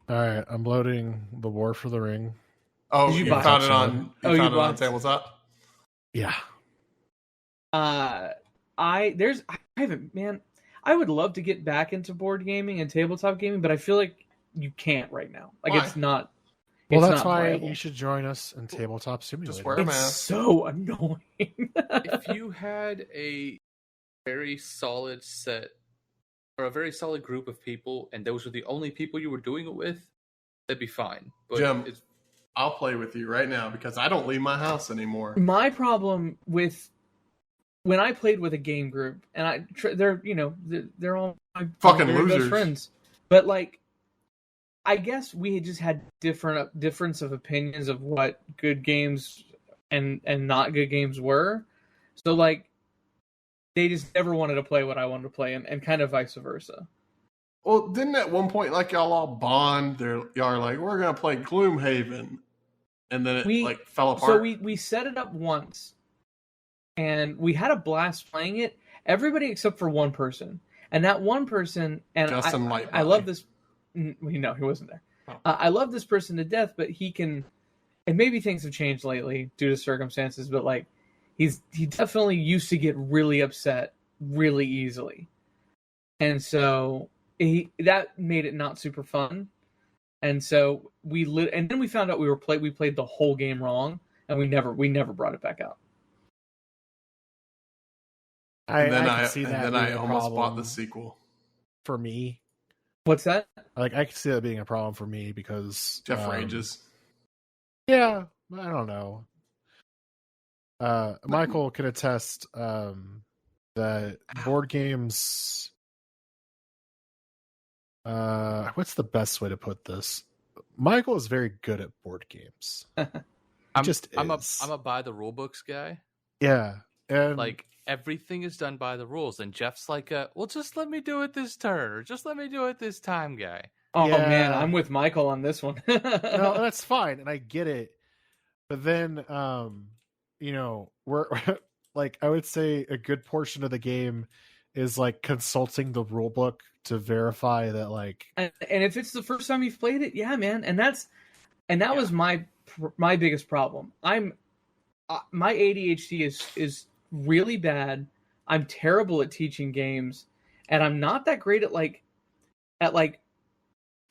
All right, I'm loading the War for the Ring. Oh, you found it on tabletop? Yeah. I would love to get back into board gaming and tabletop gaming, but I feel like you can't right now. Like Why? it's not. Well, that's not why viable. you should join us in Tabletop Simulator. Just wear a It's mask. so annoying. If you had a very solid set or a very solid group of people, and those were the only people you were doing it with, that'd be fine. But Jim, I'll play with you right now because I don't leave my house anymore. My problem with when I played with a game group, and they're all my Fucking very losers. best friends, but like, I guess we had just had difference of opinions of what good games and not good games were. So like, they just never wanted to play what I wanted to play, and kind of vice versa. Well, didn't at one point like y'all all bond? Y'all are like, we're gonna play Gloomhaven, and then it fell apart. So we set it up once, and we had a blast playing it. Everybody except for one person, and that one person, and Justin I love this. No, he wasn't there. Oh. I love this person to death, but he can, and maybe things have changed lately due to circumstances, but like he definitely used to get really upset really easily, and so that made it not super fun. And so and then we found out we played the whole game wrong, and we never brought it back out. I almost bought the sequel for me. What's that? Like, I can see that being a problem for me because Geoff rages. Yeah, I don't know. Michael can attest that board games. What's the best way to put this? Michael is very good at board games. I'm a by the rule books guy. Yeah, and like everything is done by the rules, and Jeff's like, well, just let me do it this turn, or just let me do it this time, guy. Oh man, I'm with Michael on this one. No, that's fine, and I get it. But then, we're like, I would say a good portion of the game is like consulting the rule book to verify that, like, and if it's the first time you've played it, yeah, man, and that was my biggest problem. My ADHD is really bad. I'm terrible at teaching games, and I'm not that great at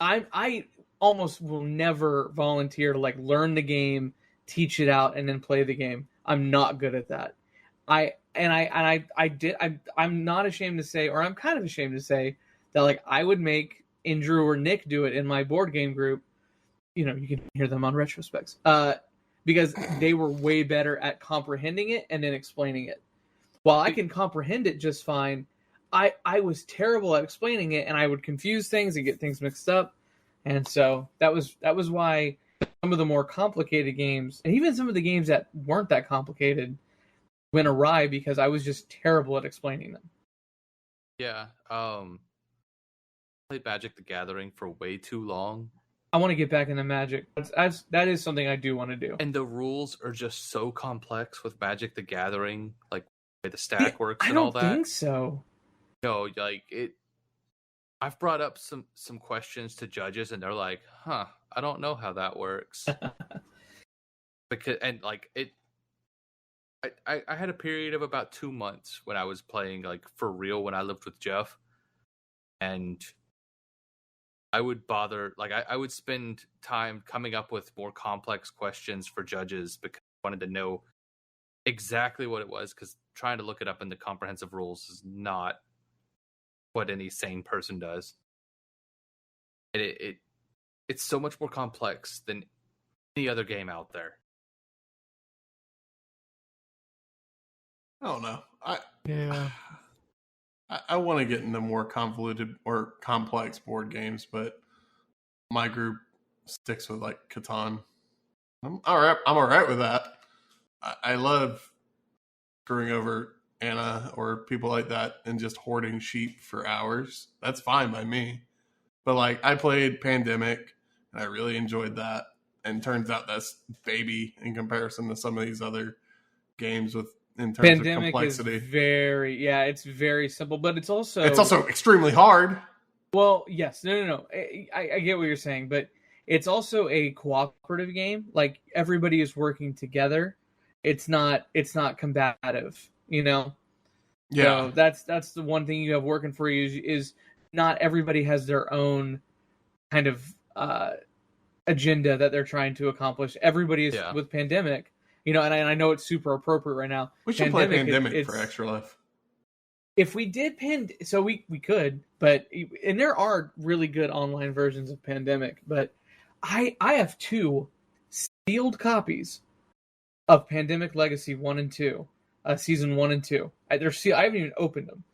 I almost will never volunteer to like learn the game, teach it out, and then play the game. I'm not good at that. I'm not ashamed to say, or I'm kind of ashamed to say that like I would make Andrew or Nick do it in my board game group. You can hear them on retrospects. Because they were way better at comprehending it and then explaining it. While I can comprehend it just fine, I was terrible at explaining it, and I would confuse things and get things mixed up. And so that was why some of the more complicated games, and even some of the games that weren't that complicated, went awry because I was just terrible at explaining them. Yeah. Played Magic the Gathering for way too long. I want to get back into Magic. That is something I do want to do. And the rules are just so complex with Magic the Gathering, like the way the stack works and all that. I don't think so. No, like it. I've brought up some questions to judges, and they're like, "Huh, I don't know how that works." Because I had a period of about 2 months when I was playing like for real when I lived with Geoff, and I would I would spend time coming up with more complex questions for judges because I wanted to know exactly what it was, because trying to look it up in the comprehensive rules is not what any sane person does. It's so much more complex than any other game out there. I don't know. I want to get into more convoluted or complex board games, but my group sticks with like Catan. I'm all right with that. I love screwing over Anna or people like that and just hoarding sheep for hours. That's fine by me. But like I played Pandemic and I really enjoyed that. And turns out that's baby in comparison to some of these other games in terms Pandemic of complexity. It's very simple, but it's also extremely hard. Well, yes, no. I get what you're saying, but it's also a cooperative game. Like everybody is working together. It's not combative, you know. Yeah, so that's the one thing you have working for you is not everybody has their own kind of agenda that they're trying to accomplish. Everybody is with Pandemic, you know, and I know it's super appropriate right now. We should play Pandemic for Extra Life. If we did so we could, and there are really good online versions of Pandemic, but I have 2 sealed copies of Pandemic Legacy 1 and 2, season 1 and 2. I haven't even opened them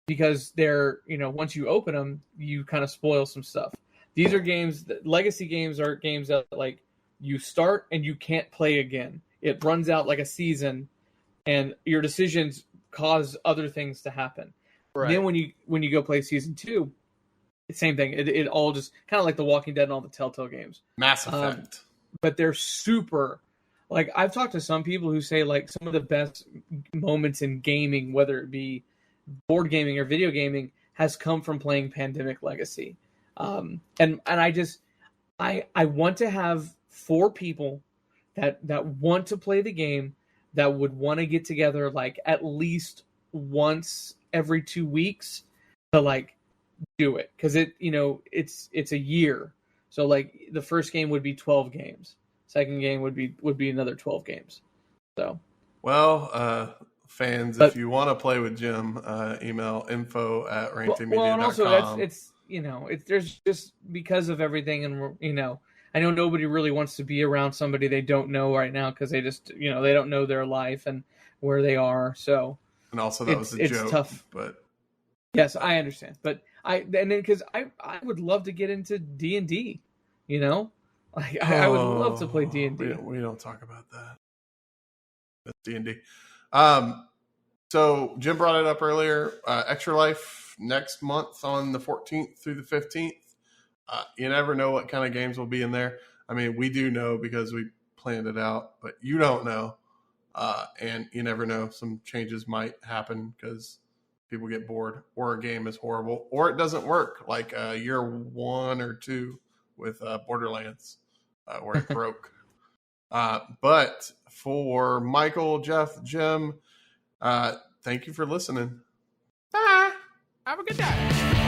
because they're, you know, once you open them, you kind of spoil some stuff. These are games Legacy games are games that like you start and you can't play again. It runs out like a season, and your decisions cause other things to happen. Right. Then when you go play season 2, same thing. It all just kind of like The Walking Dead and all the Telltale games. Mass Effect. But they're super. Like I've talked to some people who say like some of the best moments in gaming, whether it be board gaming or video gaming, has come from playing Pandemic Legacy. And I want to have 4 people that want to play the game, that would want to get together like at least once every 2 weeks to like do it, because it's a year. So like the first game would be 12 games. Second game would be another 12 games. So, well, fans, if you want to play with Jim, email info@rantmedia.com. Well, and also it's there's just because of everything, and I know nobody really wants to be around somebody they don't know right now because they just they don't know their life and where they are. So, and also that was a joke. It's tough, but yes, I understand. But because I would love to get into D&D, I would love to play D&D. We don't talk about that. That's D&D. So Jim brought it up earlier. Extra Life next month on the 14th through the 15th. You never know what kind of games will be in there. I mean, we do know because we planned it out, but you don't know. And you never know. Some changes might happen because people get bored, or a game is horrible, or it doesn't work, like year 1 or 2 with Borderlands. Where it broke. But for Michael, Geoff, Jim, thank you for listening. Bye. Have a good day.